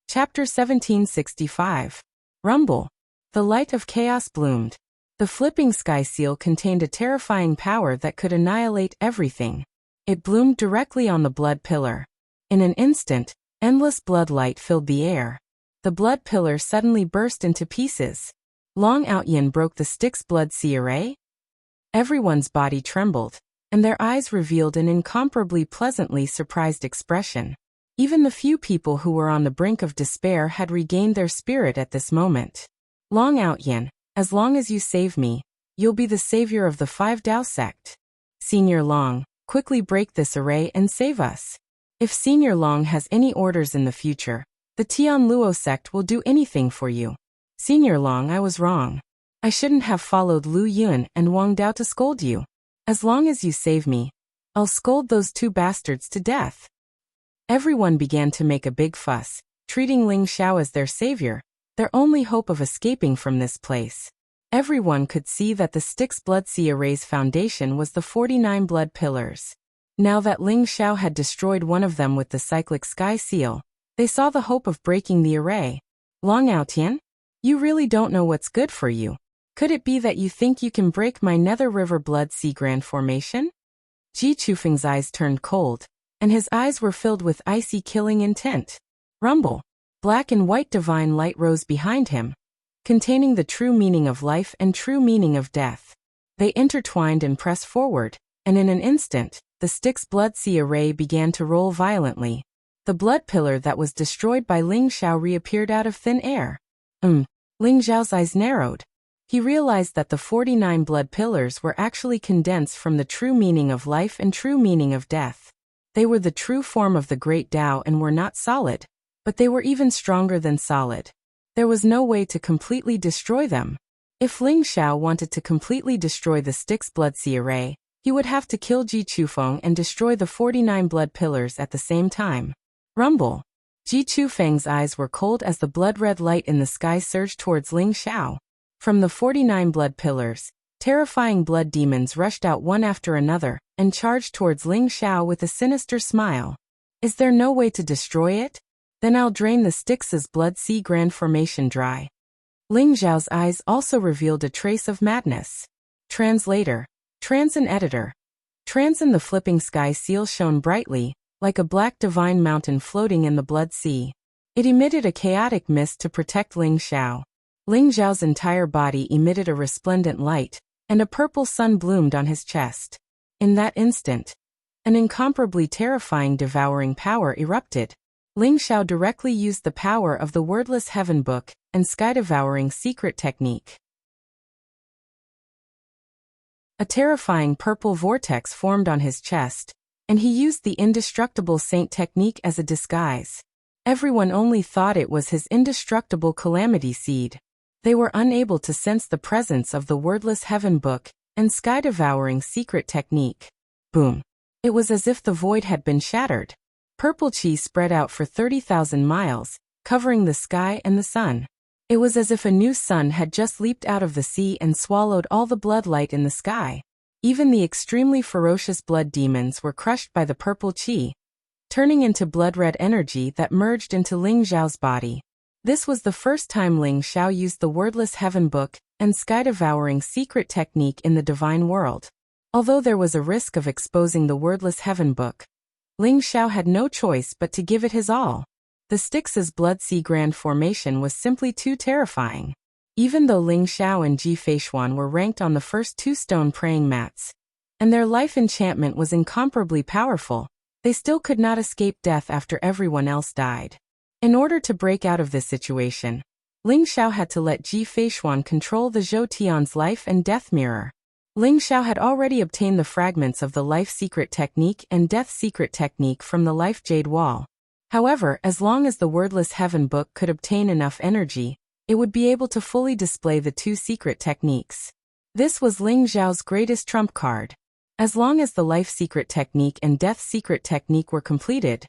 Chapter 1765. Rumble. The light of chaos bloomed. The flipping sky seal contained a terrifying power that could annihilate everything. It bloomed directly on the blood pillar. In an instant, endless blood light filled the air. The blood pillar suddenly burst into pieces. Long Outyin broke the Styx blood sea array? Everyone's body trembled, and their eyes revealed an incomparably pleasantly surprised expression. Even the few people who were on the brink of despair had regained their spirit at this moment. Long Outyin, as long as you save me, you'll be the savior of the 5 Dao sect. Senior Long, quickly break this array and save us. If Senior Long has any orders in the future, the Tian Luo sect will do anything for you. Senior Long, I was wrong. I shouldn't have followed Lu Yun and Wang Dao to scold you. As long as you save me, I'll scold those 2 bastards to death. Everyone began to make a big fuss, treating Ling Xiao as their savior, their only hope of escaping from this place. Everyone could see that the Styx blood sea array's foundation was the 49 blood pillars. Now that Ling Xiao had destroyed one of them with the cyclic sky seal, they saw the hope of breaking the array. Long Outyin? You really don't know what's good for you. Could it be that you think you can break my Nether River blood sea grand formation? Ji Chufeng's eyes turned cold, and his eyes were filled with icy killing intent. Rumble. Black and white divine light rose behind him, containing the true meaning of life and true meaning of death. They intertwined and pressed forward, and in an instant, the Styx blood sea array began to roll violently. The blood pillar that was destroyed by Ling Xiao reappeared out of thin air. Ling Zhao's eyes narrowed. He realized that the 49 blood pillars were actually condensed from the true meaning of life and true meaning of death. They were the true form of the great Dao and were not solid, but they were even stronger than solid. There was no way to completely destroy them. If Ling Xiao wanted to completely destroy the Styx blood sea array, he would have to kill Ji Chufeng and destroy the 49 blood pillars at the same time. Rumble. Ji Chufeng's eyes were cold as the blood-red light in the sky surged towards Ling Xiao. From the 49 blood pillars, terrifying blood demons rushed out one after another and charged towards Ling Xiao with a sinister smile. Is there no way to destroy it? Then I'll drain the Styx's blood sea grand formation dry. Ling Zhao's eyes also revealed a trace of madness. Translator. Transin editor. Transin the flipping sky seal shone brightly, like a black divine mountain floating in the blood sea. It emitted a chaotic mist to protect Ling Xiao. Ling Zhao's entire body emitted a resplendent light, and a purple sun bloomed on his chest. In that instant, An incomparably terrifying devouring power erupted. Ling Xiao directly used the power of the wordless heaven book and sky-devouring secret technique. A terrifying purple vortex formed on his chest, and he used the indestructible saint technique as a disguise. Everyone only thought it was his indestructible calamity seed. They were unable to sense the presence of the wordless heaven book and sky-devouring secret technique. Boom! It was as if the void had been shattered. Purple chi spread out for 30,000 miles, covering the sky and the sun. It was as if a new sun had just leaped out of the sea and swallowed all the blood light in the sky. Even the extremely ferocious blood demons were crushed by the purple chi, turning into blood-red energy that merged into Ling Xiao's body. This was the first time Ling Xiao used the wordless heaven book and sky-devouring secret technique in the divine world. Although there was a risk of exposing the wordless heaven book, Ling Xiao had no choice but to give it his all. The Styx's Blood Sea Grand Formation was simply too terrifying. Even though Ling Xiao and Ji Feishuan were ranked on the first 2 stone praying mats, and their life enchantment was incomparably powerful, they still could not escape death after everyone else died. In order to break out of this situation, Ling Xiao had to let Ji Feishuan control the Zhou Tian's life and death mirror. Ling Xiao had already obtained the fragments of the Life Secret Technique and Death Secret Technique from the Life Jade Wall. However, as long as the wordless heaven book could obtain enough energy, it would be able to fully display the 2 secret techniques. This was Ling Xiao's greatest trump card. As long as the Life Secret Technique and Death Secret Technique were completed,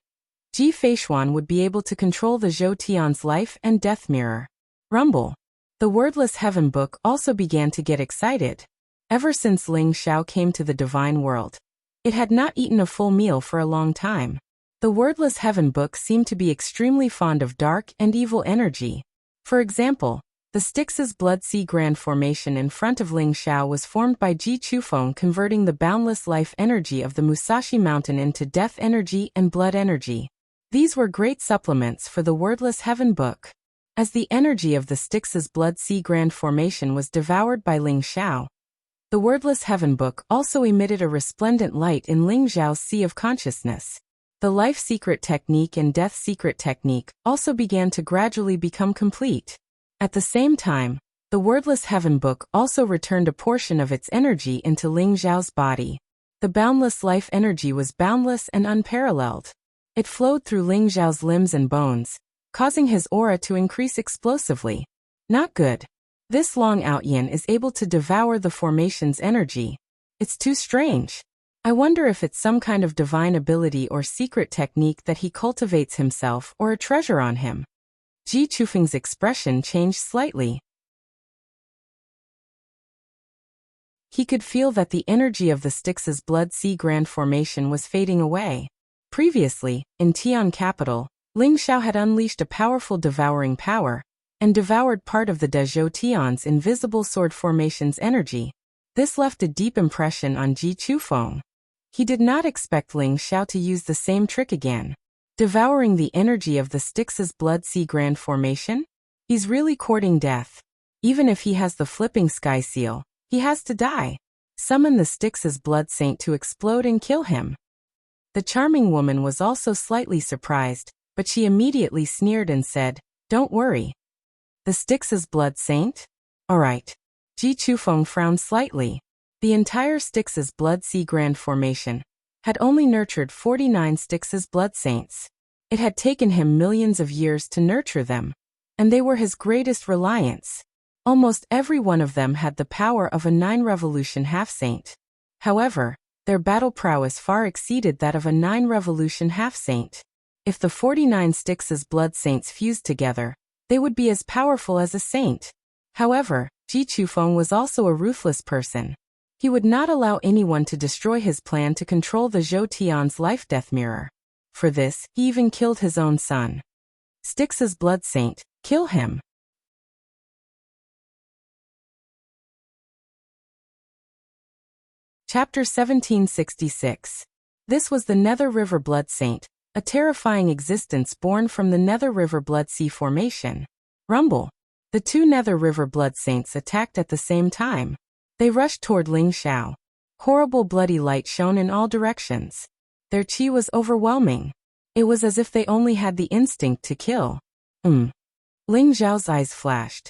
Ji Feishuan would be able to control the Zhou Tian's life and death mirror. Rumble. The wordless heaven book also began to get excited. Ever since Ling Xiao came to the divine world, it had not eaten a full meal for a long time. The wordless heaven book seemed to be extremely fond of dark and evil energy. For example, the Styx's Blood Sea Grand Formation in front of Ling Xiao was formed by Ji Chufeng, converting the boundless life energy of the Musashi Mountain into death energy and blood energy. These were great supplements for the wordless heaven book. As the energy of the Styx's Blood Sea Grand Formation was devoured by Ling Xiao, the wordless heaven book also emitted a resplendent light in Ling Xiao's sea of consciousness. The Life Secret Technique and Death Secret Technique also began to gradually become complete. At the same time, the wordless heaven book also returned a portion of its energy into Ling Xiao's body. The boundless life energy was boundless and unparalleled. It flowed through Ling Xiao's limbs and bones, causing his aura to increase explosively. Not good. This Long Outyin is able to devour the formation's energy. It's too strange. I wonder if it's some kind of divine ability or secret technique that he cultivates himself, or a treasure on him. Ji Chufeng's expression changed slightly. He could feel that the energy of the Styx's Blood Sea Grand Formation was fading away. Previously, in Tian capital, Ling Xiao had unleashed a powerful devouring power, and devoured part of the Dezhou Tian's invisible sword formation's energy. This left a deep impression on Ji Chufeng. He did not expect Ling Xiao to use the same trick again. Devouring the energy of the Styx's Blood Sea Grand Formation? He's really courting death. Even if he has the flipping sky seal, he has to die. Summon the Styx's Blood Saint to explode and kill him. The charming woman was also slightly surprised, but she immediately sneered and said, "Don't worry. The Styx's Blood Saint? Alright." Ji Chufeng frowned slightly. The entire Styx's Blood Sea Grand Formation had only nurtured 49 Styx's Blood Saints. It had taken him millions of years to nurture them, and they were his greatest reliance. Almost every one of them had the power of a 9-revolution half-saint. However, their battle prowess far exceeded that of a 9-revolution half-saint. If the 49 Styx's Blood Saints fused together, they would be as powerful as a saint. However, Ji Chufeng was also a ruthless person. He would not allow anyone to destroy his plan to control the Zhou Tian's life-death mirror. For this, he even killed his own son. Styx's Blood Saint, kill him. Chapter 1766. This was the Nether River Blood Saint, a terrifying existence born from the Nether River Blood Sea Formation. Rumble. The 2 Nether River Blood Saints attacked at the same time. They rushed toward Ling Xiao. Horrible bloody light shone in all directions. Their qi was overwhelming. It was as if they only had the instinct to kill. Ling Xiao's eyes flashed.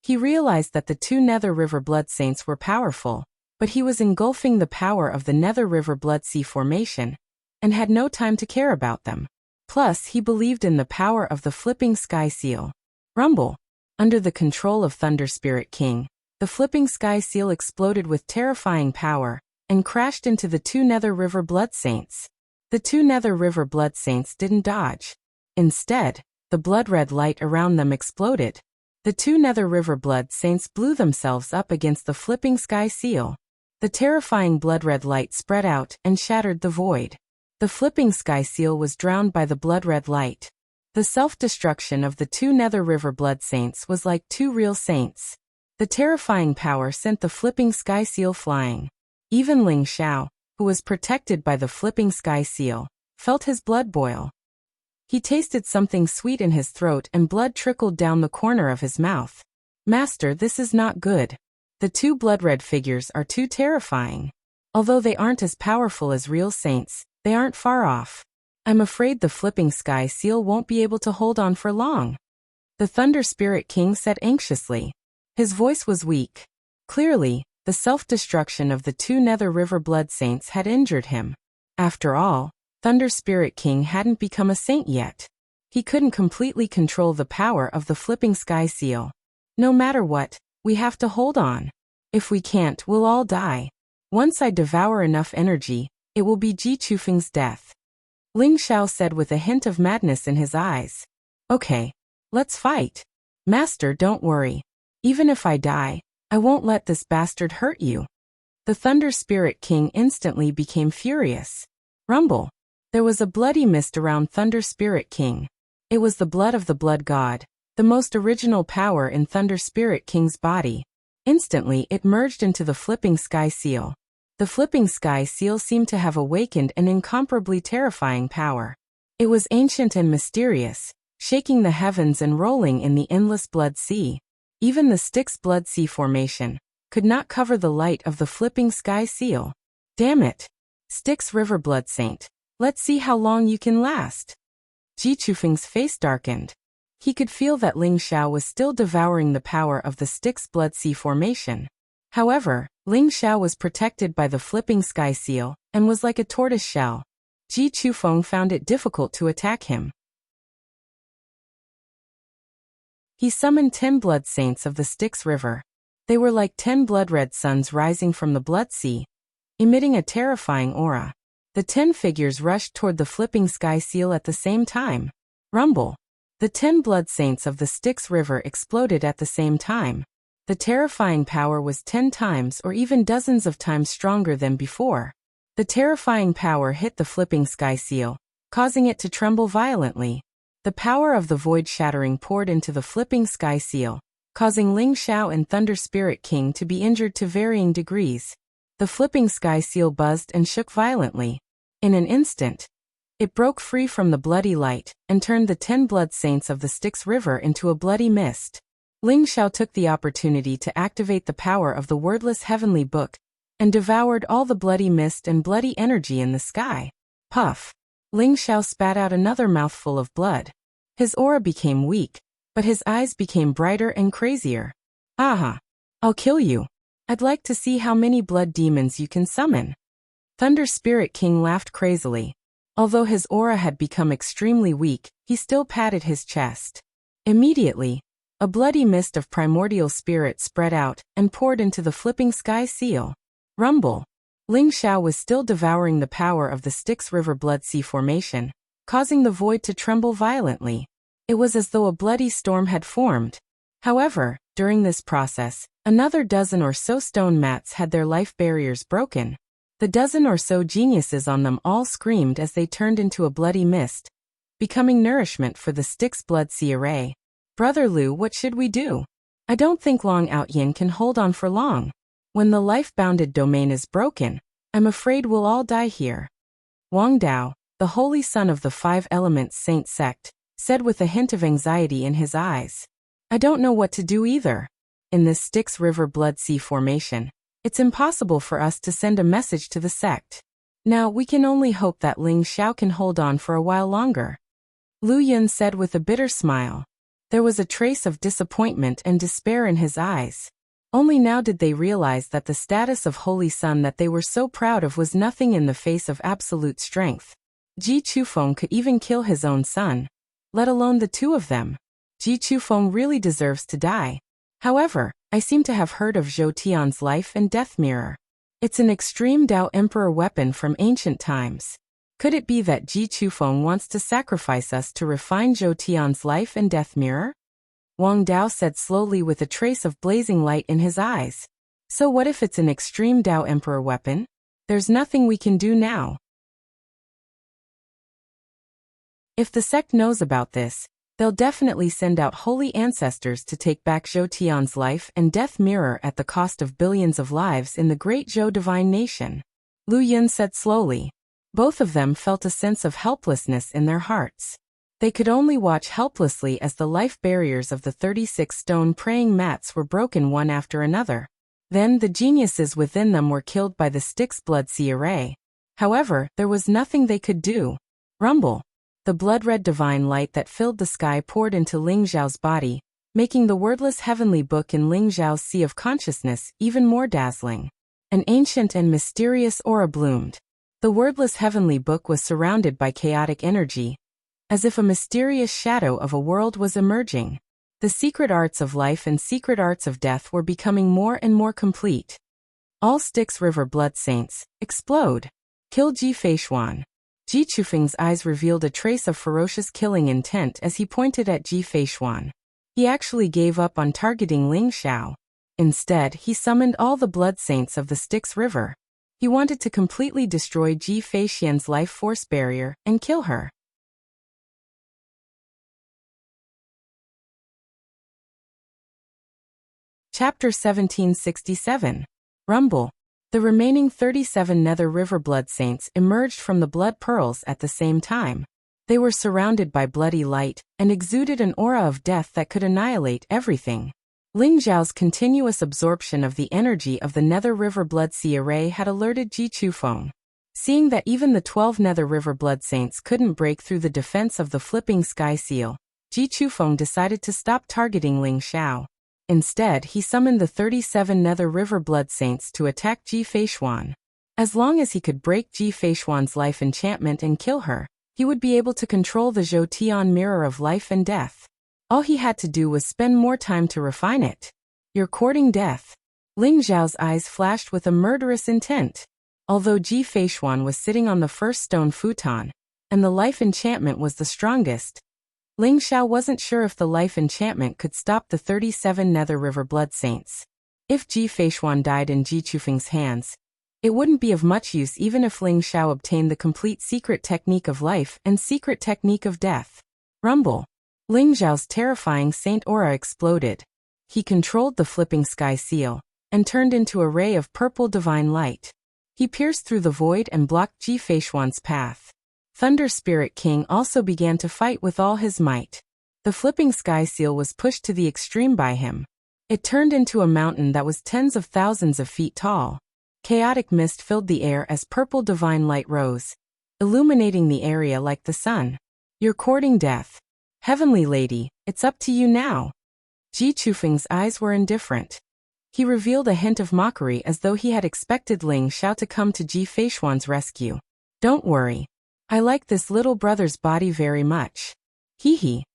He realized that the two Nether River Blood Saints were powerful, but he was engulfing the power of the Nether River Blood Sea formation, and had no time to care about them. Plus, he believed in the power of the Flipping Sky Seal. Rumble. Under the control of Thunder Spirit King, the Flipping Sky Seal exploded with terrifying power, and crashed into the two Nether River Blood Saints. The two Nether River Blood Saints didn't dodge. Instead, the blood-red light around them exploded. The two Nether River Blood Saints blew themselves up against the Flipping Sky Seal. The terrifying blood-red light spread out and shattered the void. The Flipping Sky Seal was drowned by the blood-red light. The self-destruction of the two Nether River Blood Saints was like two real saints. The terrifying power sent the Flipping Sky Seal flying. Even Ling Xiao, who was protected by the Flipping Sky Seal, felt his blood boil. He tasted something sweet in his throat and blood trickled down the corner of his mouth. Master, this is not good. The two blood-red figures are too terrifying. Although they aren't as powerful as real saints, they aren't far off. I'm afraid the Flipping Sky Seal won't be able to hold on for long. The Thunder Spirit King said anxiously. His voice was weak. Clearly, the self-destruction of the two Nether River Blood Saints had injured him. After all, Thunder Spirit King hadn't become a saint yet. He couldn't completely control the power of the Flipping Sky Seal. No matter what, we have to hold on. If we can't, we'll all die. Once I devour enough energy, it will be Ji Chufeng's death. Ling Xiao said with a hint of madness in his eyes. Okay, let's fight. Master, don't worry. Even if I die, I won't let this bastard hurt you. The Thunder Spirit King instantly became furious. Rumble. There was a bloody mist around Thunder Spirit King. It was the blood of the Blood God, the most original power in Thunder Spirit King's body. Instantly, it merged into the Flipping Sky Seal. The Flipping Sky Seal seemed to have awakened an incomparably terrifying power. It was ancient and mysterious, shaking the heavens and rolling in the endless blood sea. Even the Styx Blood Sea formation could not cover the light of the Flipping Sky Seal. Damn it! Styx River Blood Saint. Let's see how long you can last. Ji Chufeng's face darkened. He could feel that Ling Xiao was still devouring the power of the Styx Blood Sea formation. However, Ling Xiao was protected by the Flipping Sky Seal, and was like a tortoise shell. Ji Chufeng found it difficult to attack him. He summoned 10 blood saints of the Styx River. They were like 10 blood-red suns rising from the blood sea, emitting a terrifying aura. The 10 figures rushed toward the Flipping Sky Seal at the same time. Rumble. The 10 blood saints of the Styx River exploded at the same time. The terrifying power was 10 times or even dozens of times stronger than before. The terrifying power hit the Flipping Sky Seal, causing it to tremble violently. The power of the void shattering poured into the Flipping Sky Seal, causing Ling Xiao and Thunder Spirit King to be injured to varying degrees. The Flipping Sky Seal buzzed and shook violently. In an instant, it broke free from the bloody light, and turned the 10 blood saints of the Styx River into a bloody mist. Ling Xiao took the opportunity to activate the power of the wordless heavenly book, and devoured all the bloody mist and bloody energy in the sky. Puff! Ling Xiao spat out another mouthful of blood. His aura became weak, but his eyes became brighter and crazier. Aha! I'll kill you. I'd like to see how many blood demons you can summon. Thunder Spirit King laughed crazily. Although his aura had become extremely weak, he still patted his chest. Immediately, a bloody mist of primordial spirit spread out and poured into the Flipping Sky Seal. Rumble. Ling Xiao was still devouring the power of the Styx River Blood Sea formation, causing the void to tremble violently. It was as though a bloody storm had formed. However, during this process, another dozen or so stone mats had their life barriers broken. The dozen or so geniuses on them all screamed as they turned into a bloody mist, becoming nourishment for the Styx Blood Sea array. Brother Liu, what should we do? I don't think Long Outyin can hold on for long. When the life-bounded domain is broken, I'm afraid we'll all die here. Wang Dao, the holy son of the Five Elements Saint sect, said with a hint of anxiety in his eyes. I don't know what to do either. In this Styx River Blood Sea formation, it's impossible for us to send a message to the sect. Now we can only hope that Ling Xiao can hold on for a while longer. Lu Yun said with a bitter smile. There was a trace of disappointment and despair in his eyes. Only now did they realize that the status of Holy Son that they were so proud of was nothing in the face of absolute strength. Ji Chufeng could even kill his own son, let alone the two of them. Ji Chufeng really deserves to die. However, I seem to have heard of Zhou Tian's life and death mirror. It's an extreme Dao Emperor weapon from ancient times. Could it be that Ji Chufeng wants to sacrifice us to refine Zhou Tian's life and death mirror? Wang Dao said slowly with a trace of blazing light in his eyes. So what if it's an extreme Dao Emperor weapon? There's nothing we can do now. If the sect knows about this, they'll definitely send out holy ancestors to take back Zhou Tian's life and death mirror at the cost of billions of lives in the great Zhou divine nation. Lu Yun said slowly. Both of them felt a sense of helplessness in their hearts. They could only watch helplessly as the life barriers of the 36 stone praying mats were broken one after another. Then the geniuses within them were killed by the Styx blood sea array. However, there was nothing they could do. Rumble. The blood-red divine light that filled the sky poured into Ling Xiao's body, making the wordless heavenly book in Ling Xiao's sea of consciousness even more dazzling. An ancient and mysterious aura bloomed. The wordless heavenly book was surrounded by chaotic energy, as if a mysterious shadow of a world was emerging. The secret arts of life and secret arts of death were becoming more and more complete. All Styx River blood saints, explode. Kill Ji Feishuan. Ji Chufeng's eyes revealed a trace of ferocious killing intent as he pointed at Ji Feishuan. He actually gave up on targeting Ling Xiao. Instead, he summoned all the blood saints of the Styx River. He wanted to completely destroy Ji Feishuan's life force barrier and kill her. Chapter 1767. Rumble. The remaining 37 Nether River blood saints emerged from the blood pearls at the same time. They were surrounded by bloody light and exuded an aura of death that could annihilate everything. Ling Xiao's continuous absorption of the energy of the Nether River blood sea array had alerted Ji Chufeng. Seeing that even the 12 Nether River blood saints couldn't break through the defense of the flipping sky seal, Ji Chufeng decided to stop targeting Ling Xiao. Instead, he summoned the 37 Nether River blood saints to attack Ji Feishuan. As long as he could break Ji Feishuan's life enchantment and kill her, he would be able to control the Zhou Tian mirror of life and death. All he had to do was spend more time to refine it. You're courting death. Ling Xiao's eyes flashed with a murderous intent. Although Ji Feishuan was sitting on the first stone futon, and the life enchantment was the strongest, Ling Xiao wasn't sure if the life enchantment could stop the 37 Nether River blood saints. If Ji Feishuan died in Ji Chufeng's hands, it wouldn't be of much use even if Ling Xiao obtained the complete secret technique of life and secret technique of death. Rumble. Ling Xiao's terrifying saint aura exploded. He controlled the flipping sky seal, and turned into a ray of purple divine light. He pierced through the void and blocked Ji Feishuan's path. Thunder Spirit King also began to fight with all his might. The flipping sky seal was pushed to the extreme by him. It turned into a mountain that was tens of thousands of feet tall. Chaotic mist filled the air as purple divine light rose, illuminating the area like the sun. You're courting death. Heavenly Lady, it's up to you now. Ji Chufeng's eyes were indifferent. He revealed a hint of mockery as though he had expected Ling Xiao to come to Ji Feishuan's rescue. Don't worry. I like this little brother's body very much. Hee hee.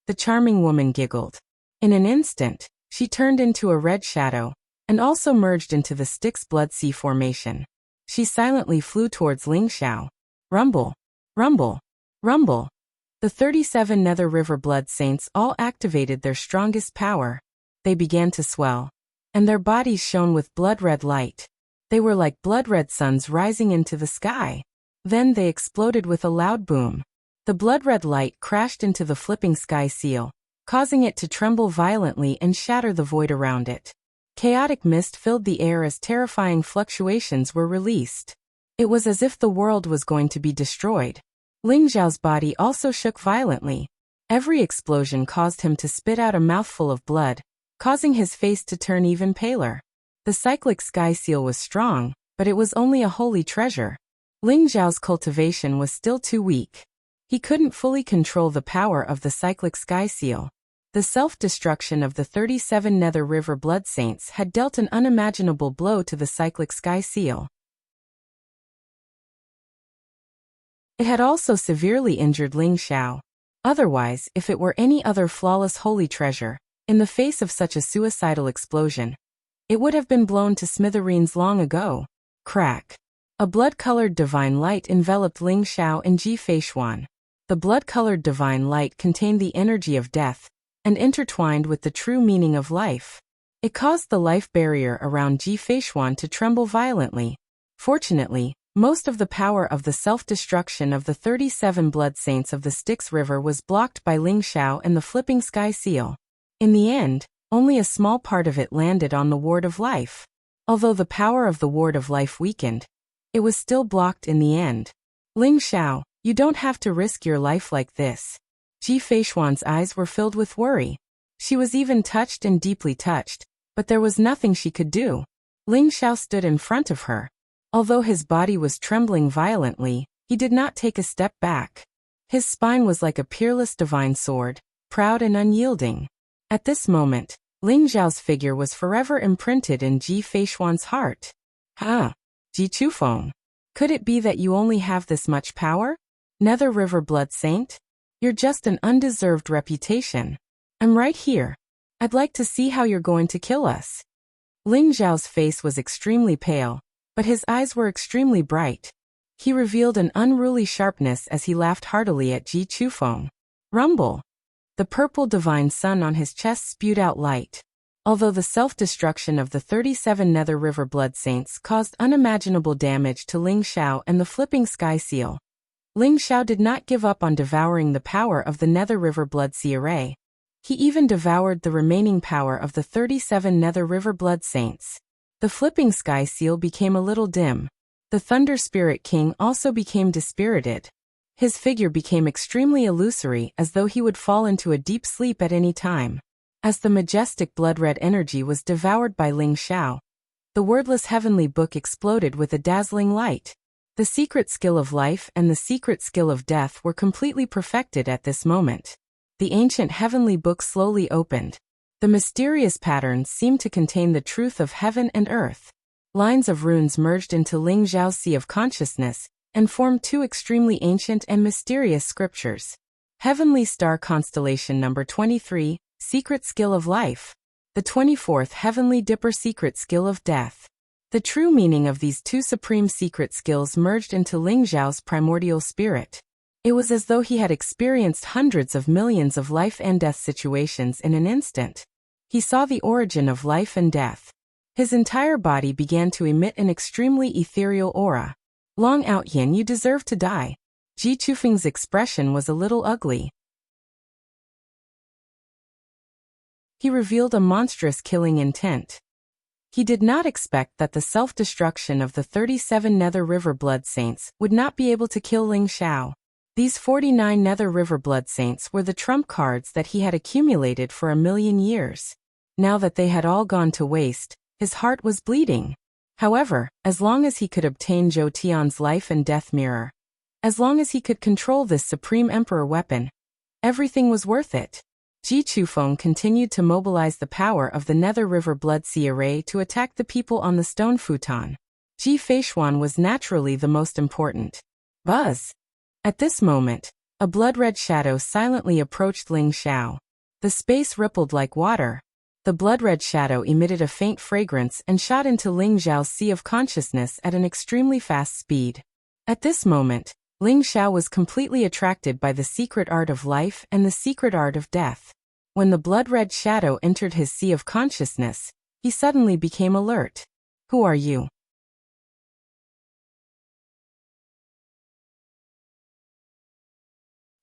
The charming woman giggled. In an instant, she turned into a red shadow, and also merged into the Styx blood sea formation. She silently flew towards Ling Xiao. Rumble. Rumble. Rumble. The 37 Nether River blood saints all activated their strongest power. They began to swell, and their bodies shone with blood-red light. They were like blood-red suns rising into the sky. Then they exploded with a loud boom. The blood-red light crashed into the flipping sky seal, causing it to tremble violently and shatter the void around it. Chaotic mist filled the air as terrifying fluctuations were released. It was as if the world was going to be destroyed. Ling Xiao's body also shook violently. Every explosion caused him to spit out a mouthful of blood, causing his face to turn even paler. The cyclic sky seal was strong, but it was only a holy treasure. Ling Zhao's cultivation was still too weak. He couldn't fully control the power of the cyclic sky seal. The self-destruction of the 37 Nether River Blood Saints had dealt an unimaginable blow to the cyclic sky seal. It had also severely injured Ling Zhao. Otherwise, if it were any other flawless holy treasure, in the face of such a suicidal explosion, it would have been blown to smithereens long ago. Crack. A blood-colored divine light enveloped Ling Zhao and Ji Feishuan. The blood-colored divine light contained the energy of death, and intertwined with the true meaning of life. It caused the life barrier around Ji Feishuan to tremble violently. Fortunately, most of the power of the self-destruction of the 37 blood saints of the Styx River was blocked by Ling Zhao and the flipping sky seal. In the end, only a small part of it landed on the Ward of Life. Although the power of the Ward of Life weakened, it was still blocked in the end. Ling Zhao, you don't have to risk your life like this. Ji Feishuan's eyes were filled with worry. She was even touched and deeply touched, but there was nothing she could do. Ling Zhao stood in front of her. Although his body was trembling violently, he did not take a step back. His spine was like a peerless divine sword, proud and unyielding. At this moment, Ling Zhao's figure was forever imprinted in Ji Feishuan's heart. Ji Chufeng. Could it be that you only have this much power? Nether River Blood Saint? You're just an undeserved reputation. I'm right here. I'd like to see how you're going to kill us. Ling Zhao's face was extremely pale, but his eyes were extremely bright. He revealed an unruly sharpness as he laughed heartily at Ji Chufeng. Rumble. The purple divine sun on his chest spewed out light. Although the self-destruction of the 37 Nether River Blood Saints caused unimaginable damage to Ling Zhao and the flipping sky seal, Ling Zhao did not give up on devouring the power of the Nether River Blood Sea Array. He even devoured the remaining power of the 37 Nether River Blood Saints. The flipping sky seal became a little dim. The Thunder Spirit King also became dispirited. His figure became extremely illusory, as though he would fall into a deep sleep at any time. As the majestic blood-red energy was devoured by Ling Zhao, the wordless heavenly book exploded with a dazzling light. The secret skill of life and the secret skill of death were completely perfected at this moment. The ancient heavenly book slowly opened. The mysterious patterns seemed to contain the truth of heaven and earth. Lines of runes merged into Ling Zhao's sea of consciousness and formed two extremely ancient and mysterious scriptures. Heavenly Star Constellation number 23, Secret Skill of Life. The 24th Heavenly Dipper Secret Skill of Death. The true meaning of these two supreme secret skills merged into Ling Zhao's primordial spirit. It was as though he had experienced hundreds of millions of life and death situations in an instant. He saw the origin of life and death. His entire body began to emit an extremely ethereal aura. Long Out Yin, you deserve to die. Ji Chufeng's expression was a little ugly. He revealed a monstrous killing intent. He did not expect that the self-destruction of the 37 Nether River Blood Saints would not be able to kill Ling Zhao. These 49 Nether River Blood Saints were the trump cards that he had accumulated for 1,000,000 years. Now that they had all gone to waste, his heart was bleeding. However, as long as he could obtain Zhou Tian's life and death mirror, as long as he could control this supreme emperor weapon, everything was worth it. Ji Chufeng continued to mobilize the power of the Nether River Blood Sea Array to attack the people on the stone futon. Ji Feishuan was naturally the most important. Buzz! At this moment, a blood-red shadow silently approached Ling Zhao. The space rippled like water. The blood-red shadow emitted a faint fragrance and shot into Ling Zhao's sea of consciousness at an extremely fast speed. At this moment, Ling Zhao was completely attracted by the secret art of life and the secret art of death. When the blood-red shadow entered his sea of consciousness, he suddenly became alert. Who are you?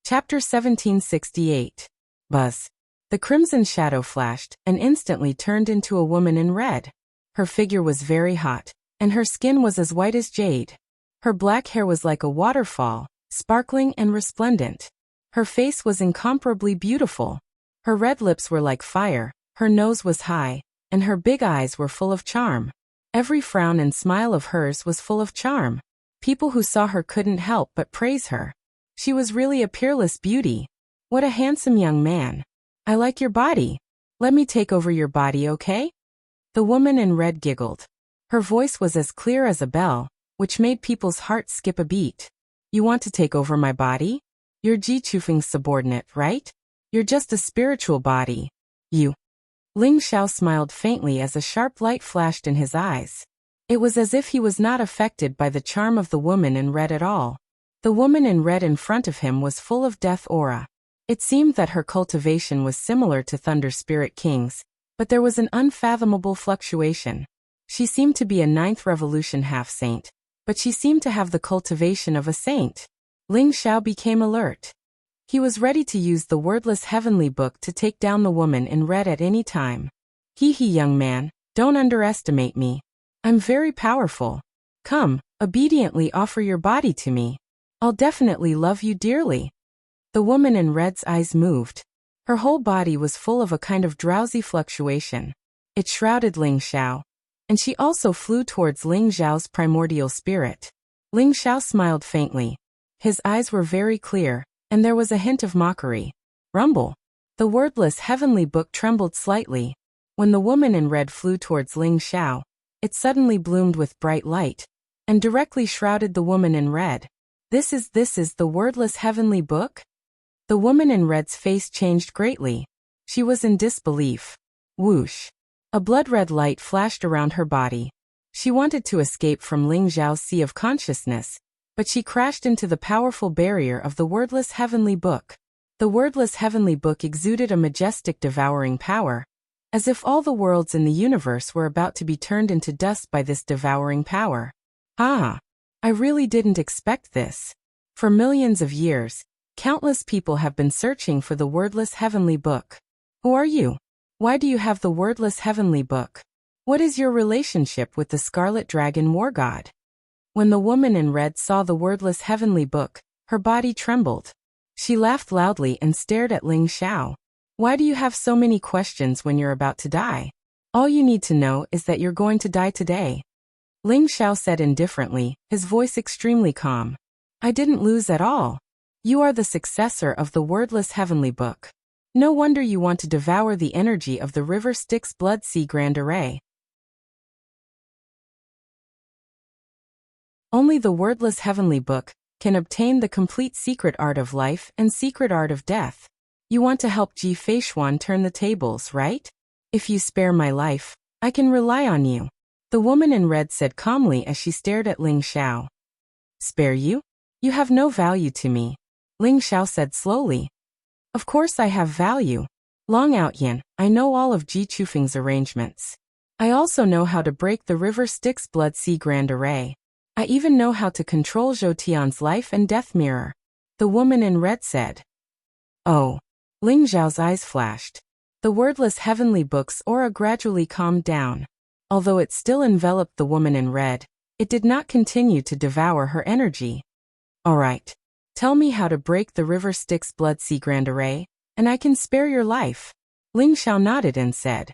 Chapter 1768. Buzz. The crimson shadow flashed and instantly turned into a woman in red. Her figure was very hot, and her skin was as white as jade. Her black hair was like a waterfall, sparkling and resplendent. Her face was incomparably beautiful. Her red lips were like fire, her nose was high, and her big eyes were full of charm. Every frown and smile of hers was full of charm. People who saw her couldn't help but praise her. She was really a peerless beauty. What a handsome young man. I like your body. Let me take over your body, okay? The woman in red giggled. Her voice was as clear as a bell, which made people's hearts skip a beat. You want to take over my body? You're Ji Chufeng's subordinate, right? You're just a spiritual body. You. Ling Xiao smiled faintly as a sharp light flashed in his eyes. It was as if he was not affected by the charm of the woman in red at all. The woman in red in front of him was full of death aura. It seemed that her cultivation was similar to Thunder Spirit King's, but there was an unfathomable fluctuation. She seemed to be a ninth revolution half-saint, but she seemed to have the cultivation of a saint. Ling Xiao became alert. He was ready to use the wordless heavenly book to take down the woman in red at any time. Hee hee, young man, don't underestimate me. I'm very powerful. Come, obediently offer your body to me. I'll definitely love you dearly. The woman in red's eyes moved. Her whole body was full of a kind of drowsy fluctuation. It shrouded Ling Xiao, and she also flew towards Ling Xiao's primordial spirit. Ling Xiao smiled faintly. His eyes were very clear, and there was a hint of mockery. Rumble. The wordless heavenly book trembled slightly. When the woman in red flew towards Ling Xiao, it suddenly bloomed with bright light, and directly shrouded the woman in red. This is the wordless heavenly book? The woman in red's face changed greatly. She was in disbelief. Whoosh. A blood-red light flashed around her body. She wanted to escape from Ling Xiao's sea of consciousness, but she crashed into the powerful barrier of the wordless heavenly book. The wordless heavenly book exuded a majestic devouring power, as if all the worlds in the universe were about to be turned into dust by this devouring power. Ah! I really didn't expect this. For millions of years, countless people have been searching for the wordless heavenly book. Who are you? Why do you have the wordless heavenly book? What is your relationship with the Scarlet Dragon War God? When the woman in red saw the wordless heavenly book, her body trembled. She laughed loudly and stared at Ling Xiao. Why do you have so many questions when you're about to die? All you need to know is that you're going to die today. Ling Xiao said indifferently, his voice extremely calm. I didn't lose at all. You are the successor of the wordless heavenly book. No wonder you want to devour the energy of the River Styx Blood Sea Grand Array. Only the wordless heavenly book can obtain the complete secret art of life and secret art of death. You want to help Ji Feishuan turn the tables, right? If you spare my life, I can rely on you. The woman in red said calmly as she stared at Ling Xiao. Spare you? You have no value to me. Ling Xiao said slowly. Of course I have value. Long Out Yin, I know all of Ji Chufeng's arrangements. I also know how to break the River Styx Blood Sea Grand Array. I even know how to control Zhou Tian's life and death mirror. The woman in red said. Oh. Ling Xiao's eyes flashed. The wordless heavenly book's aura gradually calmed down. Although it still enveloped the woman in red, it did not continue to devour her energy. All right. Tell me how to break the River Styx Blood Sea Grand Array, and I can spare your life. Ling Xiao nodded and said.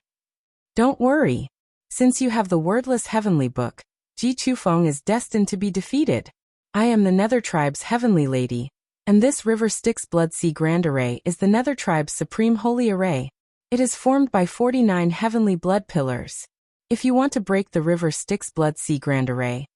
Don't worry. Since you have the wordless heavenly book, Ji Chufeng is destined to be defeated. I am the Nether Tribe's heavenly lady, and this River Styx Blood Sea Grand Array is the Nether Tribe's supreme holy array. It is formed by 49 heavenly blood pillars. If you want to break the River Styx Blood Sea Grand Array,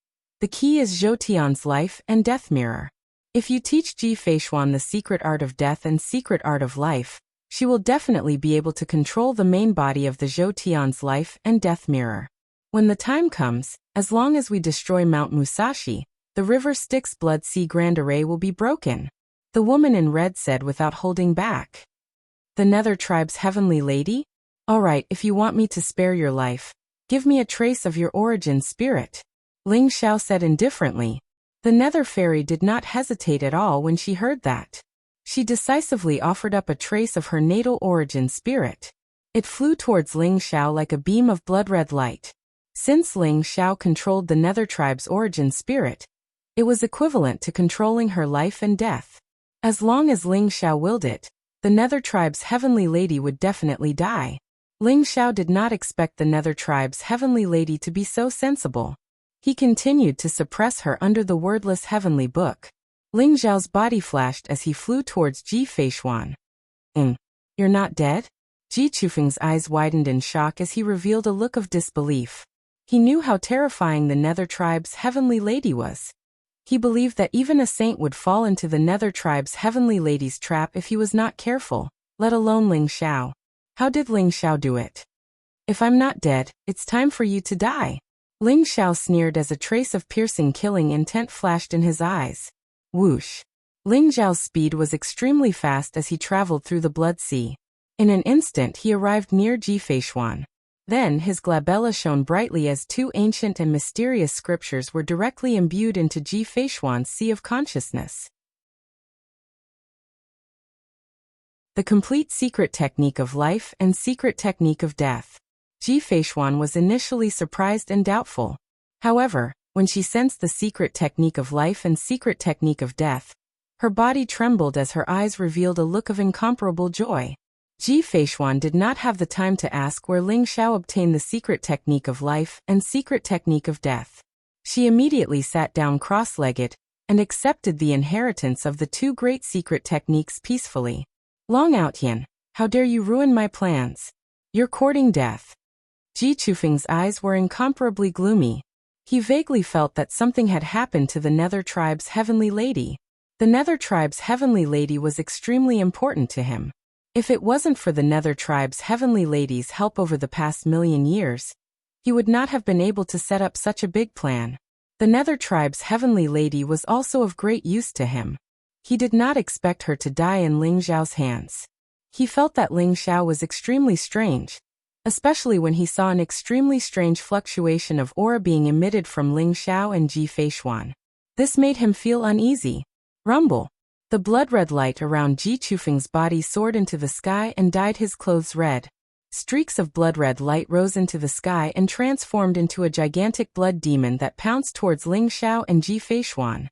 the key is Zhou Tian's life and death mirror. If you teach Ji Feishuan the secret art of death and secret art of life, she will definitely be able to control the main body of the Zhou Tian's life and death mirror. When the time comes, as long as we destroy Mount Musashi, the River Styx Blood Sea Grand Array will be broken. The woman in red said without holding back. The Nether Tribe's heavenly lady? All right, if you want me to spare your life, give me a trace of your origin spirit. Ling Xiao said indifferently. The Nether Fairy did not hesitate at all when she heard that. She decisively offered up a trace of her natal origin spirit. It flew towards Ling Xiao like a beam of blood-red light. Since Ling Xiao controlled the Nether Tribe's origin spirit, it was equivalent to controlling her life and death. As long as Ling Xiao willed it, the Nether Tribe's heavenly lady would definitely die. Ling Xiao did not expect the Nether Tribe's heavenly lady to be so sensible. He continued to suppress her under the wordless heavenly book. Ling Xiao's body flashed as he flew towards Ji Feishuan. You're not dead? Ji Chufeng's eyes widened in shock as he revealed a look of disbelief. He knew how terrifying the Nether Tribe's heavenly lady was. He believed that even a saint would fall into the Nether Tribe's heavenly lady's trap if he was not careful, let alone Ling Xiao. How did Ling Xiao do it? If I'm not dead, it's time for you to die. Ling Xiao sneered as a trace of piercing killing intent flashed in his eyes. Whoosh. Ling Xiao's speed was extremely fast as he traveled through the blood sea. In an instant he arrived near Ji Feishuan. Then his glabella shone brightly as two ancient and mysterious scriptures were directly imbued into Ji Feishuan's sea of consciousness. The complete secret technique of life and secret technique of death. Ji Feishuan was initially surprised and doubtful. However, when she sensed the secret technique of life and secret technique of death, her body trembled as her eyes revealed a look of incomparable joy. Ji Feishuan did not have the time to ask where Ling Xiao obtained the secret technique of life and secret technique of death. She immediately sat down cross-legged and accepted the inheritance of the two great secret techniques peacefully. Long Outyan, how dare you ruin my plans? You're courting death. Ji Chufeng's eyes were incomparably gloomy. He vaguely felt that something had happened to the Nether Tribe's heavenly lady. The Nether Tribe's heavenly lady was extremely important to him. If it wasn't for the Nether Tribe's heavenly lady's help over the past million years, he would not have been able to set up such a big plan. The Nether Tribe's heavenly lady was also of great use to him. He did not expect her to die in Ling Xiao's hands. He felt that Ling Xiao was extremely strange, especially when he saw an extremely strange fluctuation of aura being emitted from Ling Xiao and Ji Feishuan. This made him feel uneasy. Rumble. The blood-red light around Ji Chufeng's body soared into the sky and dyed his clothes red. Streaks of blood-red light rose into the sky and transformed into a gigantic blood demon that pounced towards Ling Xiao and Ji Feishuan.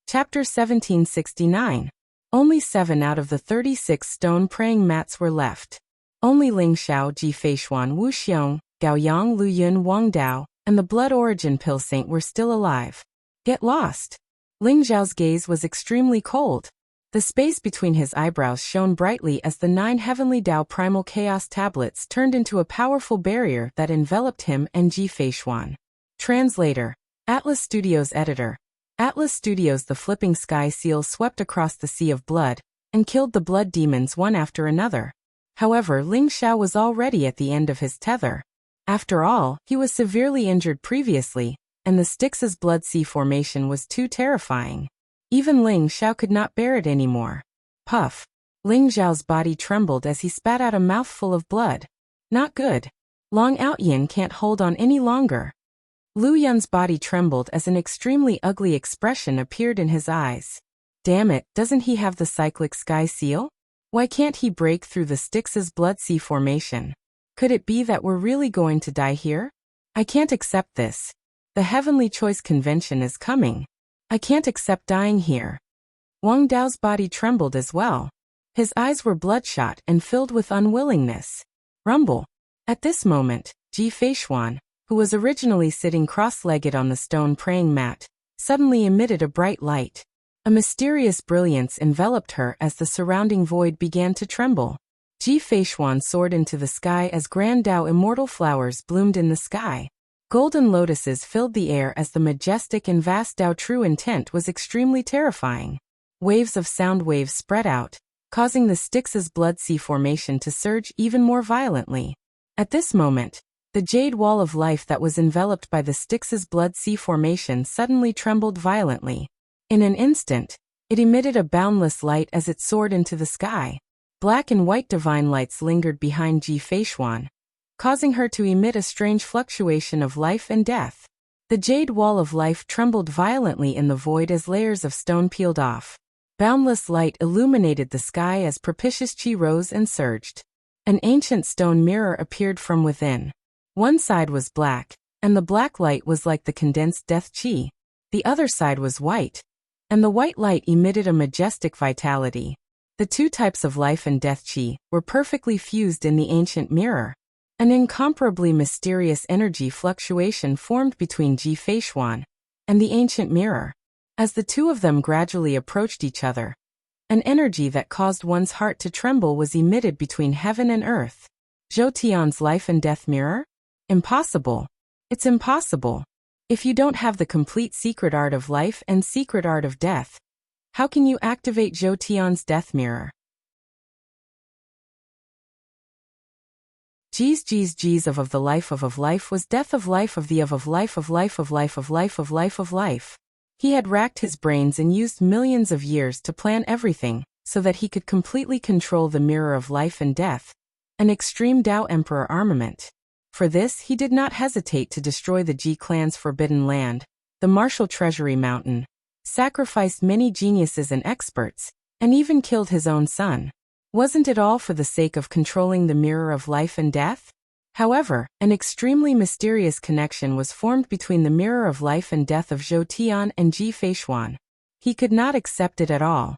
Chapter 1769. Only 7 out of the 36 stone praying mats were left. Only Ling Xiao, Ji Feishuan, Wuxia, Gaoyang, Lu Yun, Wang Dao, and the Blood Origin Pill Saint were still alive. Get lost. Ling Xiao's gaze was extremely cold. The space between his eyebrows shone brightly as the 9 heavenly Dao primal chaos tablets turned into a powerful barrier that enveloped him and Ji Feishuan. Translator. Atlas Studios Editor. Atlas Studios. The flipping sky seal swept across the sea of blood and killed the blood demons one after another. However, Ling Xiao was already at the end of his tether. After all, he was severely injured previously, and the Styx's blood sea formation was too terrifying. Even Ling Xiao could not bear it anymore. Puff. Ling Xiao's body trembled as he spat out a mouthful of blood. Not good. Long Outyin can't hold on any longer. Lu Yun's body trembled as an extremely ugly expression appeared in his eyes. Damn it, doesn't he have the cyclic sky seal? Why can't he break through the Styx's blood sea formation? Could it be that we're really going to die here? I can't accept this. The Heavenly Choice Convention is coming. I can't accept dying here. Wang Dao's body trembled as well. His eyes were bloodshot and filled with unwillingness. Rumble. At this moment, Ji Feishuan, who was originally sitting cross-legged on the stone praying mat, suddenly emitted a bright light. A mysterious brilliance enveloped her as the surrounding void began to tremble. Ji Feishuan soared into the sky as Grand Dao immortal flowers bloomed in the sky. Golden lotuses filled the air as the majestic and vast Dao true intent was extremely terrifying. Waves of sound waves spread out, causing the Styx's blood sea formation to surge even more violently. At this moment, the jade wall of life that was enveloped by the Styx's blood sea formation suddenly trembled violently. In an instant, it emitted a boundless light as it soared into the sky. Black and white divine lights lingered behind Ji Feishuan, causing her to emit a strange fluctuation of life and death. The jade wall of life trembled violently in the void as layers of stone peeled off. Boundless light illuminated the sky as propitious chi rose and surged. An ancient stone mirror appeared from within. One side was black, and the black light was like the condensed death chi. The other side was white, and the white light emitted a majestic vitality. The two types of life and death qi were perfectly fused in the ancient mirror. An incomparably mysterious energy fluctuation formed between Ji Feishuan and the ancient mirror. As the two of them gradually approached each other, an energy that caused one's heart to tremble was emitted between heaven and earth. Zhou Tian's life and death mirror? Impossible. It's impossible. If you don't have the complete secret art of life and secret art of death, how can you activate Zhou Tian's death mirror? G's of the life of life was death of life of the of life of life of life of life of life of life. He had racked his brains and used millions of years to plan everything, so that he could completely control the mirror of life and death, an extreme Tao Emperor armament. For this he did not hesitate to destroy the Ji clan's forbidden land, the martial treasury mountain, sacrificed many geniuses and experts, and even killed his own son. Wasn't it all for the sake of controlling the mirror of life and death? However, an extremely mysterious connection was formed between the mirror of life and death of Zhou Tian and Ji Feishuan. He could not accept it at all.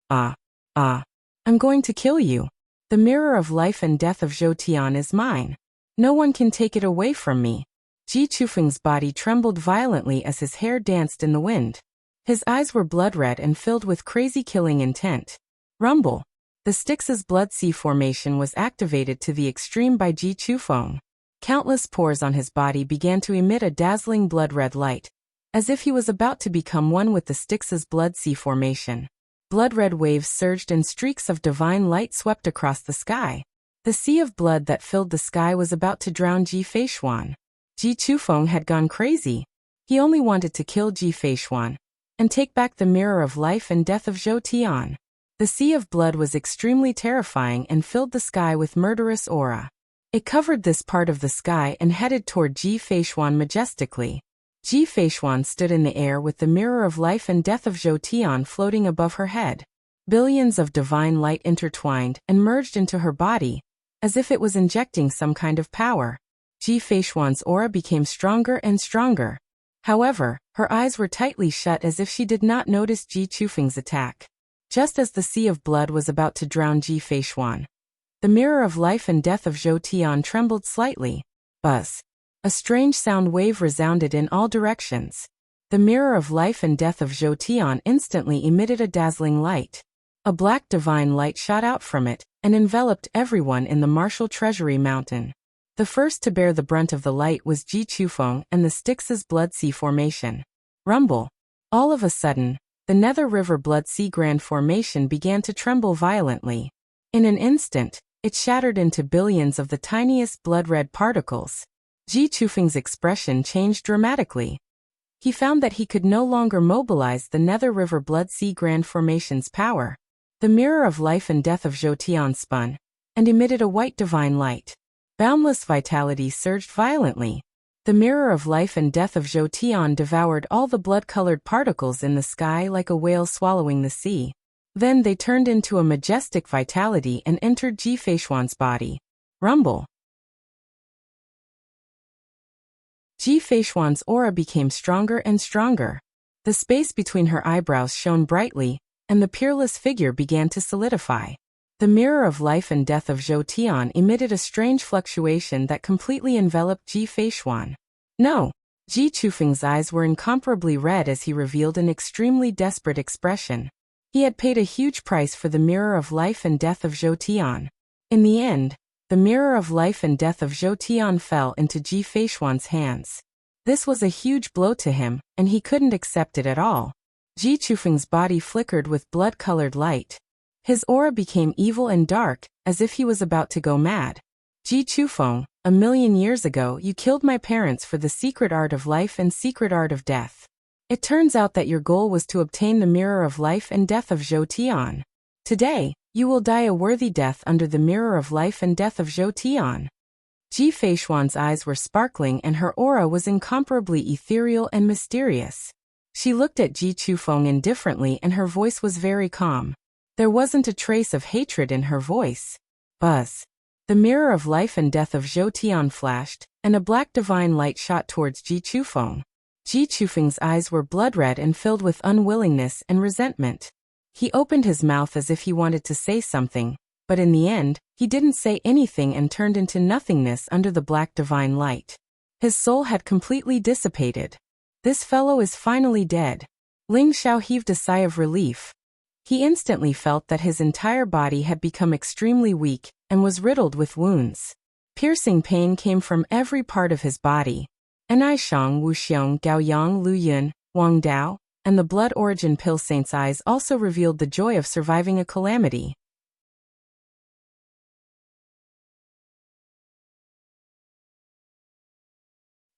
I'm going to kill you. The mirror of life and death of Zhou Tian is mine. No one can take it away from me. Ji Chufeng's body trembled violently as his hair danced in the wind. His eyes were blood red and filled with crazy killing intent. Rumble. The Styx's blood sea formation was activated to the extreme by Ji Chufeng. Countless pores on his body began to emit a dazzling blood-red light, as if he was about to become one with the Styx's blood sea formation. Blood-red waves surged and streaks of divine light swept across the sky. The sea of blood that filled the sky was about to drown Ji Feishuan. Ji Chufeng had gone crazy. He only wanted to kill Ji Feishuan and take back the mirror of life and death of Zhou Tian. The sea of blood was extremely terrifying and filled the sky with murderous aura. It covered this part of the sky and headed toward Ji Feishuan majestically. Ji Feishuan stood in the air with the mirror of life and death of Zhou Tian floating above her head. Billions of divine light intertwined and merged into her body, as if it was injecting some kind of power. Ji Feishuan's aura became stronger and stronger. However, her eyes were tightly shut as if she did not notice Ji Chufeng's attack. Just as the sea of blood was about to drown Ji Feishuan, the mirror of life and death of Zhou Tian trembled slightly. Buzz. A strange sound wave resounded in all directions. The mirror of life and death of Zhou Tian instantly emitted a dazzling light. A black divine light shot out from it and enveloped everyone in the martial treasury mountain. The first to bear the brunt of the light was Ji Chufeng and the Styx's blood sea formation. Rumble. All of a sudden, the Nether River Blood Sea Grand Formation began to tremble violently. In an instant, it shattered into billions of the tiniest blood-red particles. Ji Chufeng's expression changed dramatically. He found that he could no longer mobilize the Nether River Blood Sea Grand Formation's power. The mirror of life and death of Zhou Tian spun and emitted a white divine light. Boundless vitality surged violently. The mirror of life and death of Zhou Tian devoured all the blood-colored particles in the sky like a whale swallowing the sea. Then they turned into a majestic vitality and entered Ji Feishuan's body. Rumble. Ji Feishuan's aura became stronger and stronger. The space between her eyebrows shone brightly, and the peerless figure began to solidify. The mirror of life and death of Zhou Tian emitted a strange fluctuation that completely enveloped Ji Feishuan. No! Ji Chufeng's eyes were incomparably red as he revealed an extremely desperate expression. He had paid a huge price for the mirror of life and death of Zhou Tian. In the end, the mirror of life and death of Zhou Tian fell into Ji Feishuan's hands. This was a huge blow to him, and he couldn't accept it at all. Ji Chufeng's body flickered with blood-colored light. His aura became evil and dark, as if he was about to go mad. Ji Chufeng, 1,000,000 years ago you killed my parents for the secret art of life and secret art of death. It turns out that your goal was to obtain the mirror of life and death of Zhou Tian. Today, you will die a worthy death under the mirror of life and death of Zhou Tian. Ji Feishuan's eyes were sparkling and her aura was incomparably ethereal and mysterious. She looked at Ji Chufeng indifferently and her voice was very calm. There wasn't a trace of hatred in her voice. Buzz. The mirror of life and death of Zhou Tian flashed, and a black divine light shot towards Ji Chufeng. Ji Chufeng's eyes were blood-red and filled with unwillingness and resentment. He opened his mouth as if he wanted to say something, but in the end, he didn't say anything and turned into nothingness under the black divine light. His soul had completely dissipated. This fellow is finally dead. Ling Xiao heaved a sigh of relief. He instantly felt that his entire body had become extremely weak and was riddled with wounds. Piercing pain came from every part of his body. Anaishang, Wuxiang, Gaoyang, Luyun, Wang Dao, and the blood origin pill saint's eyes also revealed the joy of surviving a calamity.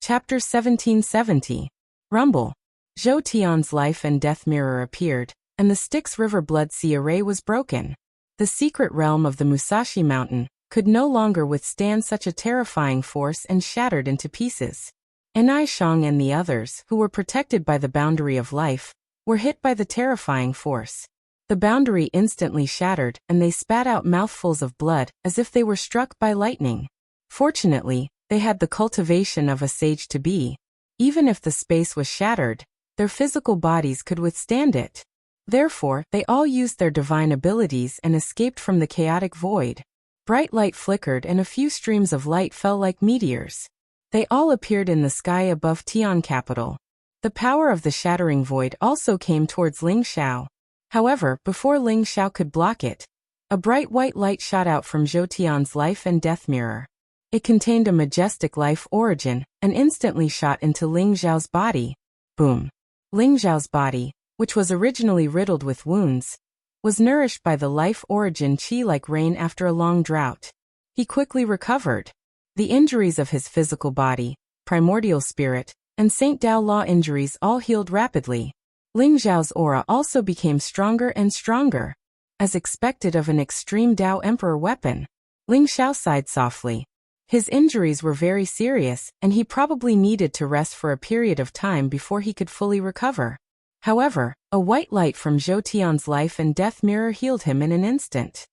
Chapter 1770. Rumble. Zhou Tian's life and death mirror appeared, and the Styx River Blood Sea array was broken. The secret realm of the Musashi Mountain could no longer withstand such a terrifying force and shattered into pieces. Anaishang and the others, who were protected by the boundary of life, were hit by the terrifying force. The boundary instantly shattered, and they spat out mouthfuls of blood as if they were struck by lightning. Fortunately, they had the cultivation of a sage-to-be. Even if the space was shattered, their physical bodies could withstand it. Therefore, they all used their divine abilities and escaped from the chaotic void. Bright light flickered and a few streams of light fell like meteors. They all appeared in the sky above Tian capital. The power of the shattering void also came towards Ling Xiao. However, before Ling Xiao could block it, a bright white light shot out from Zhou Tian's life and death mirror. It contained a majestic life origin and instantly shot into Ling Xiao's body. Boom. Ling Xiao's body, which was originally riddled with wounds, was nourished by the life origin qi like rain after a long drought. He quickly recovered. The injuries of his physical body, primordial spirit, and Saint Dao Law injuries all healed rapidly. Ling Xiao's aura also became stronger and stronger. As expected of an extreme Dao Emperor weapon, Ling Xiao sighed softly. His injuries were very serious, and he probably needed to rest for a period of time before he could fully recover. However, a white light from Zhou Tian's life and death mirror healed him in an instant.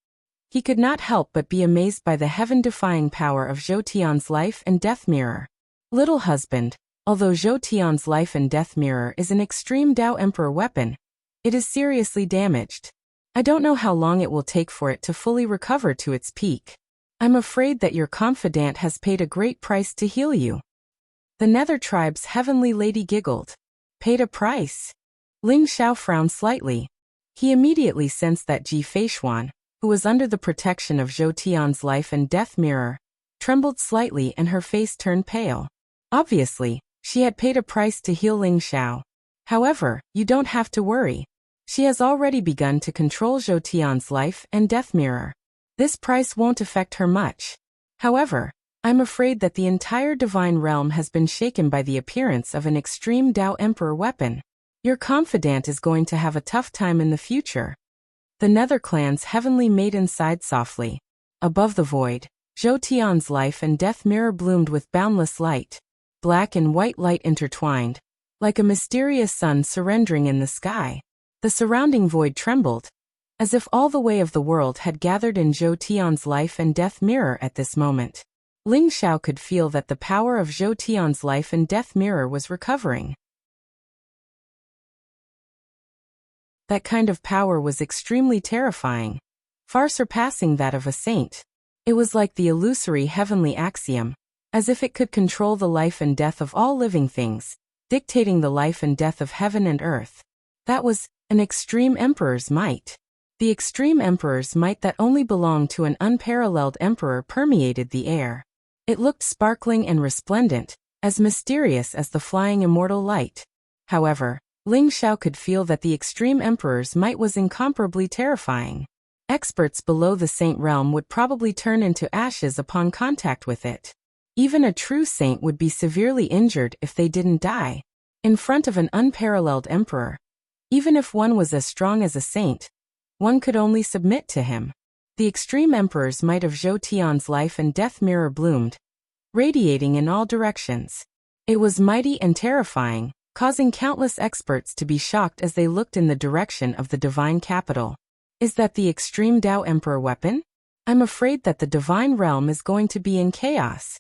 He could not help but be amazed by the heaven-defying power of Zhou Tian's life and death mirror. Little husband, although Zhou Tian's life and death mirror is an extreme Dao Emperor weapon, it is seriously damaged. I don't know how long it will take for it to fully recover to its peak. I'm afraid that your confidant has paid a great price to heal you. The Nether Tribe's heavenly lady giggled. Paid a price? Ling Xiao frowned slightly. He immediately sensed that Ji Feishuan, who was under the protection of Zhou Tian's life and death mirror, trembled slightly and her face turned pale. Obviously, she had paid a price to heal Ling Xiao. However, you don't have to worry. She has already begun to control Zhou Tian's life and death mirror. This price won't affect her much. However, I'm afraid that the entire divine realm has been shaken by the appearance of an extreme Dao Emperor weapon. Your confidant is going to have a tough time in the future. The Nether Clan's heavenly maiden sighed softly. Above the void, Zhou Tian's life and death mirror bloomed with boundless light. Black and white light intertwined, like a mysterious sun surrendering in the sky. The surrounding void trembled, as if all the way of the world had gathered in Zhou Tian's life and death mirror at this moment. Ling Xiao could feel that the power of Zhou Tian's life and death mirror was recovering. That kind of power was extremely terrifying, far surpassing that of a saint. It was like the illusory heavenly axiom, as if it could control the life and death of all living things, dictating the life and death of heaven and earth. That was an extreme emperor's might. The extreme emperor's might that only belonged to an unparalleled emperor permeated the air. It looked sparkling and resplendent, as mysterious as the flying immortal light. However, Ling Xiao could feel that the extreme emperor's might was incomparably terrifying. Experts below the saint realm would probably turn into ashes upon contact with it. Even a true saint would be severely injured if they didn't die. In front of an unparalleled emperor, even if one was as strong as a saint, one could only submit to him. The extreme emperor's might of Zhou Tian's life and death mirror bloomed, radiating in all directions. It was mighty and terrifying, causing countless experts to be shocked as they looked in the direction of the divine capital. Is that the extreme Dao Emperor weapon? I'm afraid that the divine realm is going to be in chaos.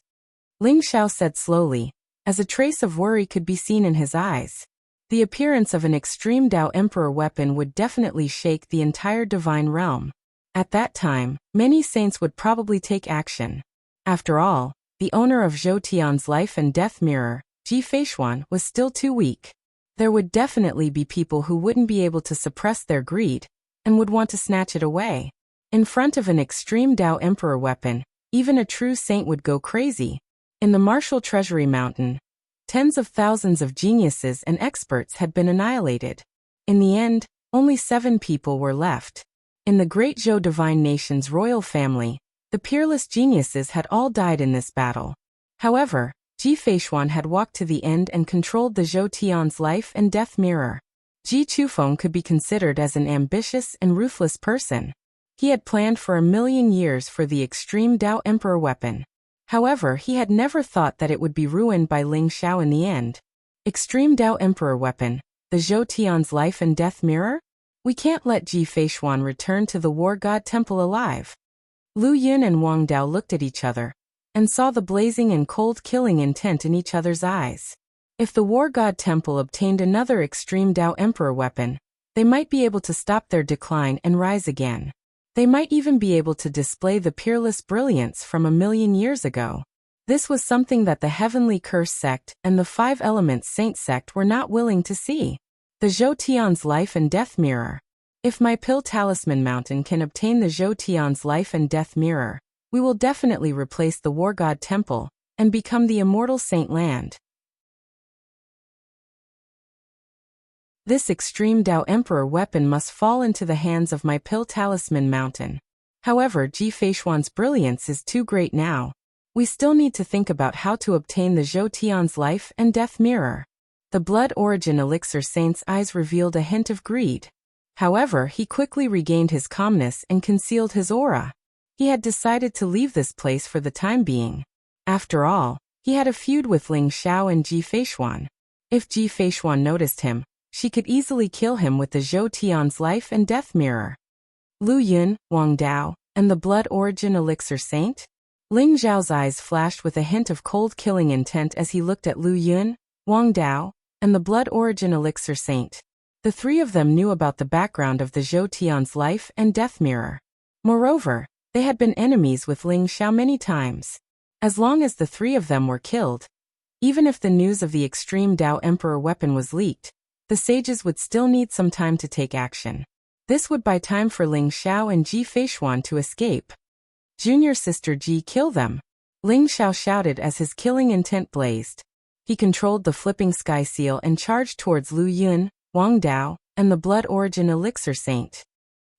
Ling Xiao said slowly, as a trace of worry could be seen in his eyes. The appearance of an extreme Dao Emperor weapon would definitely shake the entire divine realm. At that time, many saints would probably take action. After all, the owner of Zhou Tian's life and death mirror, Ji Feishuan, was still too weak. There would definitely be people who wouldn't be able to suppress their greed, and would want to snatch it away. In front of an extreme Dao Emperor weapon, even a true saint would go crazy. In the martial treasury mountain, tens of thousands of geniuses and experts had been annihilated. In the end, only 7 people were left. In the great Zhou divine nation's royal family, the peerless geniuses had all died in this battle. However, Ji Feishuan had walked to the end and controlled the Zhou Tian's life and death mirror. Ji Chufeng could be considered as an ambitious and ruthless person. He had planned for 1,000,000 years for the extreme Dao Emperor weapon. However, he had never thought that it would be ruined by Ling Xiao in the end. Extreme Dao Emperor weapon, the Zhou Tian's life and death mirror? We can't let Ji Feishuan return to the War God Temple alive. Lu Yun and Wang Dao looked at each other, and saw the blazing and cold-killing intent in each other's eyes. If the War God Temple obtained another extreme Dao Emperor weapon, they might be able to stop their decline and rise again. They might even be able to display the peerless brilliance from 1,000,000 years ago. This was something that the Heavenly Curse sect and the 5 Elements Saint sect were not willing to see. The Zhou Tian's life and death mirror. If my pill talisman mountain can obtain the Zhou Tian's life and death mirror, we will definitely replace the War God Temple and become the immortal Saint Land. This extreme Dao Emperor weapon must fall into the hands of my pill talisman mountain. However, Ji Feishuan's brilliance is too great now. We still need to think about how to obtain the Zhou Tian's life and death mirror. The blood origin elixir saint's eyes revealed a hint of greed. However, he quickly regained his calmness and concealed his aura. He had decided to leave this place for the time being. After all, he had a feud with Ling Xiao and Ji Feishuan. If Ji Feishuan noticed him, she could easily kill him with the Zhou Tian's life and death mirror. Lu Yun, Wang Dao, and the blood origin elixir saint? Ling Zhao's eyes flashed with a hint of cold-killing intent as he looked at Lu Yun, Wang Dao, and the blood origin elixir saint. The 3 of them knew about the background of the Zhou Tian's life and death mirror. Moreover, they had been enemies with Ling Xiao many times. As long as the 3 of them were killed, even if the news of the extreme Dao Emperor weapon was leaked, the sages would still need some time to take action. This would buy time for Ling Xiao and Ji Feishuan to escape. Junior sister Ji, kill them! Ling Xiao shouted as his killing intent blazed. He controlled the flipping sky seal and charged towards Lu Yun, Wang Dao, and the blood origin elixir saint.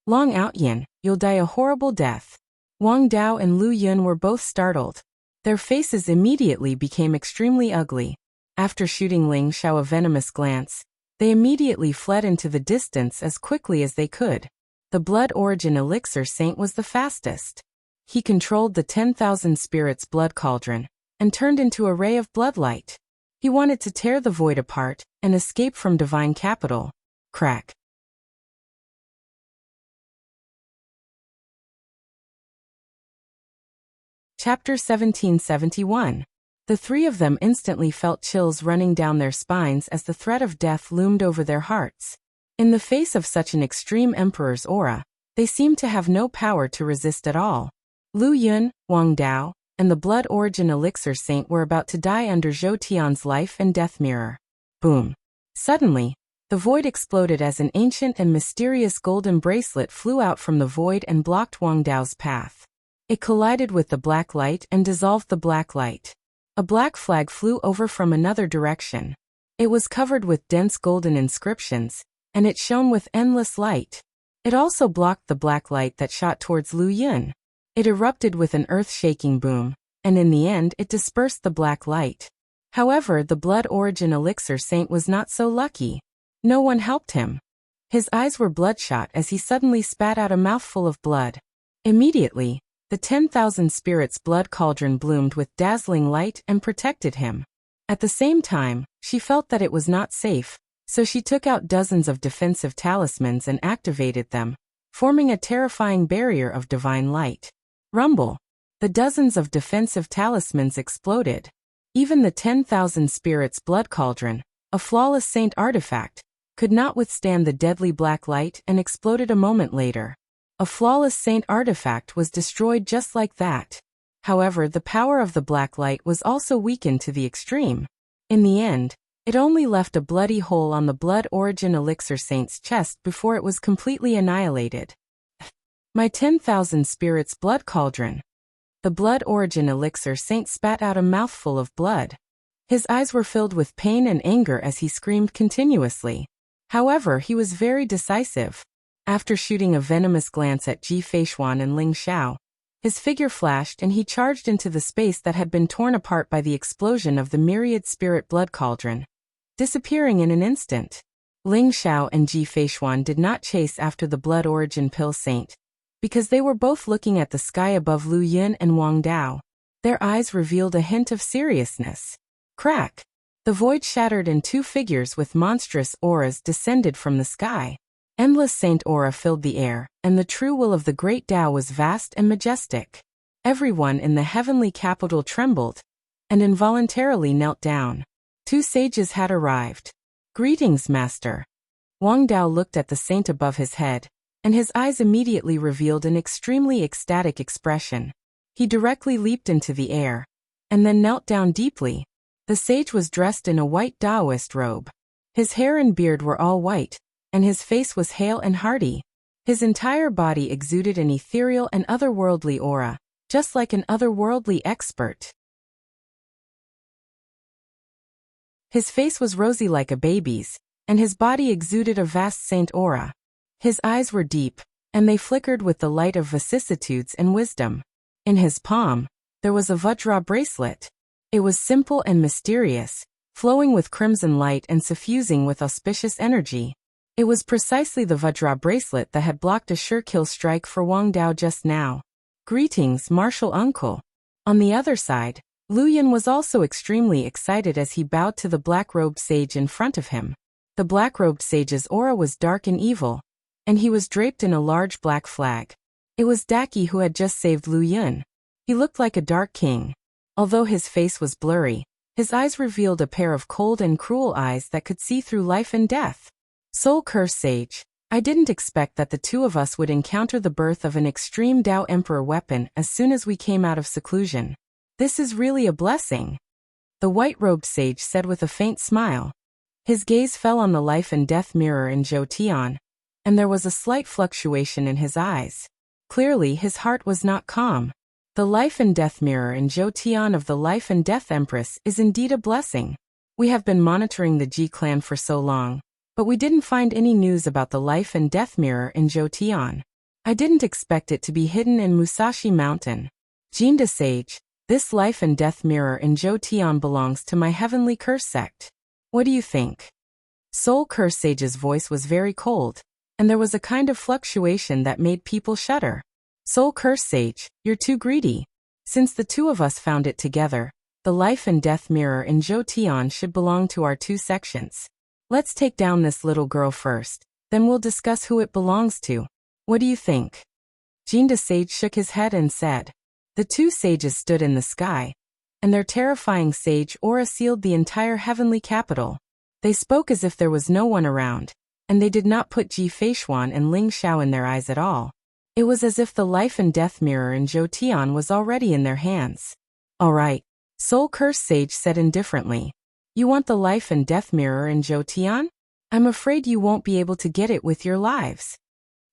Long Outyin, you'll die a horrible death. Wang Dao and Lu Yun were both startled. Their faces immediately became extremely ugly. After shooting Ling Xiao a venomous glance, they immediately fled into the distance as quickly as they could. The blood origin elixir saint was the fastest. He controlled the 10,000 spirits blood cauldron, and turned into a ray of bloodlight. He wanted to tear the void apart, and escape from divine capital. Crack. Chapter 1771. The 3 of them instantly felt chills running down their spines as the threat of death loomed over their hearts. In the face of such an extreme emperor's aura, they seemed to have no power to resist at all. Lu Yun, Wang Dao, and the blood origin elixir saint were about to die under Zhou Tian's life and death mirror. Boom. Suddenly, the void exploded as an ancient and mysterious golden bracelet flew out from the void and blocked Wang Dao's path. It collided with the black light and dissolved the black light. A black flag flew over from another direction. It was covered with dense golden inscriptions, and it shone with endless light. It also blocked the black light that shot towards Lu Yun. It erupted with an earth-shaking boom, and in the end it dispersed the black light. However, the blood origin elixir saint was not so lucky. No one helped him. His eyes were bloodshot as he suddenly spat out a mouthful of blood. Immediately, the 10,000 spirits blood cauldron bloomed with dazzling light and protected him. At the same time, she felt that it was not safe, so she took out dozens of defensive talismans and activated them, forming a terrifying barrier of divine light. Rumble. The dozens of defensive talismans exploded. Even the 10,000 spirits blood cauldron, a flawless saint artifact, could not withstand the deadly black light and exploded a moment later. A flawless saint artifact was destroyed just like that. However, the power of the black light was also weakened to the extreme. In the end, it only left a bloody hole on the Blood Origin Elixir Saint's chest before it was completely annihilated. My 10,000 spirits blood cauldron. The Blood Origin Elixir Saint spat out a mouthful of blood. His eyes were filled with pain and anger as he screamed continuously. However, he was very decisive. After shooting a venomous glance at Ji Feishuan and Ling Xiao, his figure flashed and he charged into the space that had been torn apart by the explosion of the myriad spirit blood cauldron, disappearing in an instant. Ling Xiao and Ji Feishuan did not chase after the Blood Origin Pill Saint, because they were both looking at the sky above Lu Yun and Wang Dao. Their eyes revealed a hint of seriousness. Crack! The void shattered and two figures with monstrous auras descended from the sky. Endless saint aura filled the air, and the true will of the great Tao was vast and majestic. Everyone in the heavenly capital trembled, and involuntarily knelt down. Two sages had arrived. Greetings, Master. Wang Dao looked at the saint above his head, and his eyes immediately revealed an extremely ecstatic expression. He directly leaped into the air, and then knelt down deeply. The sage was dressed in a white Taoist robe. His hair and beard were all white, and his face was hale and hearty. His entire body exuded an ethereal and otherworldly aura, just like an otherworldly expert. His face was rosy like a baby's, and his body exuded a vast saint aura. His eyes were deep, and they flickered with the light of vicissitudes and wisdom. In his palm, there was a Vajra bracelet. It was simple and mysterious, flowing with crimson light and suffusing with auspicious energy. It was precisely the Vajra bracelet that had blocked a sure-kill strike for Wang Dao just now. Greetings, martial uncle. On the other side, Lu Yun was also extremely excited as he bowed to the black-robed sage in front of him. The black-robed sage's aura was dark and evil, and he was draped in a large black flag. It was Daki who had just saved Lu Yun. He looked like a dark king. Although his face was blurry, his eyes revealed a pair of cold and cruel eyes that could see through life and death. Soul Curse Sage, I didn't expect that the two of us would encounter the birth of an extreme Tao Emperor weapon as soon as we came out of seclusion. This is really a blessing. The white-robed sage said with a faint smile. His gaze fell on the life and death mirror in Zhou Tian, and there was a slight fluctuation in his eyes. Clearly his heart was not calm. The life and death mirror in Zhou Tian of the Life and Death Empress is indeed a blessing. We have been monitoring the Ji clan for so long, but we didn't find any news about the life and death mirror in Zhou Tian. I didn't expect it to be hidden in Musashi Mountain. Jinda Sage, this life and death mirror in Zhou Tian belongs to my heavenly curse sect. What do you think? Soul Curse Sage's voice was very cold, and there was a kind of fluctuation that made people shudder. Soul Curse Sage, you're too greedy. Since the two of us found it together, the life and death mirror in Zhou Tian should belong to our two sections. Let's take down this little girl first, then we'll discuss who it belongs to. What do you think? Jinda Sage shook his head and said. The two sages stood in the sky, and their terrifying sage aura sealed the entire heavenly capital. They spoke as if there was no one around, and they did not put Ji Feishuan and Ling Xiao in their eyes at all. It was as if the life and death mirror in Zhou Tian was already in their hands. All right, Soul Curse Sage said indifferently. You want the life and death mirror in Zhou Tian? I'm afraid you won't be able to get it with your lives.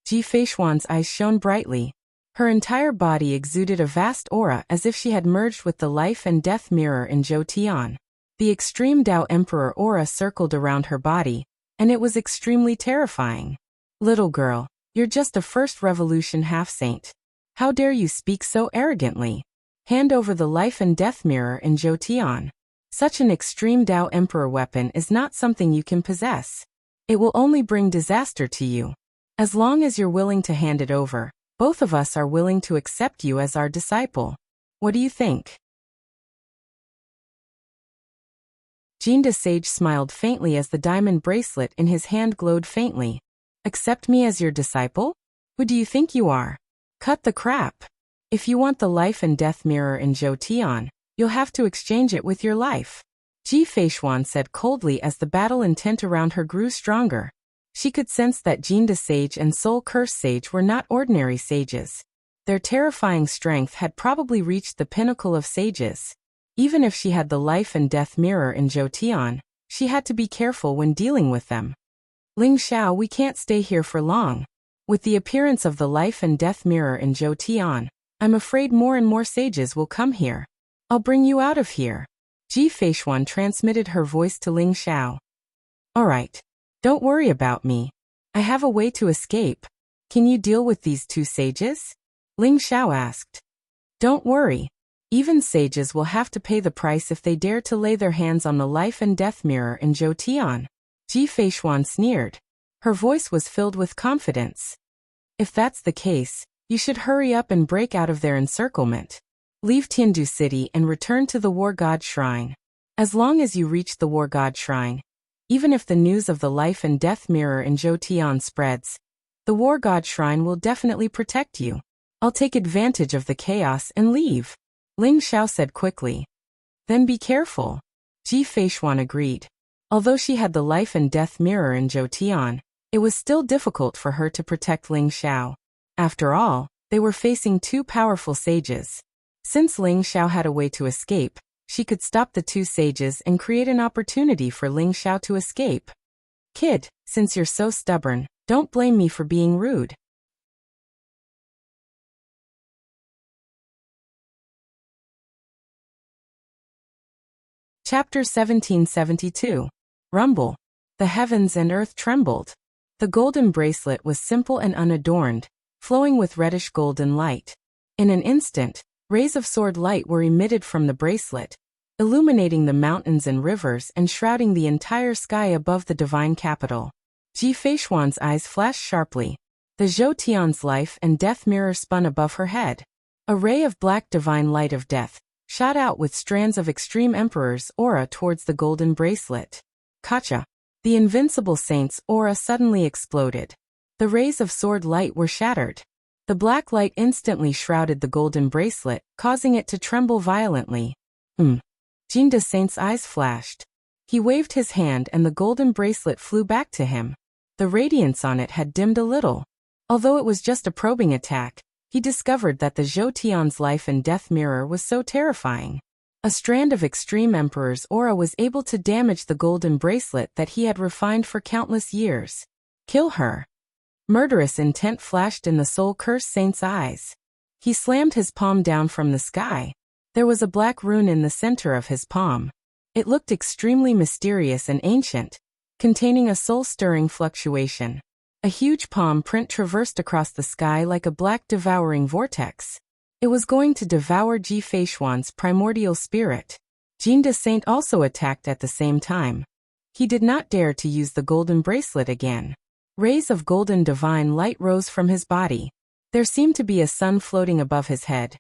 Ji Feishuan's eyes shone brightly. Her entire body exuded a vast aura as if she had merged with the life and death mirror in Zhou Tian. The extreme Tao Emperor aura circled around her body, and it was extremely terrifying. Little girl, you're just a first revolution half-saint. How dare you speak so arrogantly? Hand over the life and death mirror in Zhou Tian. Such an extreme Tao Emperor weapon is not something you can possess. It will only bring disaster to you. As long as you're willing to hand it over, both of us are willing to accept you as our disciple. What do you think? Jinda Sage smiled faintly as the diamond bracelet in his hand glowed faintly. Accept me as your disciple? Who do you think you are? Cut the crap. If you want the life and death mirror in Zhou Tian, you'll have to exchange it with your life. Ji Feishuan said coldly as the battle intent around her grew stronger. She could sense that Jinda Sage and Soul Curse Sage were not ordinary sages. Their terrifying strength had probably reached the pinnacle of sages. Even if she had the life and death mirror in Zhoutian, she had to be careful when dealing with them. Ling Xiao, we can't stay here for long. With the appearance of the life and death mirror in Zhoutian, I'm afraid more and more sages will come here. I'll bring you out of here. Ji Feishuan transmitted her voice to Ling Xiao. Alright. Don't worry about me. I have a way to escape. Can you deal with these two sages? Ling Xiao asked. Don't worry. Even sages will have to pay the price if they dare to lay their hands on the life and death mirror in Zhoutian. Ji Feishuan sneered. Her voice was filled with confidence. If that's the case, you should hurry up and break out of their encirclement. Leave Tiandu City and return to the War God Shrine. As long as you reach the War God Shrine, even if the news of the life and death mirror in Zhoutian spreads, the War God Shrine will definitely protect you. I'll take advantage of the chaos and leave. Ling Xiao said quickly. Then be careful. Ji Feishuan agreed. Although she had the life and death mirror in Zhoutian, it was still difficult for her to protect Ling Xiao. After all, they were facing two powerful sages. Since Ling Xiao had a way to escape, she could stop the two sages and create an opportunity for Ling Xiao to escape. Kid, since you're so stubborn, don't blame me for being rude. Chapter 1772. Rumble. The heavens and earth trembled. The golden bracelet was simple and unadorned, flowing with reddish golden light. In an instant, rays of sword light were emitted from the bracelet, illuminating the mountains and rivers and shrouding the entire sky above the divine capital. Ji Feishuan's eyes flashed sharply. The Zhoutian's life and death mirror spun above her head. A ray of black divine light of death shot out with strands of extreme emperor's aura towards the golden bracelet. Kacha. The invincible saint's aura suddenly exploded. The rays of sword light were shattered. The black light instantly shrouded the golden bracelet, causing it to tremble violently. Jinda Saint's eyes flashed. He waved his hand and the golden bracelet flew back to him. The radiance on it had dimmed a little. Although it was just a probing attack, he discovered that the Zhoutian's life and death mirror was so terrifying. A strand of extreme emperor's aura was able to damage the golden bracelet that he had refined for countless years. Kill her. Murderous intent flashed in the Soul Curse Saint's eyes. He slammed his palm down from the sky. There was a black rune in the center of his palm. It looked extremely mysterious and ancient, containing a soul-stirring fluctuation. A huge palm print traversed across the sky like a black devouring vortex. It was going to devour Ji Feishuan's primordial spirit. Jinda Saint also attacked at the same time. He did not dare to use the golden bracelet again. Rays of golden divine light rose from his body. There seemed to be a sun floating above his head,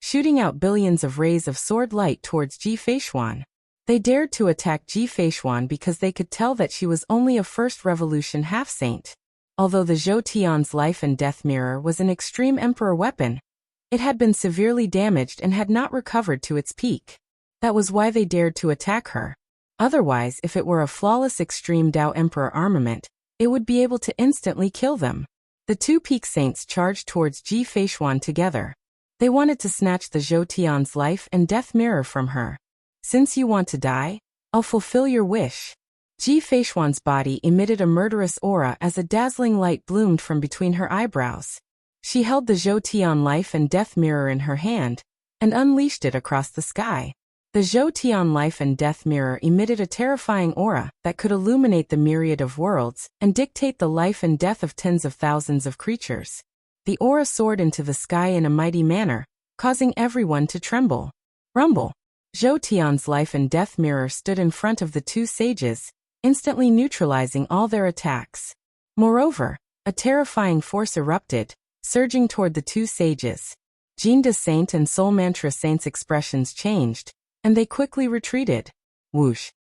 shooting out billions of rays of sword light towards Ji Feishuan. They dared to attack Ji Feishuan because they could tell that she was only a First Revolution half-saint. Although the Zhoutian's life and death mirror was an extreme emperor weapon, it had been severely damaged and had not recovered to its peak. That was why they dared to attack her. Otherwise, if it were a flawless extreme Dao Emperor armament, it would be able to instantly kill them. The two peak saints charged towards Ji Feishuan together. They wanted to snatch the Zhoutian's life and death mirror from her. Since you want to die, I'll fulfill your wish. Ji Feishuan's body emitted a murderous aura as a dazzling light bloomed from between her eyebrows. She held the Zhoutian life and death mirror in her hand, and unleashed it across the sky. The Zhoutian life and death mirror emitted a terrifying aura that could illuminate the myriad of worlds and dictate the life and death of tens of thousands of creatures. The aura soared into the sky in a mighty manner, causing everyone to tremble. Rumble. Zhoutian's life and death mirror stood in front of the two sages, instantly neutralizing all their attacks. Moreover, a terrifying force erupted, surging toward the two sages. Jinda Saint and Soul Mantra Saint's expressions changed, and they quickly retreated. Whoosh.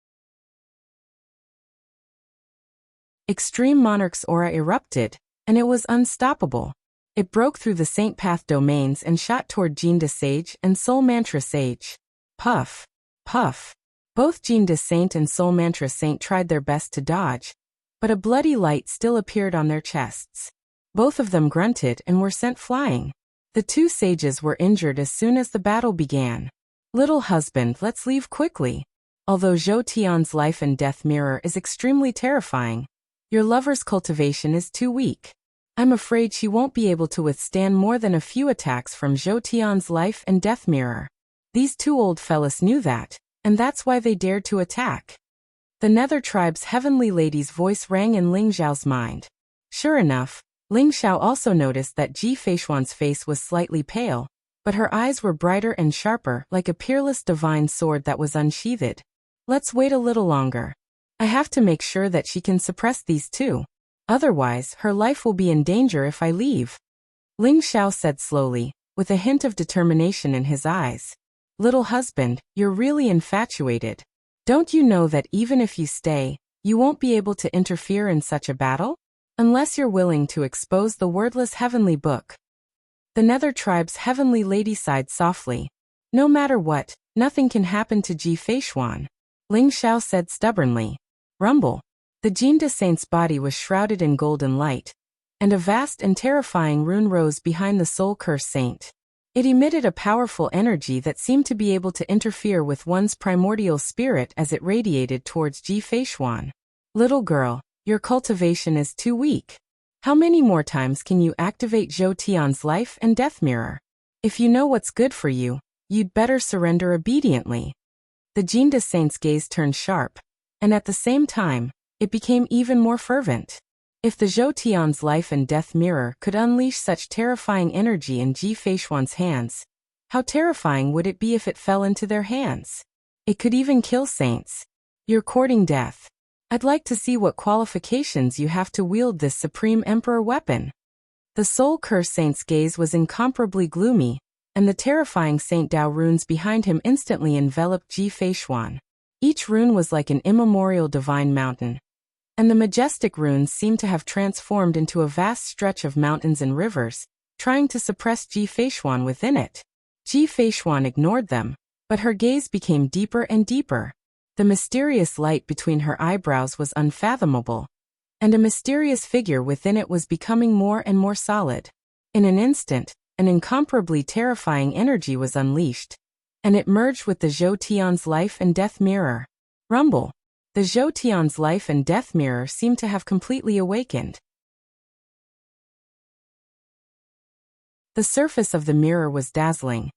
Extreme Monarch's aura erupted, and it was unstoppable. It broke through the Saint Path domains and shot toward Jinda Sage and Soul Mantra Sage. Puff. Puff. Both Jean de Saint and Soul Mantra Saint tried their best to dodge, but a bloody light still appeared on their chests. Both of them grunted and were sent flying. The two sages were injured as soon as the battle began. Little husband, let's leave quickly. Although Zhou Tian's life and death mirror is extremely terrifying, your lover's cultivation is too weak. I'm afraid she won't be able to withstand more than a few attacks from Zhou Tian's life and death mirror. These two old fellas knew that, and that's why they dared to attack. The Nether tribe's heavenly lady's voice rang in Ling Xiao's mind. Sure enough, Ling Xiao also noticed that Ji Feishuan's face was slightly pale, but her eyes were brighter and sharper, like a peerless divine sword that was unsheathed. Let's wait a little longer. I have to make sure that she can suppress these two. Otherwise, her life will be in danger if I leave. Ling Xiao said slowly, with a hint of determination in his eyes. Little husband, you're really infatuated. Don't you know that even if you stay, you won't be able to interfere in such a battle? Unless you're willing to expose the wordless heavenly book. The Nether tribe's heavenly lady sighed softly. No matter what, nothing can happen to Ji Feishuan. Ling Xiao said stubbornly. Rumble. The Jean de Saint's body was shrouded in golden light, and a vast and terrifying rune rose behind the soul curse saint. It emitted a powerful energy that seemed to be able to interfere with one's primordial spirit as it radiated towards Ji Feishuan. Little girl, your cultivation is too weak. How many more times can you activate Zhou Tian's life and death mirror? If you know what's good for you, you'd better surrender obediently. The Jean de Saint's gaze turned sharp, and at the same time, it became even more fervent. If the Zhou Tian's life and death mirror could unleash such terrifying energy in Ji Feishuan's hands, how terrifying would it be if it fell into their hands? It could even kill saints. You're courting death. I'd like to see what qualifications you have to wield this supreme emperor weapon. The soul curse saint's gaze was incomparably gloomy, and the terrifying Saint Dao runes behind him instantly enveloped Ji Feishuan. Each rune was like an immemorial divine mountain, and the majestic runes seemed to have transformed into a vast stretch of mountains and rivers, trying to suppress Ji Feishuan within it. Ji Feishuan ignored them, but her gaze became deeper and deeper. The mysterious light between her eyebrows was unfathomable, and a mysterious figure within it was becoming more and more solid. In an instant, an incomparably terrifying energy was unleashed, and it merged with the Zhou Tian's life and death mirror. Rumble. The Zhou Tian's life and death mirror seemed to have completely awakened. The surface of the mirror was dazzling,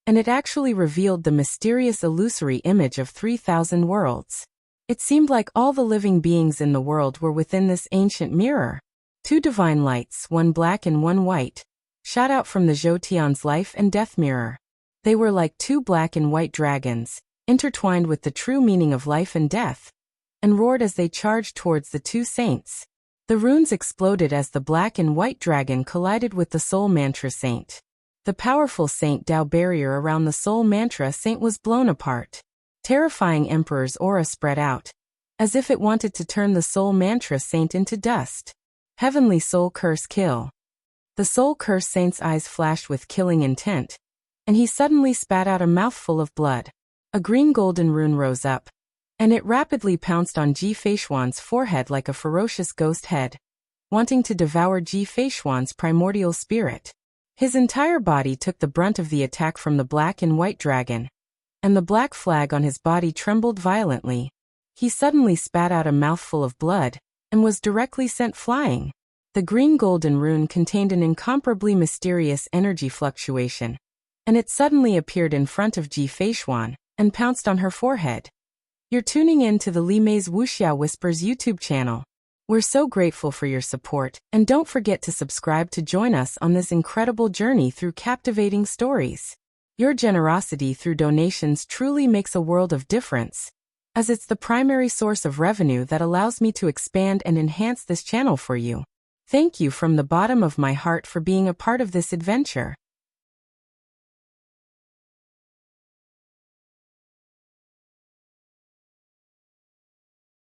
and it actually revealed the mysterious illusory image of 3,000 worlds. It seemed like all the living beings in the world were within this ancient mirror. Two divine lights, one black and one white, shot out from the Zhou Tian's life and death mirror. They were like two black and white dragons, intertwined with the true meaning of life and death, and roared as they charged towards the two saints. The runes exploded as the black and white dragon collided with the soul mantra saint. The powerful Saint Dao barrier around the soul mantra saint was blown apart. Terrifying Emperor's aura spread out, as if it wanted to turn the soul mantra saint into dust. Heavenly soul curse kill. The soul curse saint's eyes flashed with killing intent, and he suddenly spat out a mouthful of blood. A green golden rune rose up, and it rapidly pounced on Ji Feishuan's forehead like a ferocious ghost head, wanting to devour Ji Feishuan's primordial spirit. His entire body took the brunt of the attack from the black and white dragon, and the black flag on his body trembled violently. He suddenly spat out a mouthful of blood, and was directly sent flying. The green golden rune contained an incomparably mysterious energy fluctuation, and it suddenly appeared in front of Ji Feishuan, and pounced on her forehead. You're tuning in to the Li Mei's Wuxia Whispers YouTube channel. We're so grateful for your support, and don't forget to subscribe to join us on this incredible journey through captivating stories. Your generosity through donations truly makes a world of difference, as it's the primary source of revenue that allows me to expand and enhance this channel for you. Thank you from the bottom of my heart for being a part of this adventure.